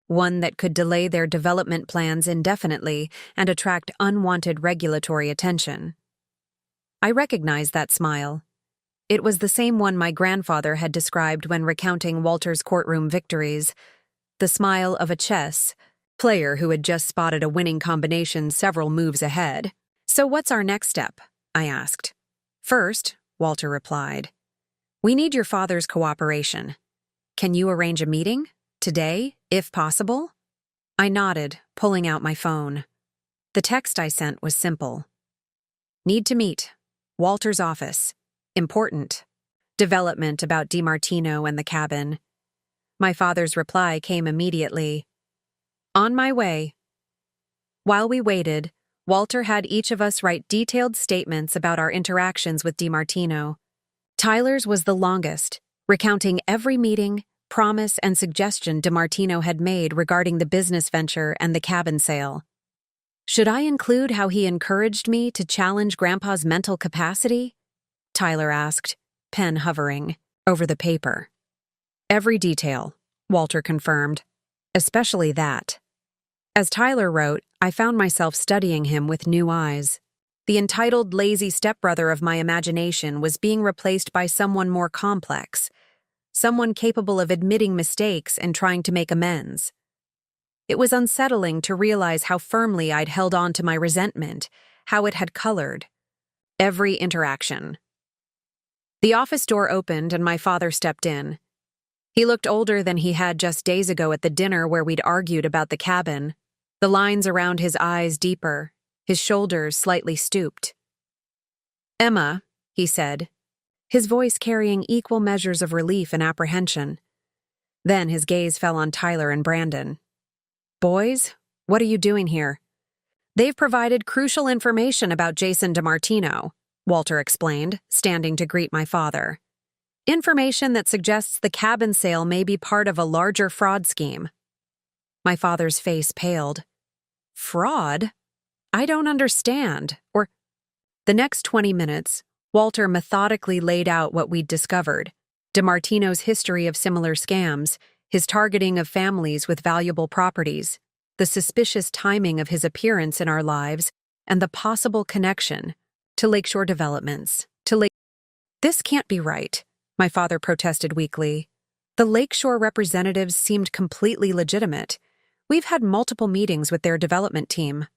One that could delay their development plans indefinitely and attract unwanted regulatory attention. I recognized that smile. It was the same one my grandfather had described when recounting Walter's courtroom victories, the smile of a chess player who had just spotted a winning combination several moves ahead. So what's our next step? I asked. First, Walter replied, we need your father's cooperation. Can you arrange a meeting? Today, if possible? I nodded, pulling out my phone. The text I sent was simple. Need to meet. Walter's office. Important. Development about DiMartino and the cabin. My father's reply came immediately. On my way. While we waited, Walter had each of us write detailed statements about our interactions with DiMartino. Tyler's was the longest, recounting every meeting, promise, and suggestion DiMartino had made regarding the business venture and the cabin sale. Should I include how he encouraged me to challenge Grandpa's mental capacity? Tyler asked, pen hovering over the paper. Every detail, Walter confirmed, especially that. As Tyler wrote, I found myself studying him with new eyes. The entitled lazy stepbrother of my imagination was being replaced by someone more complex, someone capable of admitting mistakes and trying to make amends. It was unsettling to realize how firmly I'd held on to my resentment, how it had colored every interaction. The office door opened and my father stepped in. He looked older than he had just days ago at the dinner where we'd argued about the cabin, the lines around his eyes deeper, his shoulders slightly stooped. Emma, he said, his voice carrying equal measures of relief and apprehension. Then his gaze fell on Tyler and Brandon. Boys, what are you doing here? They've provided crucial information about Jason DiMartino, Walter explained, standing to greet my father. Information that suggests the cabin sale may be part of a larger fraud scheme. My father's face paled. Fraud? I don't understand. The next 20 minutes, Walter methodically laid out what we'd discovered. DiMartino's history of similar scams, his targeting of families with valuable properties, the suspicious timing of his appearance in our lives, and the possible connection to Lakeshore Developments. This can't be right, my father protested weakly. The Lakeshore representatives seemed completely legitimate. We've had multiple meetings with their development team.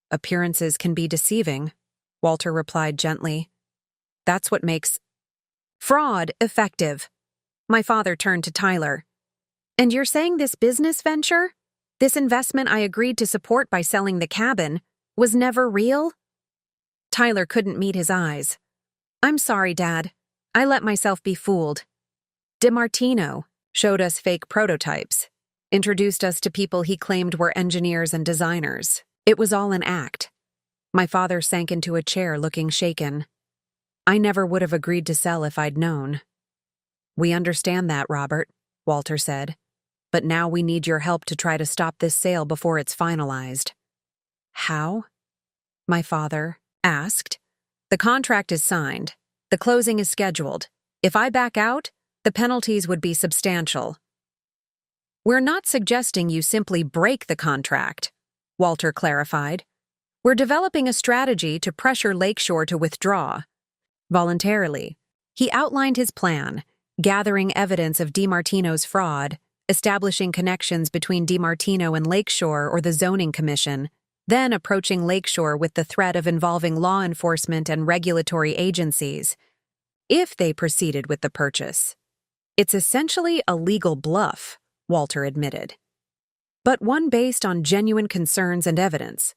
Appearances can be deceiving, Walter replied gently. That's what makes fraud effective. My father turned to Tyler. And you're saying this business venture, this investment I agreed to support by selling the cabin, was never real? Tyler couldn't meet his eyes. I'm sorry, Dad. I let myself be fooled. DiMartino showed us fake prototypes, introduced us to people he claimed were engineers and designers. It was all an act. My father sank into a chair looking shaken. I never would have agreed to sell if I'd known. We understand that, Robert, Walter said. But now we need your help to try to stop this sale before it's finalized. How? My father asked. The contract is signed. The closing is scheduled. If I back out, the penalties would be substantial. "We're not suggesting you simply break the contract," Walter clarified. "We're developing a strategy to pressure Lakeshore to withdraw voluntarily." He outlined his plan, gathering evidence of DiMartino's fraud, establishing connections between DiMartino and Lakeshore or the Zoning Commission, then approaching Lakeshore with the threat of involving law enforcement and regulatory agencies if they proceeded with the purchase. "It's essentially a legal bluff," Walter admitted, "but one based on genuine concerns and evidence.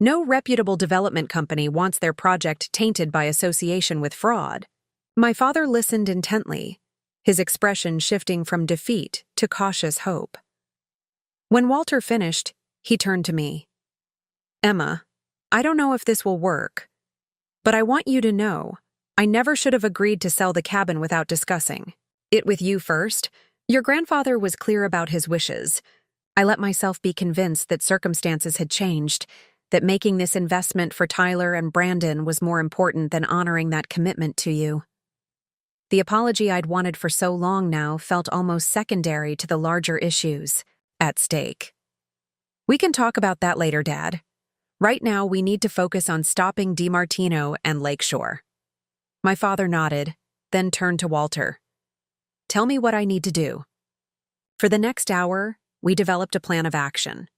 No reputable development company wants their project tainted by association with fraud." My father listened intently, his expression shifting from defeat to cautious hope. When Walter finished, he turned to me. "Emma, I don't know if this will work, but I want you to know I never should have agreed to sell the cabin without discussing it with you first. Your grandfather was clear about his wishes. I let myself be convinced that circumstances had changed, that making this investment for Tyler and Brandon was more important than honoring that commitment to you. The apology I'd wanted for so long now felt almost secondary to the larger issues at stake. "We can talk about that later, Dad. Right now, we need to focus on stopping DiMartino and Lakeshore." My father nodded, then turned to Walter. "Tell me what I need to do." For the next hour, we developed a plan of action.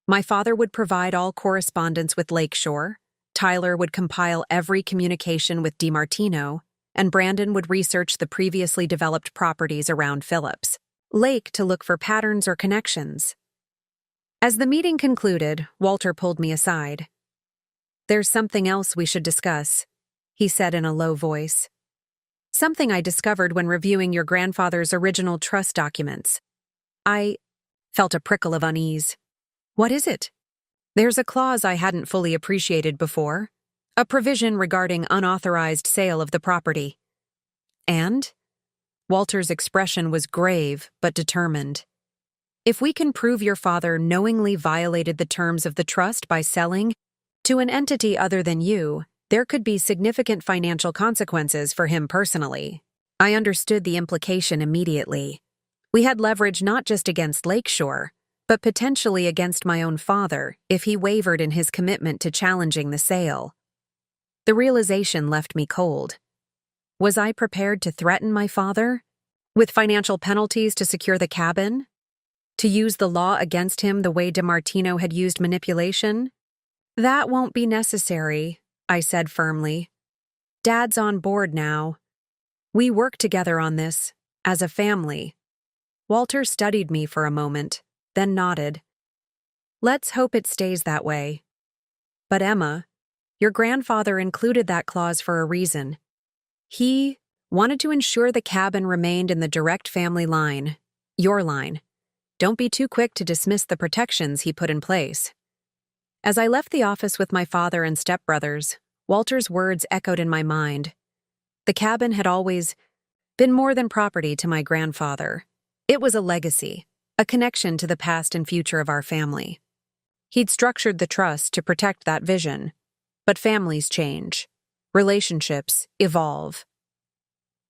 My father would provide all correspondence with Lakeshore, Tyler would compile every communication with DiMartino, and Brandon would research the previously developed properties around Phillips Lake to look for patterns or connections. As the meeting concluded, Walter pulled me aside. "There's something else we should discuss," he said in a low voice. "Something I discovered when reviewing your grandfather's original trust documents." I felt a prickle of unease. "What is it?" "There's a clause I hadn't fully appreciated before. A provision regarding unauthorized sale of the property." "And?" Walter's expression was grave but determined. "If we can prove your father knowingly violated the terms of the trust by selling to an entity other than you, there could be significant financial consequences for him personally." I understood the implication immediately. We had leverage not just against Lakeshore, but potentially against my own father if he wavered in his commitment to challenging the sale. The realization left me cold. Was I prepared to threaten my father? With financial penalties to secure the cabin? To use the law against him the way DiMartino had used manipulation? "That won't be necessary," I said firmly. "Dad's on board now. We work together on this, as a family." Walter studied me for a moment, then nodded. "Let's hope it stays that way. But Emma, your grandfather included that clause for a reason. He wanted to ensure the cabin remained in the direct family line, your line. Don't be too quick to dismiss the protections he put in place." As I left the office with my father and stepbrothers, Walter's words echoed in my mind. The cabin had always been more than property to my grandfather. It was a legacy, a connection to the past and future of our family. He'd structured the trust to protect that vision. But families change. Relationships evolve.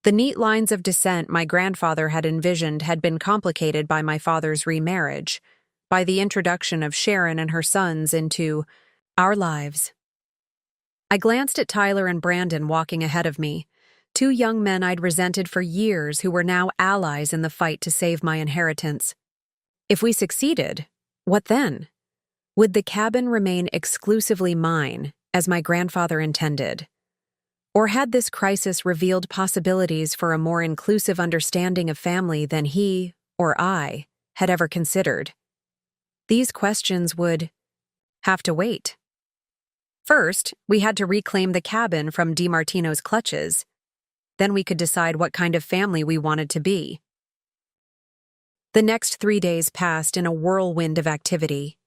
The neat lines of descent my grandfather had envisioned had been complicated by my father's remarriage, by the introduction of Sharon and her sons into our lives. I glanced at Tyler and Brandon walking ahead of me, two young men I'd resented for years who were now allies in the fight to save my inheritance. If we succeeded, what then? Would the cabin remain exclusively mine, as my grandfather intended? Or had this crisis revealed possibilities for a more inclusive understanding of family than he, or I, had ever considered? These questions would have to wait. First, we had to reclaim the cabin from DiMartino's clutches. Then we could decide what kind of family we wanted to be. The next 3 days passed in a whirlwind of activity.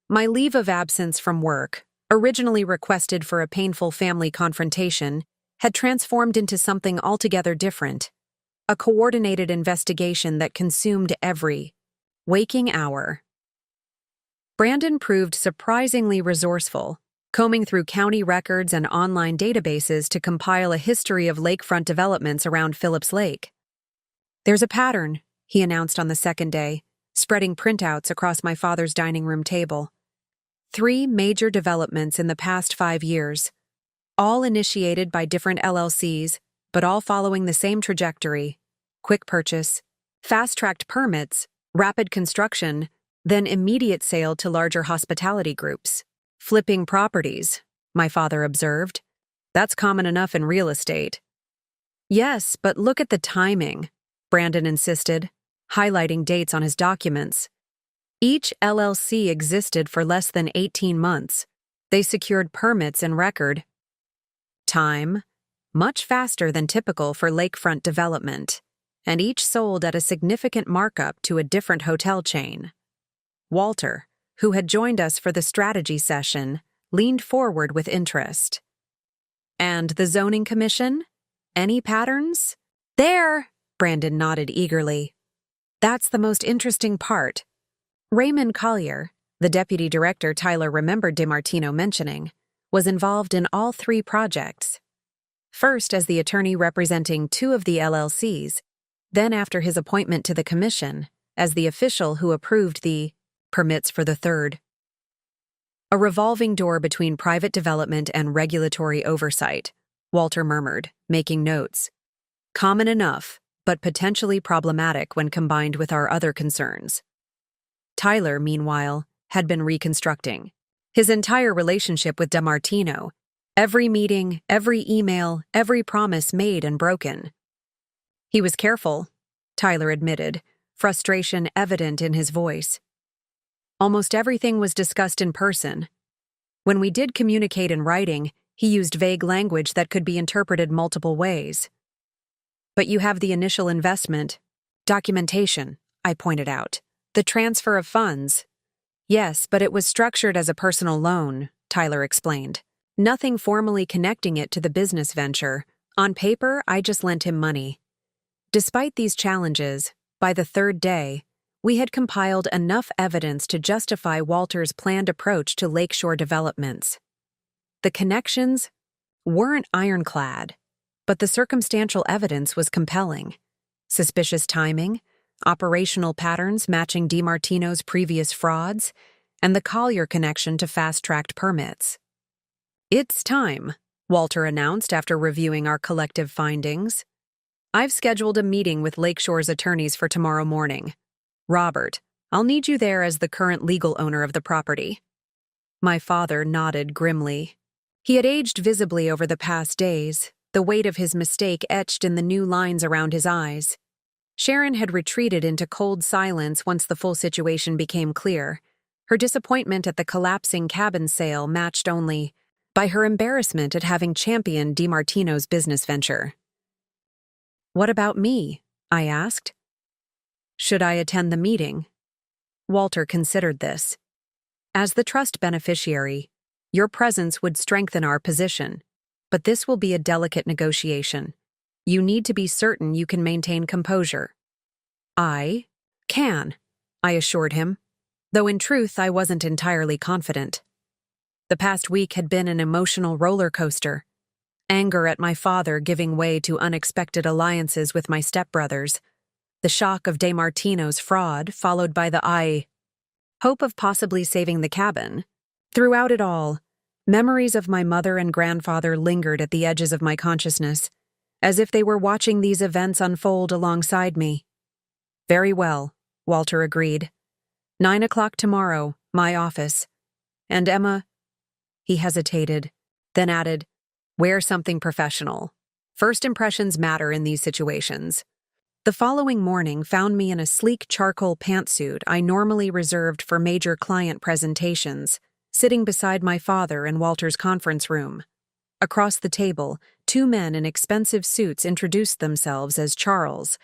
My leave of absence from work, originally requested for a painful family confrontation, had transformed into something altogether different, a coordinated investigation that consumed every waking hour. Brandon proved surprisingly resourceful, combing through county records and online databases to compile a history of lakefront developments around Phillips Lake. "There's a pattern," he announced on the second day. spreading printouts across my father's dining room table. 3 major developments in the past 5 years, all initiated by different LLCs, but all following the same trajectory: quick purchase, fast-tracked permits, rapid construction, then immediate sale to larger hospitality groups. Flipping properties, my father observed. That's common enough in real estate. Yes, but look at the timing, Brandon insisted, highlighting dates on his documents. Each LLC existed for less than 18 months. They secured permits in record time, much faster than typical for lakefront development, and each sold at a significant markup to a different hotel chain. Walter, who had joined us for the strategy session, leaned forward with interest. And the zoning commission? Any patterns? There, Brandon nodded eagerly. That's the most interesting part. Raymond Collier, the deputy director Tyler remembered DeMartino mentioning, was involved in all 3 projects. First as the attorney representing 2 of the LLCs, then after his appointment to the commission, as the official who approved the permits for the 3rd. A revolving door between private development and regulatory oversight, Walter murmured, making notes. Common enough, but potentially problematic when combined with our other concerns. Tyler, meanwhile, had been reconstructing. His entire relationship with DeMartino, every meeting, every email, every promise made and broken. He was careful, Tyler admitted, frustration evident in his voice. Almost everything was discussed in person. When we did communicate in writing, he used vague language that could be interpreted multiple ways. But you have the initial investment. Documentation, I pointed out. The transfer of funds. Yes, but it was structured as a personal loan, Tyler explained. Nothing formally connecting it to the business venture. On paper, I just lent him money. Despite these challenges, by the 3rd day, we had compiled enough evidence to justify Walter's planned approach to lakeshore developments. The connections weren't ironclad, but the circumstantial evidence was compelling. Suspicious timing, operational patterns matching DeMartino's previous frauds, and the Collier connection to fast-tracked permits. It's time, Walter announced after reviewing our collective findings. I've scheduled a meeting with Lakeshore's attorneys for tomorrow morning. Robert, I'll need you there as the current legal owner of the property. My father nodded grimly. He had aged visibly over the past days, the weight of his mistake etched in the new lines around his eyes. Sharon had retreated into cold silence once the full situation became clear. Her disappointment at the collapsing cabin sale matched only by her embarrassment at having championed DeMartino's business venture. What about me? I asked. Should I attend the meeting? Walter considered this. As the trust beneficiary, your presence would strengthen our position, but this will be a delicate negotiation. You need to be certain you can maintain composure. I can, I assured him, though in truth I wasn't entirely confident. The past week had been an emotional roller coaster. Anger at my father giving way to unexpected alliances with my stepbrothers, the shock of DeMartino's fraud followed by the hope of possibly saving the cabin. Throughout it all, memories of my mother and grandfather lingered at the edges of my consciousness, as if they were watching these events unfold alongside me. Very well, Walter agreed. 9 o'clock tomorrow, my office. And Emma, he hesitated, then added, wear something professional. First impressions matter in these situations. The following morning found me in a sleek charcoal pantsuit I normally reserved for major client presentations, sitting beside my father in Walter's conference room. Across the table, 2 men in expensive suits introduced themselves as Charles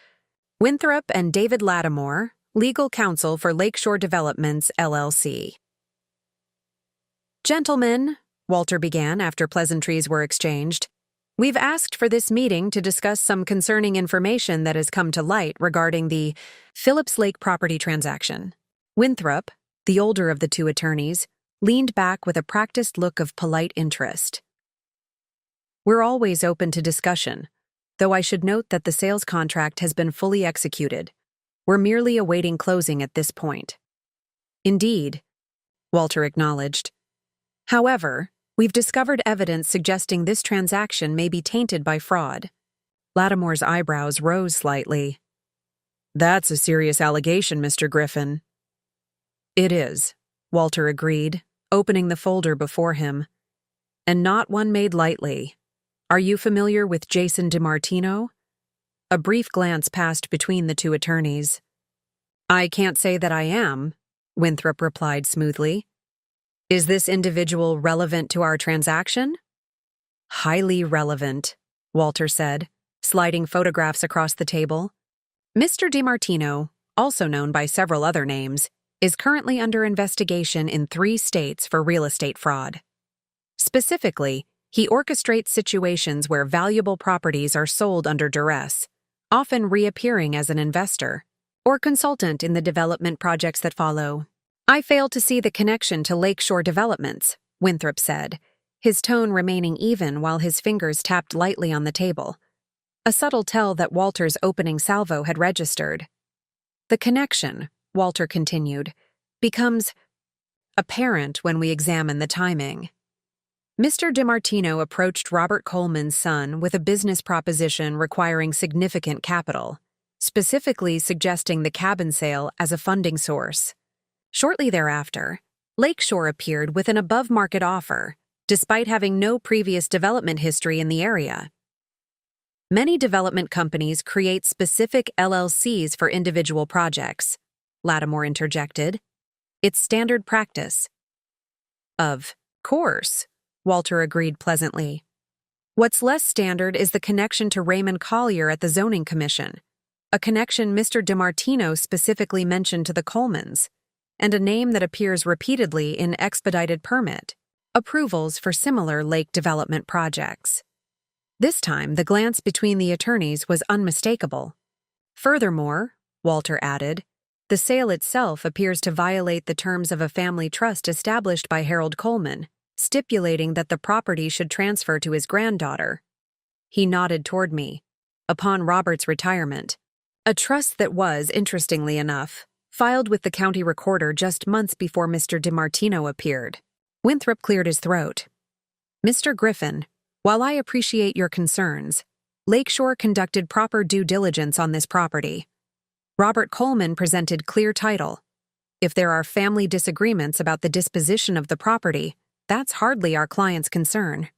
Winthrop and David Lattimore, legal counsel for Lakeshore Developments, LLC. Gentlemen, Walter began after pleasantries were exchanged, we've asked for this meeting to discuss some concerning information that has come to light regarding the Phillips Lake property transaction. Winthrop, the older of the 2 attorneys, leaned back with a practiced look of polite interest. We're always open to discussion, though I should note that the sales contract has been fully executed. We're merely awaiting closing at this point. Indeed, Walter acknowledged. However, we've discovered evidence suggesting this transaction may be tainted by fraud. Lattimore's eyebrows rose slightly. That's a serious allegation, Mr. Griffin. It is, Walter agreed, opening the folder before him. And not one made lightly. Are you familiar with Jason DiMartino? A brief glance passed between the two attorneys. I can't say that I am, Winthrop replied smoothly. Is this individual relevant to our transaction? Highly relevant, Walter said, sliding photographs across the table. Mr. DiMartino, also known by several other names, is currently under investigation in 3 states for real estate fraud. Specifically, he orchestrates situations where valuable properties are sold under duress, often reappearing as an investor or consultant in the development projects that follow. I fail to see the connection to Lakeshore Developments, Winthrop said, his tone remaining even while his fingers tapped lightly on the table. A subtle tell that Walter's opening salvo had registered. The connection, Walter continued, becomes apparent when we examine the timing. Mr. DiMartino approached Robert Coleman's son with a business proposition requiring significant capital, specifically suggesting the cabin sale as a funding source. Shortly thereafter, Lakeshore appeared with an above-market offer, despite having no previous development history in the area. Many development companies create specific LLCs for individual projects, Lattimore interjected. It's standard practice. Of course, Walter agreed pleasantly. What's less standard is the connection to Raymond Collier at the Zoning Commission, a connection Mr. DiMartino specifically mentioned to the Colemans, and a name that appears repeatedly in expedited permit approvals for similar lake development projects. This time, the glance between the attorneys was unmistakable. Furthermore, Walter added, the sale itself appears to violate the terms of a family trust established by Harold Coleman, stipulating that the property should transfer to his granddaughter. He nodded toward me. Upon Robert's retirement, a trust that was, interestingly enough, filed with the county recorder just months before Mr. DiMartino appeared. Winthrop cleared his throat. Mr. Griffin, while I appreciate your concerns, Lakeshore conducted proper due diligence on this property. Robert Coleman presented clear title. If there are family disagreements about the disposition of the property, that's hardly our client's concern.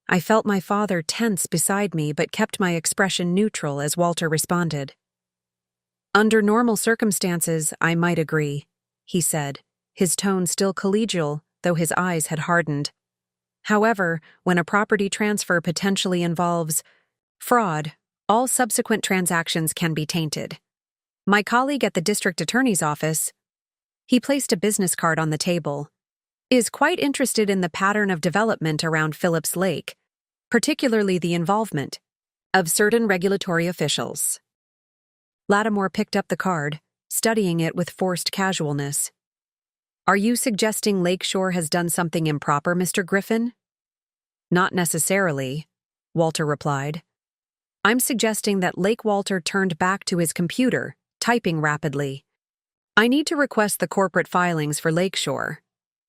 I felt my father tense beside me but kept my expression neutral as Walter responded. Under normal circumstances, I might agree, he said, his tone still collegial, though his eyes had hardened. However, when a property transfer potentially involves fraud, all subsequent transactions can be tainted. My colleague at the district attorney's office, he placed a business card on the table, is quite interested in the pattern of development around Phillips Lake, particularly the involvement of certain regulatory officials. Lattimore picked up the card, studying it with forced casualness. Are you suggesting Lakeshore has done something improper, Mr. Griffin? Not necessarily, Walter replied. I'm suggesting that Lake Walter turned back to his computer, typing rapidly. I need to request the corporate filings for Lakeshore.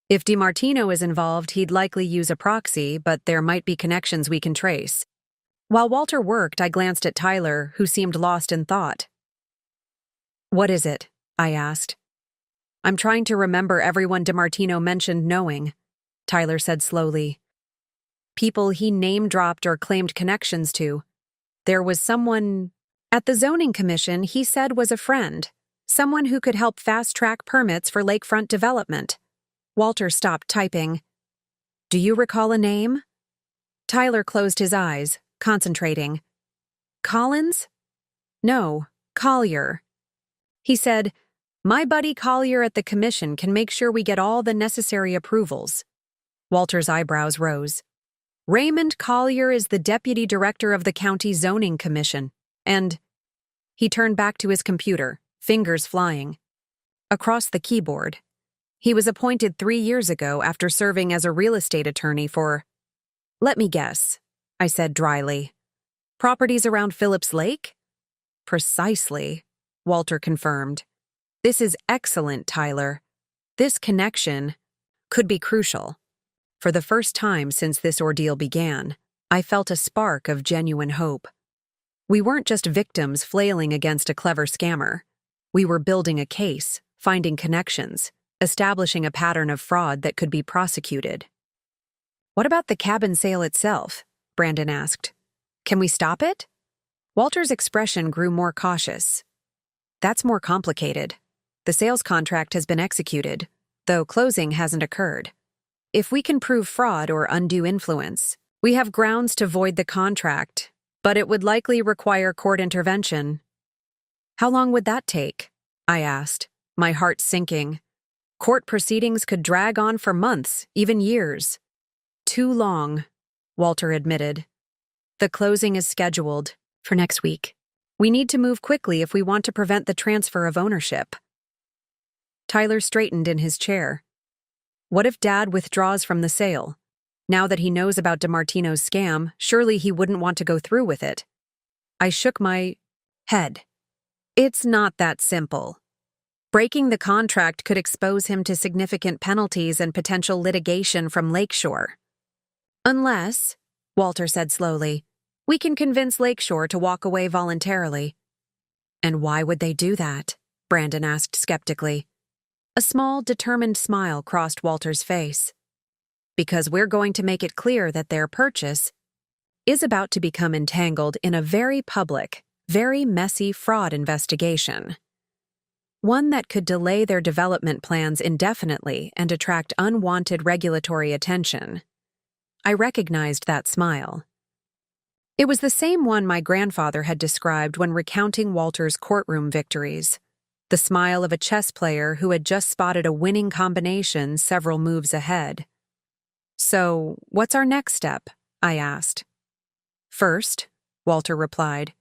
If DiMartino is involved, he'd likely use a proxy, but there might be connections we can trace. While Walter worked, I glanced at Tyler, who seemed lost in thought. What is it? I asked. I'm trying to remember everyone DiMartino mentioned knowing, Tyler said slowly. People he name-dropped or claimed connections to. There was someone at the Zoning Commission he said was a friend, someone who could help fast-track permits for lakefront development. Walter stopped typing. Do you recall a name? Tyler closed his eyes, concentrating. Collins? No, Collier. He said, my buddy Collier at the commission can make sure we get all the necessary approvals. Walter's eyebrows rose. Raymond Collier is the deputy director of the county zoning commission, and he turned back to his computer, fingers flying. Across the keyboard, he was appointed 3 years ago after serving as a real estate attorney for, let me guess, I said dryly. Properties around Phillips Lake? Precisely. Walter confirmed. This is excellent, Tyler. This connection could be crucial. For the first time since this ordeal began, I felt a spark of genuine hope. We weren't just victims flailing against a clever scammer. We were building a case, finding connections, establishing a pattern of fraud that could be prosecuted. What about the cabin sale itself? Brandon asked. Can we stop it? Walter's expression grew more cautious. That's more complicated. The sales contract has been executed, though closing hasn't occurred. If we can prove fraud or undue influence, we have grounds to void the contract, but it would likely require court intervention. How long would that take? I asked, my heart sinking. Court proceedings could drag on for months, even years. Too long, Walter admitted. The closing is scheduled for next week. We need to move quickly if we want to prevent the transfer of ownership. Tyler straightened in his chair. What if Dad withdraws from the sale? Now that he knows about DiMartino's scam, surely he wouldn't want to go through with it. I shook my head. It's not that simple. Breaking the contract could expose him to significant penalties and potential litigation from Lakeshore. Unless, Walter said slowly, we can convince Lakeshore to walk away voluntarily. And why would they do that? Brandon asked skeptically. A small, determined smile crossed Walter's face. Because we're going to make it clear that their purchase is about to become entangled in a very public, very messy fraud investigation. One that could delay their development plans indefinitely and attract unwanted regulatory attention. I recognized that smile. It was the same one my grandfather had described when recounting Walter's courtroom victories, the smile of a chess player who had just spotted a winning combination several moves ahead. So, what's our next step? I asked. First, Walter replied,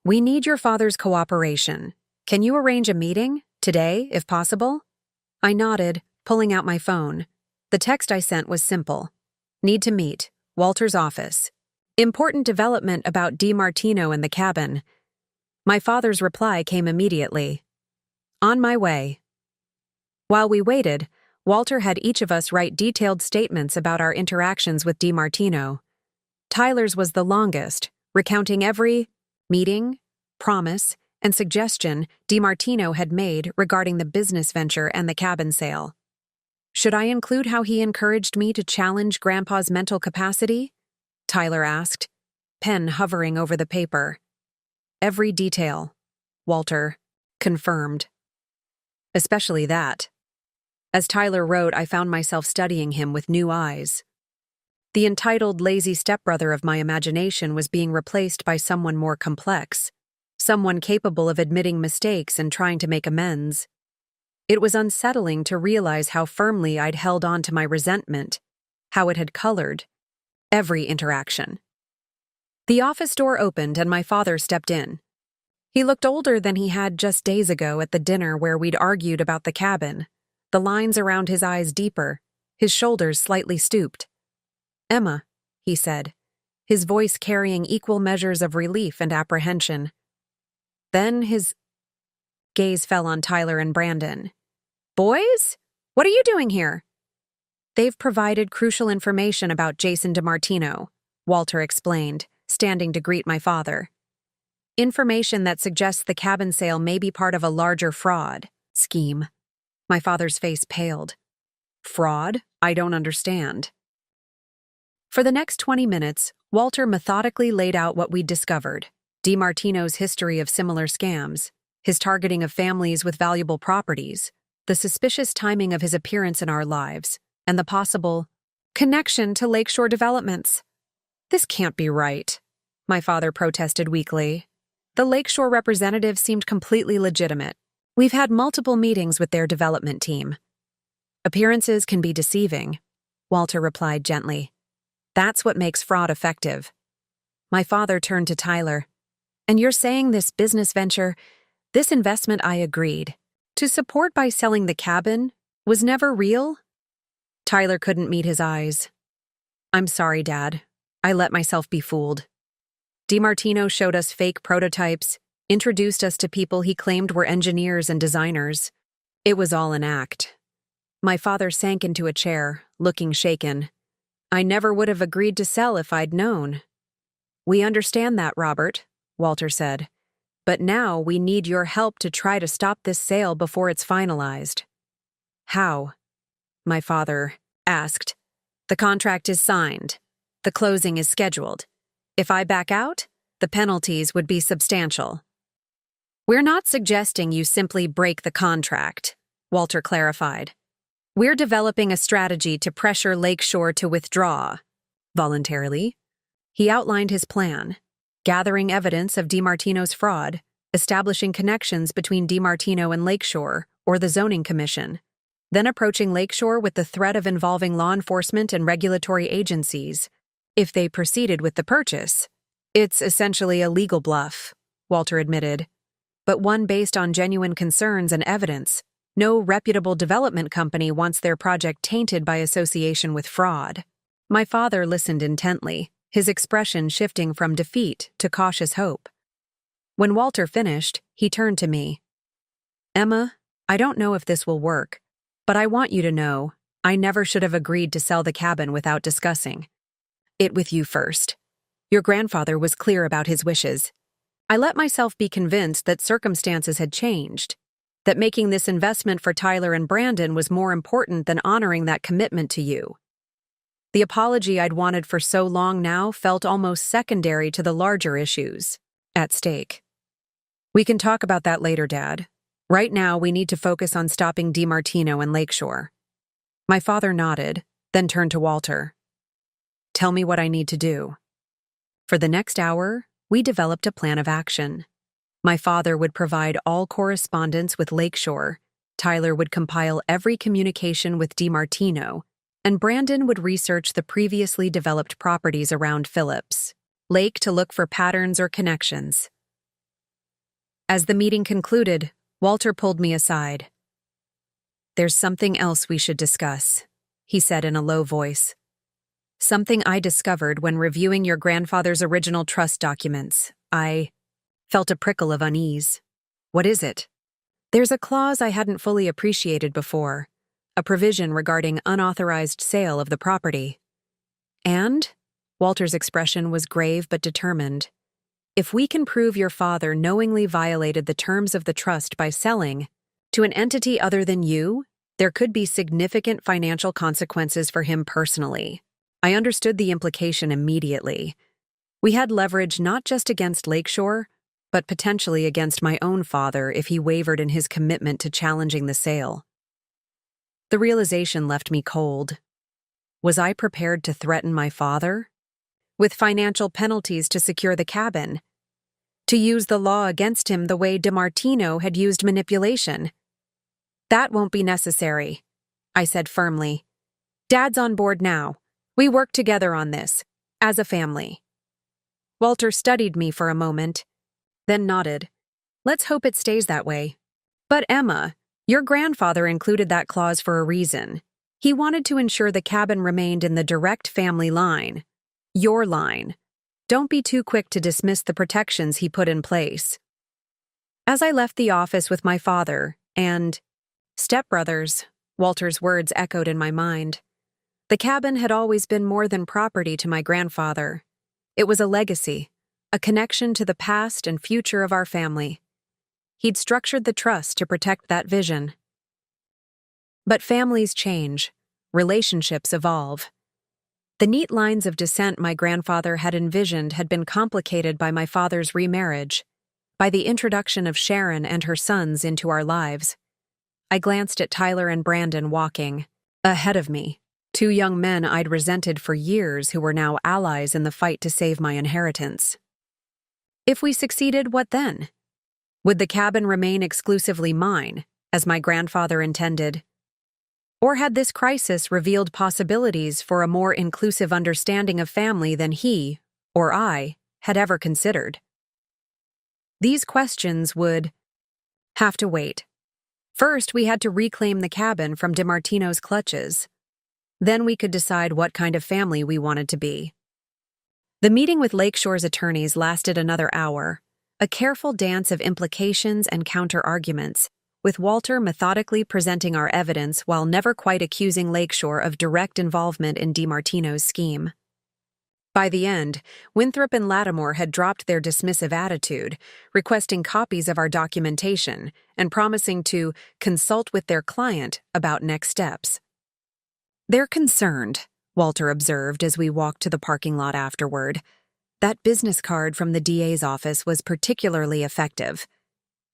we need your father's cooperation. Can you arrange a meeting, today, if possible? I nodded, pulling out my phone. The text I sent was simple. Need to meet. Walter's office. Important development about DiMartino and the cabin. My father's reply came immediately. On my way. While we waited, Walter had each of us write detailed statements about our interactions with DiMartino. Tyler's was the longest, recounting every meeting, promise, and suggestion DiMartino had made regarding the business venture and the cabin sale. Should I include how he encouraged me to challenge Grandpa's mental capacity? Tyler asked, pen hovering over the paper. Every detail, Walter confirmed. Especially that. As Tyler wrote, I found myself studying him with new eyes. The entitled lazy stepbrother of my imagination was being replaced by someone more complex, someone capable of admitting mistakes and trying to make amends. It was unsettling to realize how firmly I'd held on to my resentment, how it had colored every interaction. The office door opened and my father stepped in. He looked older than he had just days ago at the dinner where we'd argued about the cabin, the lines around his eyes deeper, his shoulders slightly stooped. Emma, he said, his voice carrying equal measures of relief and apprehension. Then his gaze fell on Tyler and Brandon. Boys? What are you doing here? They've provided crucial information about Jason DiMartino, Walter explained, standing to greet my father. Information that suggests the cabin sale may be part of a larger fraud scheme. My father's face paled. Fraud? I don't understand. For the next 20 minutes, Walter methodically laid out what we'd discovered. DiMartino's history of similar scams, his targeting of families with valuable properties, the suspicious timing of his appearance in our lives, and the possible connection to Lakeshore developments. This can't be right, my father protested weakly. The Lakeshore representative seemed completely legitimate. We've had multiple meetings with their development team. Appearances can be deceiving, Walter replied gently. That's what makes fraud effective. My father turned to Tyler. And you're saying this business venture, this investment I agreed to support by selling the cabin, was never real? Tyler couldn't meet his eyes. I'm sorry, Dad. I let myself be fooled. DiMartino showed us fake prototypes, introduced us to people he claimed were engineers and designers. It was all an act. My father sank into a chair, looking shaken. I never would have agreed to sell if I'd known. We understand that, Robert, Walter said. But now we need your help to try to stop this sale before it's finalized. How? My father asked. The contract is signed. The closing is scheduled. If I back out, the penalties would be substantial. We're not suggesting you simply break the contract, Walter clarified. We're developing a strategy to pressure Lakeshore to withdraw. Voluntarily. He outlined his plan, gathering evidence of DiMartino's fraud, establishing connections between DiMartino and Lakeshore, or the Zoning Commission, then approaching Lakeshore with the threat of involving law enforcement and regulatory agencies. If they proceeded with the purchase, it's essentially a legal bluff, Walter admitted, but one based on genuine concerns and evidence. No reputable development company wants their project tainted by association with fraud. My father listened intently, his expression shifting from defeat to cautious hope. When Walter finished, he turned to me. Emma, I don't know if this will work, but I want you to know I never should have agreed to sell the cabin without discussing it with you first. Your grandfather was clear about his wishes. I let myself be convinced that circumstances had changed, that making this investment for Tyler and Brandon was more important than honoring that commitment to you. The apology I'd wanted for so long now felt almost secondary to the larger issues at stake. We can talk about that later, Dad. Right now, we need to focus on stopping DiMartino and Lakeshore. My father nodded, then turned to Walter. Tell me what I need to do. For the next hour, we developed a plan of action. My father would provide all correspondence with Lakeshore, Tyler would compile every communication with DiMartino, and Brandon would research the previously developed properties around Phillips Lake to look for patterns or connections. As the meeting concluded, Walter pulled me aside. There's something else we should discuss, he said in a low voice. Something I discovered when reviewing your grandfather's original trust documents. I felt a prickle of unease. What is it? There's a clause I hadn't fully appreciated before, a provision regarding unauthorized sale of the property. And? Walter's expression was grave but determined. If we can prove your father knowingly violated the terms of the trust by selling to an entity other than you, there could be significant financial consequences for him personally. I understood the implication immediately. We had leverage not just against Lakeshore, but potentially against my own father if he wavered in his commitment to challenging the sale. The realization left me cold. Was I prepared to threaten my father? With financial penalties to secure the cabin? To use the law against him the way DiMartino had used manipulation? That won't be necessary, I said firmly. Dad's on board now. We work together on this, as a family. Walter studied me for a moment, then nodded. Let's hope it stays that way. But Emma, your grandfather included that clause for a reason. He wanted to ensure the cabin remained in the direct family line. Your line. Don't be too quick to dismiss the protections he put in place. As I left the office with my father and stepbrothers, Walter's words echoed in my mind. The cabin had always been more than property to my grandfather. It was a legacy, a connection to the past and future of our family. He'd structured the trust to protect that vision. But families change, relationships evolve. The neat lines of descent my grandfather had envisioned had been complicated by my father's remarriage, by the introduction of Sharon and her sons into our lives. I glanced at Tyler and Brandon walking ahead of me, two young men I'd resented for years who were now allies in the fight to save my inheritance. If we succeeded, what then? Would the cabin remain exclusively mine, as my grandfather intended? Or had this crisis revealed possibilities for a more inclusive understanding of family than he, or I, had ever considered? These questions would have to wait. First, we had to reclaim the cabin from DiMartino's clutches. Then we could decide what kind of family we wanted to be. The meeting with Lakeshore's attorneys lasted another hour, A careful dance of implications and counter-arguments, with Walter methodically presenting our evidence while never quite accusing Lakeshore of direct involvement in DiMartino's scheme. By the end, Winthrop and Lattimore had dropped their dismissive attitude, requesting copies of our documentation and promising to consult with their client about next steps. "They're concerned," Walter observed as we walked to the parking lot afterward. That business card from the DA's office was particularly effective.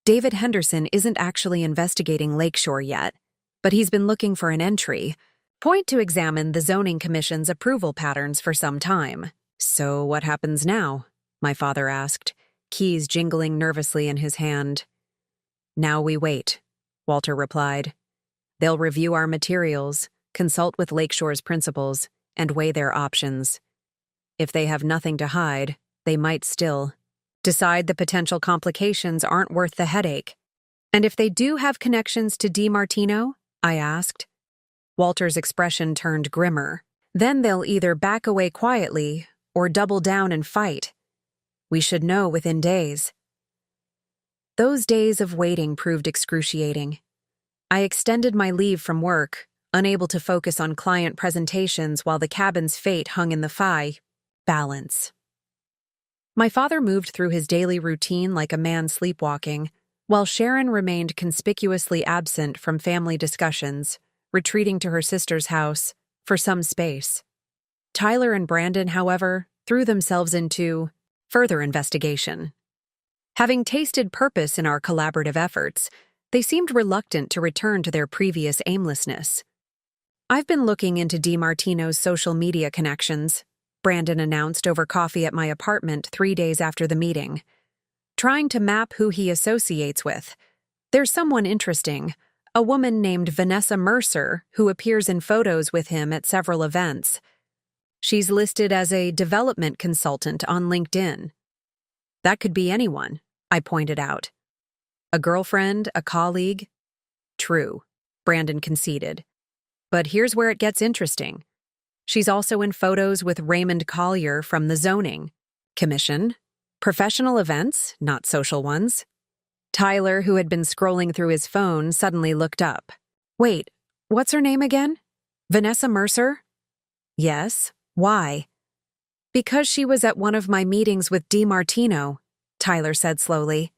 David Henderson isn't actually investigating Lakeshore yet, but he's been looking for an entry point to examine the zoning commission's approval patterns for some time. "So what happens now?" my father asked, keys jingling nervously in his hand. "Now we wait," Walter replied. "They'll review our materials, consult with Lakeshore's principals, and weigh their options. If they have nothing to hide, they might still decide the potential complications aren't worth the headache." "And if they do have connections to DiMartino?" I asked. Walter's expression turned grimmer. "Then they'll either back away quietly or double down and fight. We should know within days." Those days of waiting proved excruciating. I extended my leave from work, unable to focus on client presentations while the cabin's fate hung in the balance. My father moved through his daily routine like a man sleepwalking, while Sharon remained conspicuously absent from family discussions, retreating to her sister's house for some space. Tyler and Brandon, however, threw themselves into further investigation. Having tasted purpose in our collaborative efforts, they seemed reluctant to return to their previous aimlessness. "I've been looking into DiMartino's social media connections," Brandon announced over coffee at my apartment 3 days after the meeting. "Trying to map who he associates with. There's someone interesting, a woman named Vanessa Mercer, who appears in photos with him at several events. She's listed as a development consultant on LinkedIn." "That could be anyone," I pointed out. "A girlfriend, a colleague?" "True," Brandon conceded. "But here's where it gets interesting. She's also in photos with Raymond Collier from the Zoning Commission. Professional events, not social ones." Tyler, who had been scrolling through his phone, suddenly looked up. "Wait, what's her name again? Vanessa Mercer?" "Yes. Why?" "Because she was at one of my meetings with DiMartino," Tyler said slowly.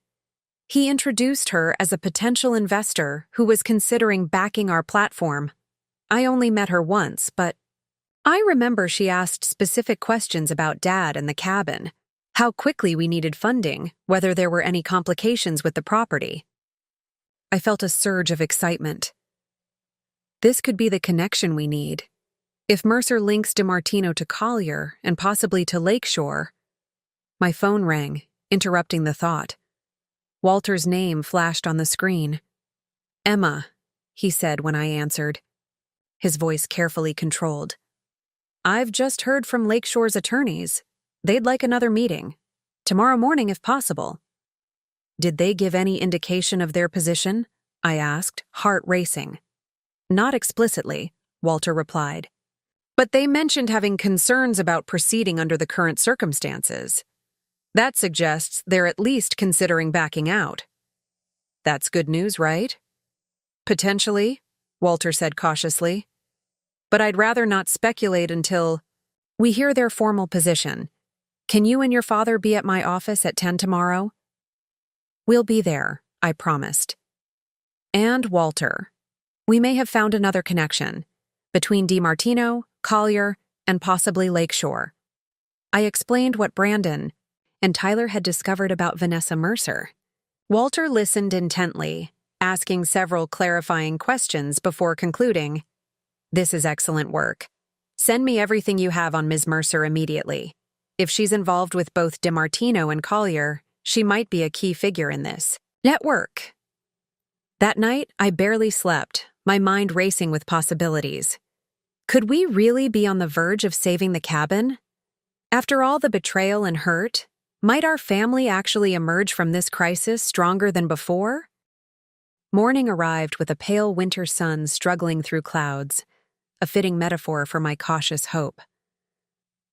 "He introduced her as a potential investor who was considering backing our platform. I only met her once, but I remember she asked specific questions about Dad and the cabin, how quickly we needed funding, whether there were any complications with the property." I felt a surge of excitement. This could be the connection we need. If Mercer links DiMartino to Collier and possibly to Lakeshore. My phone rang, interrupting the thought. Walter's name flashed on the screen. "Emma," he said when I answered, his voice carefully controlled. "I've just heard from Lakeshore's attorneys. They'd like another meeting. Tomorrow morning if possible." "Did they give any indication of their position?" I asked, heart racing. "Not explicitly," Walter replied. "But they mentioned having concerns about proceeding under the current circumstances. That suggests they're at least considering backing out." "That's good news, right?" "Potentially," Walter said cautiously. "But I'd rather not speculate until we hear their formal position. Can you and your father be at my office at 10 tomorrow?" "We'll be there," I promised. "And Walter, we may have found another connection between DiMartino, Collier, and possibly Lakeshore." I explained what Brandon and Tyler had discovered about Vanessa Mercer. Walter listened intently, asking several clarifying questions before concluding, "This is excellent work. Send me everything you have on Ms. Mercer immediately. If she's involved with both DiMartino and Collier, she might be a key figure in this network." That night, I barely slept, my mind racing with possibilities. Could we really be on the verge of saving the cabin? After all the betrayal and hurt, might our family actually emerge from this crisis stronger than before? Morning arrived with a pale winter sun struggling through clouds, a fitting metaphor for my cautious hope.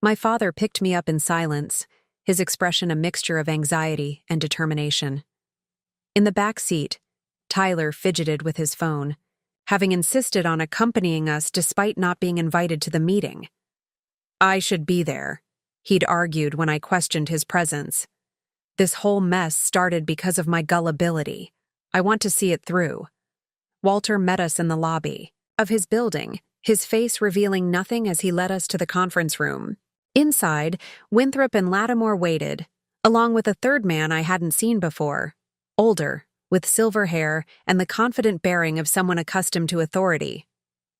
My father picked me up in silence, his expression a mixture of anxiety and determination. In the back seat, Tyler fidgeted with his phone, having insisted on accompanying us despite not being invited to the meeting. I should be there, he'd argued when I questioned his presence. This whole mess started because of my gullibility. I want to see it through. Walter met us in the lobby of his building, his face revealing nothing as he led us to the conference room. Inside, Winthrop and Lattimore waited, along with a third man I hadn't seen before, older, with silver hair and the confident bearing of someone accustomed to authority.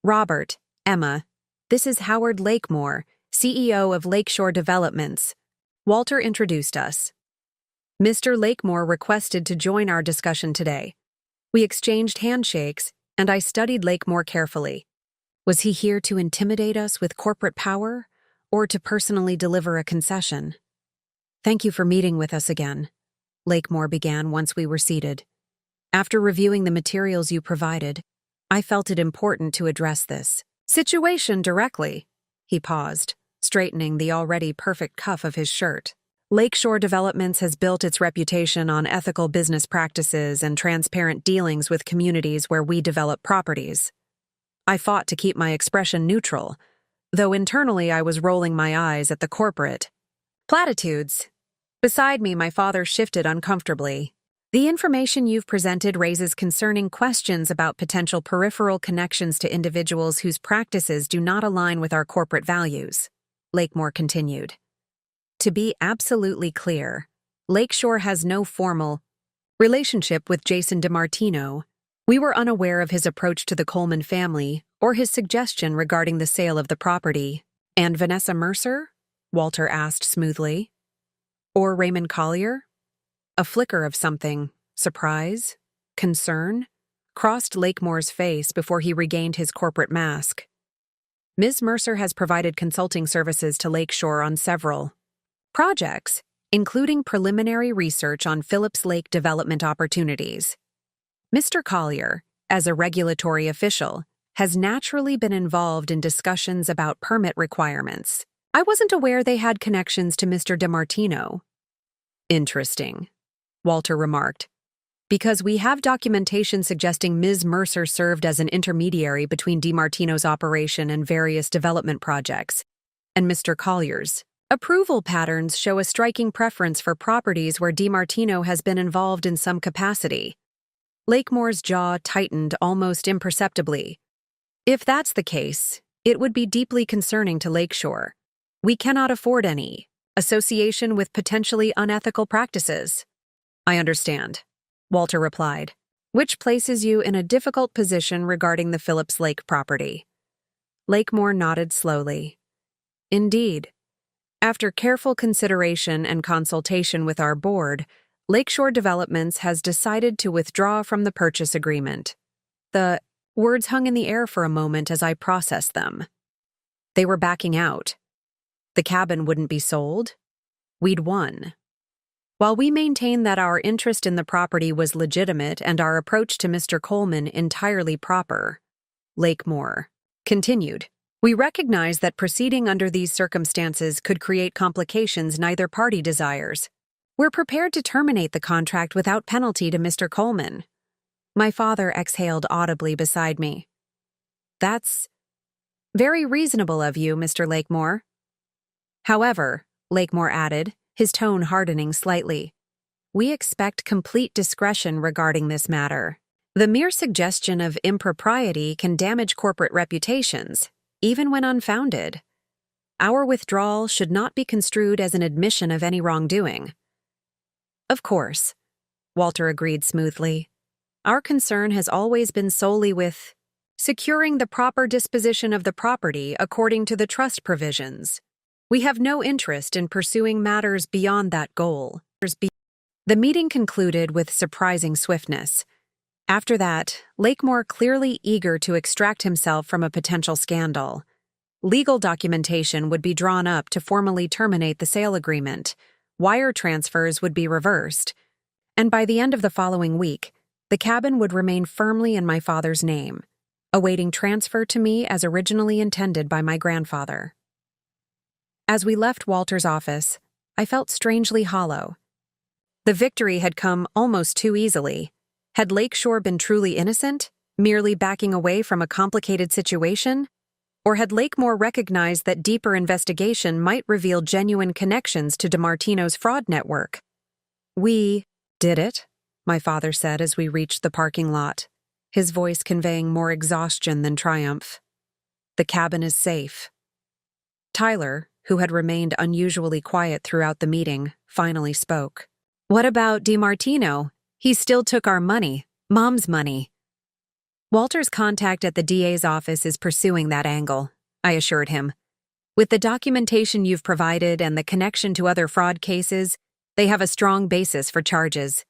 Robert, Emma, this is Howard Lakemore, CEO of Lakeshore Developments. Walter introduced us. Mr. Lakemore requested to join our discussion today. We exchanged handshakes, and I studied Lakemore carefully. Was he here to intimidate us with corporate power, or to personally deliver a concession? Thank you for meeting with us again, Lakemore began once we were seated. After reviewing the materials you provided, I felt it important to address this situation directly. He paused, straightening the already perfect cuff of his shirt. Lakeshore Developments has built its reputation on ethical business practices and transparent dealings with communities where we develop properties. I fought to keep my expression neutral, though internally I was rolling my eyes at the corporate platitudes. Beside me, my father shifted uncomfortably. The information you've presented raises concerning questions about potential peripheral connections to individuals whose practices do not align with our corporate values, Lakemore continued. To be absolutely clear, Lakeshore has no formal relationship with Jason DiMartino. We were unaware of his approach to the Coleman family or his suggestion regarding the sale of the property. And Vanessa Mercer? Walter asked smoothly. Or Raymond Collier? A flicker of something, surprise, concern, crossed Lakemore's face before he regained his corporate mask. Ms. Mercer has provided consulting services to Lakeshore on several projects, including preliminary research on Phillips Lake development opportunities. Mr. Collier, as a regulatory official, has naturally been involved in discussions about permit requirements. I wasn't aware they had connections to Mr. DiMartino. Interesting, Walter remarked, because we have documentation suggesting Ms. Mercer served as an intermediary between DiMartino's operation and various development projects, and Mr. Collier's. Approval patterns show a striking preference for properties where DiMartino has been involved in some capacity. Lakemore's jaw tightened almost imperceptibly. If that's the case, it would be deeply concerning to Lakeshore. We cannot afford any association with potentially unethical practices. I understand, Walter replied, which places you in a difficult position regarding the Phillips Lake property. Lakemore nodded slowly. Indeed. After careful consideration and consultation with our board, Lakeshore Developments has decided to withdraw from the purchase agreement. The words hung in the air for a moment as I processed them. They were backing out. The cabin wouldn't be sold. We'd won. While we maintain that our interest in the property was legitimate and our approach to Mr. Coleman entirely proper, Lakemore continued. We recognize that proceeding under these circumstances could create complications neither party desires. We're prepared to terminate the contract without penalty to Mr. Coleman. My father exhaled audibly beside me. That's very reasonable of you, Mr. Lakemore. However, Lakemore added, his tone hardening slightly, we expect complete discretion regarding this matter. The mere suggestion of impropriety can damage corporate reputations, even when unfounded. Our withdrawal should not be construed as an admission of any wrongdoing. Of course, Walter agreed smoothly. Our concern has always been solely with securing the proper disposition of the property according to the trust provisions. We have no interest in pursuing matters beyond that goal. The meeting concluded with surprising swiftness. After that, Lakemore, clearly eager to extract himself from a potential scandal. Legal documentation would be drawn up to formally terminate the sale agreement, wire transfers would be reversed, and by the end of the following week, the cabin would remain firmly in my father's name, awaiting transfer to me as originally intended by my grandfather. As we left Walter's office, I felt strangely hollow. The victory had come almost too easily. Had Lakeshore been truly innocent, merely backing away from a complicated situation? Or had Lakemore recognized that deeper investigation might reveal genuine connections to DiMartino's fraud network? "We did it," my father said as we reached the parking lot, his voice conveying more exhaustion than triumph. "The cabin is safe." Tyler, who had remained unusually quiet throughout the meeting, finally spoke. "What about DiMartino? He still took our money, Mom's money." "Walter's contact at the DA's office is pursuing that angle," I assured him. "With the documentation you've provided and the connection to other fraud cases, they have a strong basis for charges."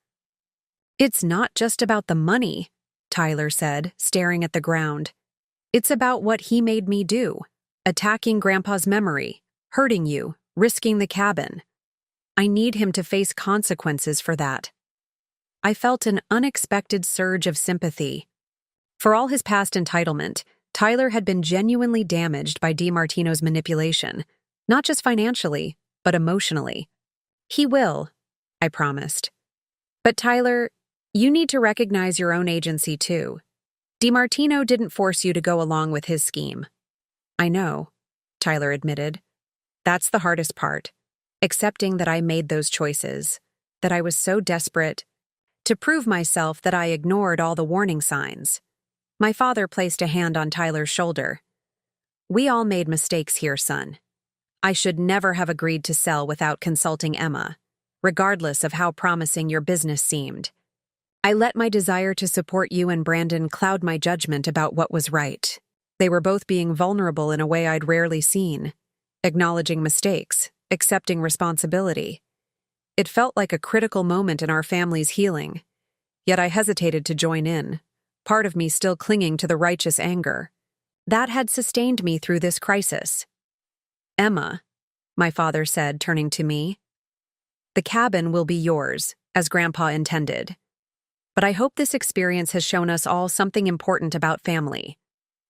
"It's not just about the money," Tyler said, staring at the ground. "It's about what he made me do, attacking Grandpa's memory, hurting you, risking the cabin. I need him to face consequences for that." I felt an unexpected surge of sympathy. For all his past entitlement, Tyler had been genuinely damaged by DiMartino's manipulation, not just financially, but emotionally. "He will," I promised. "But Tyler, you need to recognize your own agency too. DiMartino didn't force you to go along with his scheme." "I know," Tyler admitted. "That's the hardest part, accepting that I made those choices, that I was so desperate to prove myself that I ignored all the warning signs." My father placed a hand on Tyler's shoulder. "We all made mistakes here, son. I should never have agreed to sell without consulting Emma, regardless of how promising your business seemed. I let my desire to support you and Brandon cloud my judgment about what was right. They were both being vulnerable in a way I'd rarely seen, acknowledging mistakes, accepting responsibility. It felt like a critical moment in our family's healing, yet I hesitated to join in, part of me still clinging to the righteous anger. That had sustained me through this crisis. "Emma," my father said, turning to me, "the cabin will be yours, as Grandpa intended. But I hope this experience has shown us all something important about family,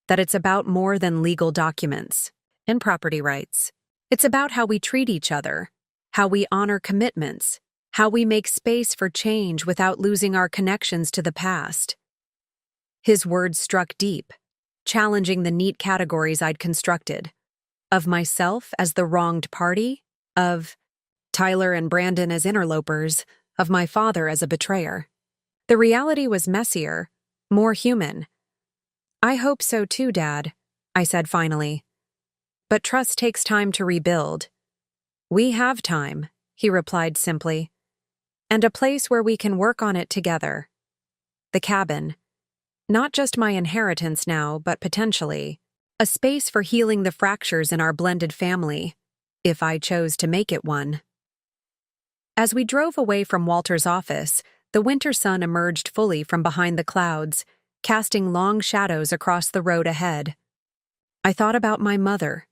that it's about more than legal documents and property rights. It's about how we treat each other, how we honor commitments, how we make space for change without losing our connections to the past." His words struck deep, challenging the neat categories I'd constructed. Of myself as the wronged party, of Tyler and Brandon as interlopers, of my father as a betrayer. The reality was messier, more human. "I hope so too, Dad," I said finally. "But trust takes time to rebuild." "We have time," he replied simply, "and a place where we can work on it together. The cabin. Not just my inheritance now, but potentially a space for healing the fractures in our blended family, if I chose to make it one." As we drove away from Walter's office, the winter sun emerged fully from behind the clouds, casting long shadows across the road ahead. I thought about my mother,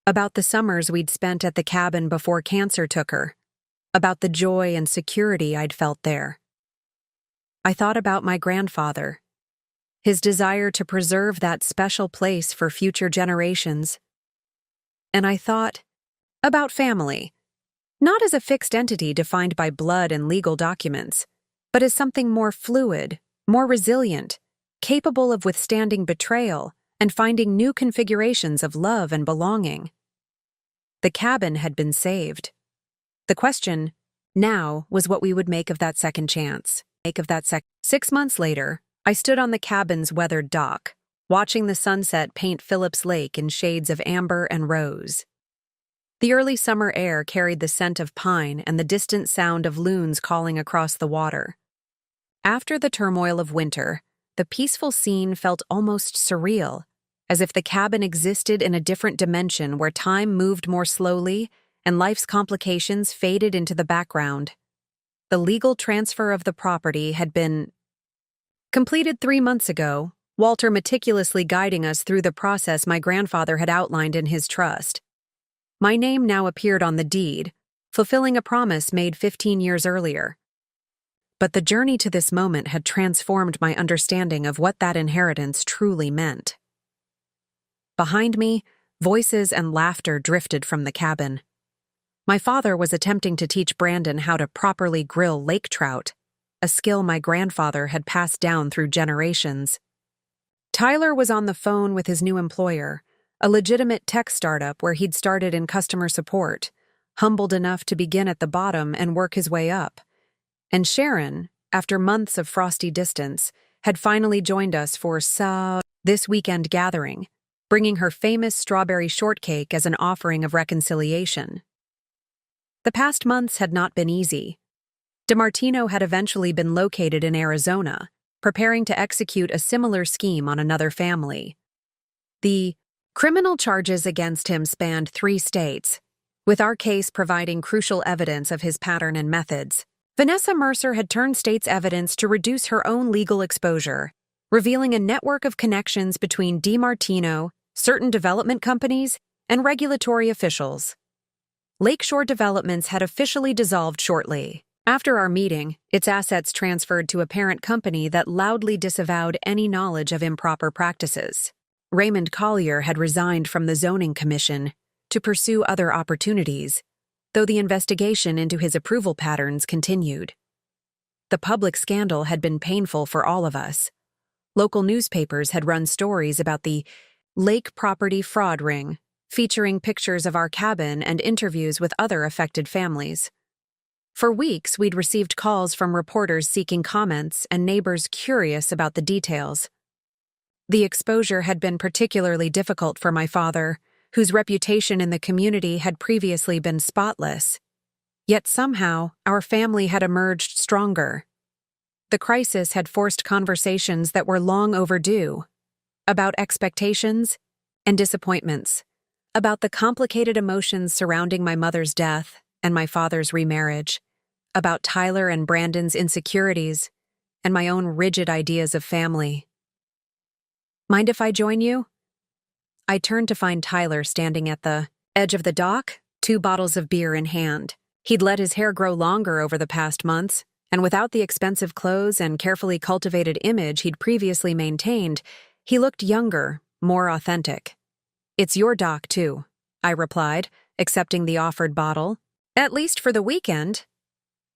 about the summers we'd spent at the cabin before cancer took her, about the joy and security I'd felt there. I thought about my grandfather, his desire to preserve that special place for future generations. And I thought about family, not as a fixed entity defined by blood and legal documents, but as something more fluid, more resilient, capable of withstanding betrayal and finding new configurations of love and belonging. The cabin had been saved. The question now was what we would make of that second chance. 6 months later, I stood on the cabin's weathered dock, watching the sunset paint Phillips Lake in shades of amber and rose. The early summer air carried the scent of pine and the distant sound of loons calling across the water. After the turmoil of winter, the peaceful scene felt almost surreal, as if the cabin existed in a different dimension where time moved more slowly and life's complications faded into the background. The legal transfer of the property had been completed 3 months ago, Walter meticulously guiding us through the process my grandfather had outlined in his trust. My name now appeared on the deed, fulfilling a promise made 15 years earlier. But the journey to this moment had transformed my understanding of what that inheritance truly meant. Behind me, voices and laughter drifted from the cabin. My father was attempting to teach Brandon how to properly grill lake trout, a skill my grandfather had passed down through generations. Tyler was on the phone with his new employer, a legitimate tech startup where he'd started in customer support, humbled enough to begin at the bottom and work his way up. And Sharon, after months of frosty distance, had finally joined us for this weekend gathering, bringing her famous strawberry shortcake as an offering of reconciliation. The past months had not been easy. DiMartino had eventually been located in Arizona, preparing to execute a similar scheme on another family. The criminal charges against him spanned 3 states, with our case providing crucial evidence of his pattern and methods. Vanessa Mercer had turned state's evidence to reduce her own legal exposure, revealing a network of connections between DiMartino, certain development companies, and regulatory officials. Lakeshore Developments had officially dissolved shortly. After our meeting, its assets transferred to a parent company that loudly disavowed any knowledge of improper practices. Raymond Collier had resigned from the Zoning Commission to pursue other opportunities, though the investigation into his approval patterns continued. The public scandal had been painful for all of us. Local newspapers had run stories about the Lake Property Fraud Ring, featuring pictures of our cabin and interviews with other affected families. For weeks, we'd received calls from reporters seeking comments and neighbors curious about the details. The exposure had been particularly difficult for my father, whose reputation in the community had previously been spotless. Yet somehow, our family had emerged stronger. The crisis had forced conversations that were long overdue, about expectations and disappointments, about the complicated emotions surrounding my mother's death and my father's remarriage, about Tyler and Brandon's insecurities, and my own rigid ideas of family. "Mind if I join you?" I turned to find Tyler standing at the edge of the dock, 2 bottles of beer in hand. He'd let his hair grow longer over the past months, and without the expensive clothes and carefully cultivated image he'd previously maintained, he looked younger, more authentic. "It's your dock, too," I replied, accepting the offered bottle. "At least for the weekend."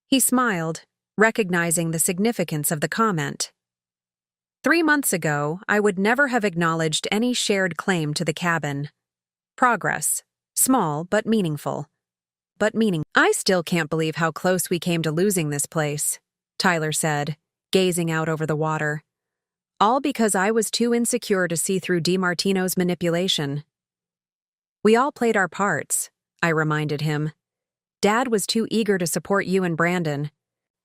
He smiled, recognizing the significance of the comment. 3 months ago, I would never have acknowledged any shared claim to the cabin. Progress. Small, but meaningful. "I still can't believe how close we came to losing this place," Tyler said, gazing out over the water. "All because I was too insecure to see through DiMartino's manipulation." "We all played our parts," I reminded him. "Dad was too eager to support you and Brandon.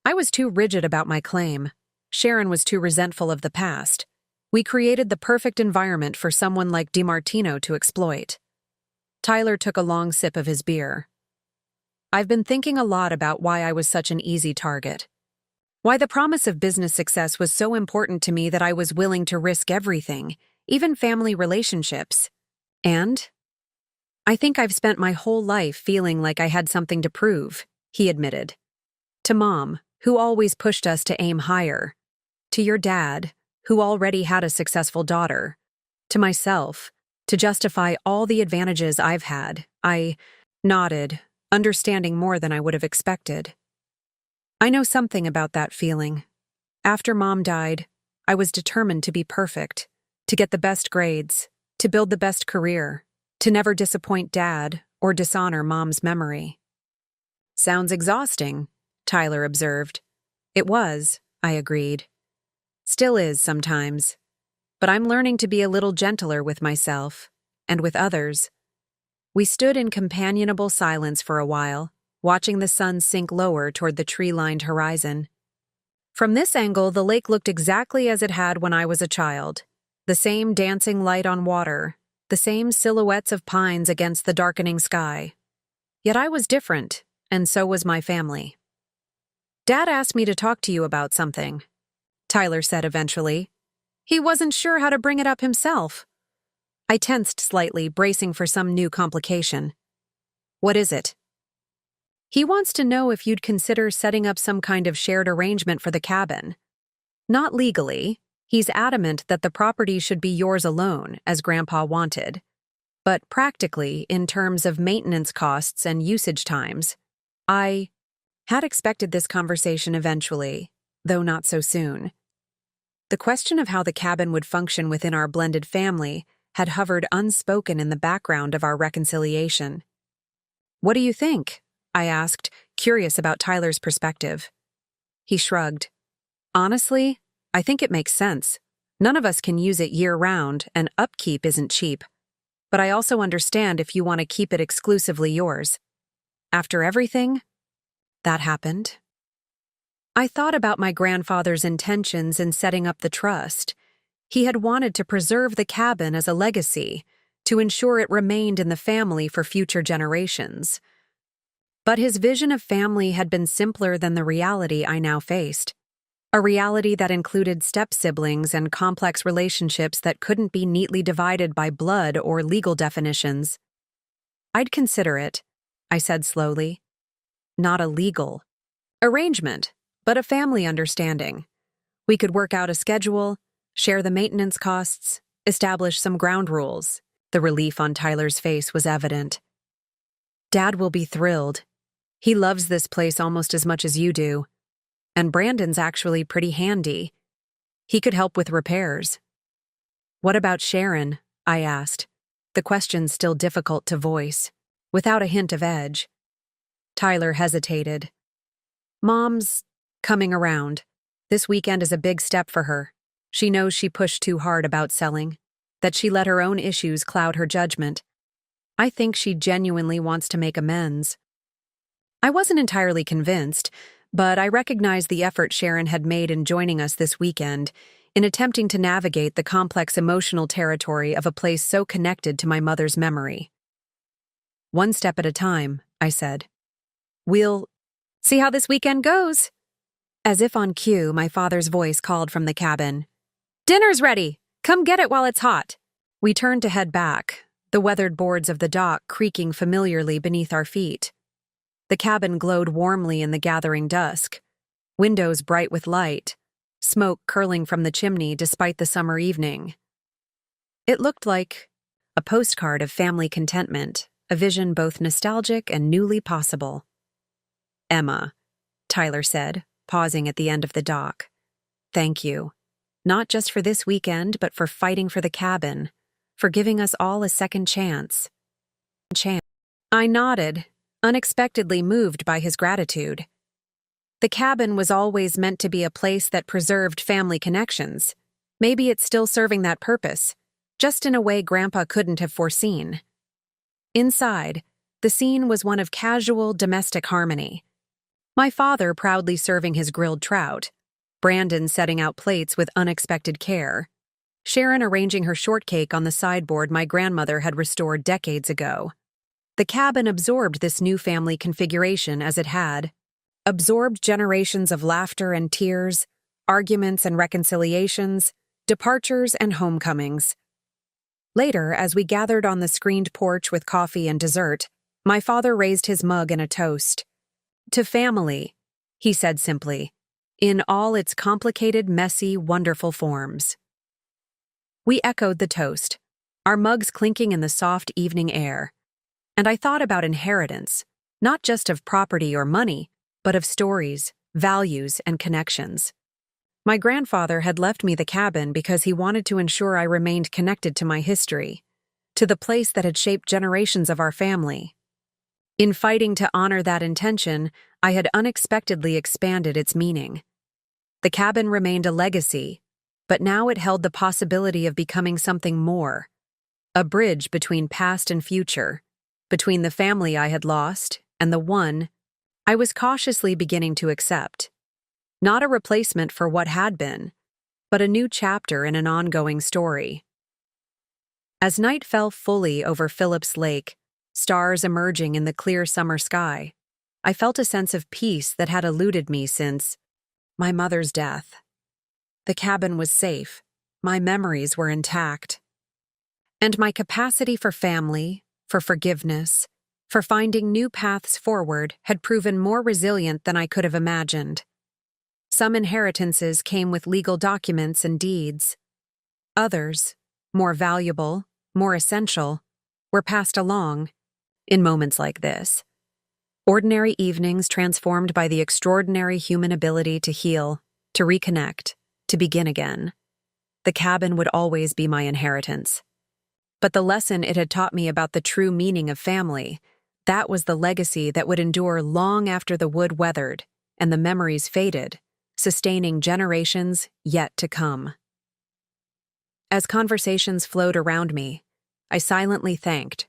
I was too rigid about my claim. Sharon was too resentful of the past. We created the perfect environment for someone like DiMartino to exploit." Tyler took a long sip of his beer. "I've been thinking a lot about why I was such an easy target. Why the promise of business success was so important to me that I was willing to risk everything, even family relationships. And I think I've spent my whole life feeling like I had something to prove," he admitted. "To Mom, who always pushed us to aim higher. To your dad, who already had a successful daughter. To myself, to justify all the advantages I've had." I nodded, understanding more than I would have expected. "I know something about that feeling. After Mom died, I was determined to be perfect, to get the best grades, to build the best career, to never disappoint Dad or dishonor Mom's memory." "Sounds exhausting," Tyler observed. "It was," I agreed. "Still is sometimes. But I'm learning to be a little gentler with myself, and with others." We stood in companionable silence for a while, watching the sun sink lower toward the tree-lined horizon. From this angle, the lake looked exactly as it had when I was a child. The same dancing light on water, the same silhouettes of pines against the darkening sky. Yet I was different, and so was my family. "Dad asked me to talk to you about something," Tyler said eventually. He wasn't sure how to bring it up himself. I tensed slightly, bracing for some new complication. "What is it?" "He wants to know if you'd consider setting up some kind of shared arrangement for the cabin. Not legally. He's adamant that the property should be yours alone, as Grandpa wanted. but practically in terms of maintenance costs and usage times. I had expected this conversation eventually, though not so soon. The question of how the cabin would function within our blended family had hovered unspoken in the background of our reconciliation. "What do you think?" I asked, curious about Tyler's perspective. He shrugged. "Honestly, I think it makes sense. None of us can use it year-round, and upkeep isn't cheap. But I also understand if you want to keep it exclusively yours. After everything that happened." I thought about my grandfather's intentions in setting up the trust. He had wanted to preserve the cabin as a legacy, to ensure it remained in the family for future generations. But his vision of family had been simpler than the reality I now faced. A reality that included step-siblings and complex relationships that couldn't be neatly divided by blood or legal definitions. "I'd consider it," I said slowly. "Not a legal arrangement, but a family understanding. We could work out a schedule, share the maintenance costs, establish some ground rules." The relief on Tyler's face was evident. "Dad will be thrilled. He loves this place almost as much as you do. And Brandon's actually pretty handy. He could help with repairs." "What about Sharon?" I asked, the question still difficult to voice, without a hint of edge. Tyler hesitated. "Mom's coming around. This weekend is a big step for her. She knows she pushed too hard about selling, that she let her own issues cloud her judgment. I think she genuinely wants to make amends." I wasn't entirely convinced, but I recognized the effort Sharon had made in joining us this weekend, in attempting to navigate the complex emotional territory of a place so connected to my mother's memory. "One step at a time," I said. "We'll see how this weekend goes." As if on cue, my father's voice called from the cabin. "Dinner's ready! Come get it while it's hot." We turned to head back, the weathered boards of the dock creaking familiarly beneath our feet. The cabin glowed warmly in the gathering dusk, windows bright with light, smoke curling from the chimney despite the summer evening. It looked like a postcard of family contentment, a vision both nostalgic and newly possible. "Emma," Tyler said, pausing at the end of the dock. "Thank you. Not just for this weekend, but for fighting for the cabin, for giving us all a second chance." I nodded, unexpectedly moved by his gratitude. The cabin was always meant to be a place that preserved family connections. Maybe it's still serving that purpose, just in a way Grandpa couldn't have foreseen. Inside, the scene was one of casual domestic harmony. My father proudly serving his grilled trout, Brandon setting out plates with unexpected care, Sharon arranging her shortcake on the sideboard my grandmother had restored decades ago. The cabin absorbed this new family configuration as it had, absorbed generations of laughter and tears, arguments and reconciliations, departures and homecomings. Later, as we gathered on the screened porch with coffee and dessert, my father raised his mug in a toast. "To family," he said simply, "in all its complicated, messy, wonderful forms." We echoed the toast, our mugs clinking in the soft evening air. And I thought about inheritance, not just of property or money, but of stories, values, and connections. My grandfather had left me the cabin because he wanted to ensure I remained connected to my history, to the place that had shaped generations of our family. In fighting to honor that intention, I had unexpectedly expanded its meaning. The cabin remained a legacy, but now it held the possibility of becoming something more, a bridge between past and future, between the family I had lost and the one I was cautiously beginning to accept. Not a replacement for what had been, but a new chapter in an ongoing story. As night fell fully over Phillips Lake, stars emerging in the clear summer sky, I felt a sense of peace that had eluded me since my mother's death. The cabin was safe, my memories were intact, and my capacity for family, for forgiveness, for finding new paths forward had proven more resilient than I could have imagined. Some inheritances came with legal documents and deeds. Others, more valuable, more essential, were passed along in moments like this. Ordinary evenings transformed by the extraordinary human ability to heal, to reconnect, to begin again. The cabin would always be my inheritance. But the lesson it had taught me about the true meaning of family, that was the legacy that would endure long after the wood weathered and the memories faded, sustaining generations yet to come. As conversations flowed around me, I silently thanked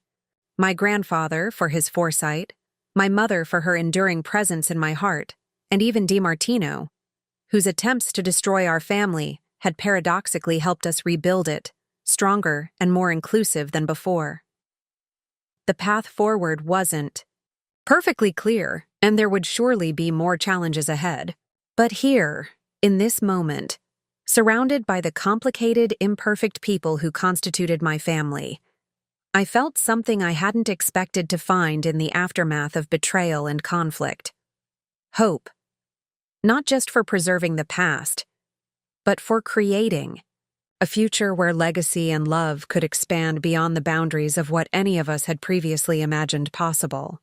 my grandfather for his foresight, my mother for her enduring presence in my heart, and even DiMartino, whose attempts to destroy our family had paradoxically helped us rebuild it, stronger and more inclusive than before. The path forward wasn't perfectly clear, and there would surely be more challenges ahead. But here, in this moment, surrounded by the complicated, imperfect people who constituted my family, I felt something I hadn't expected to find in the aftermath of betrayal and conflict. Hope. Not just for preserving the past, but for creating a future where legacy and love could expand beyond the boundaries of what any of us had previously imagined possible.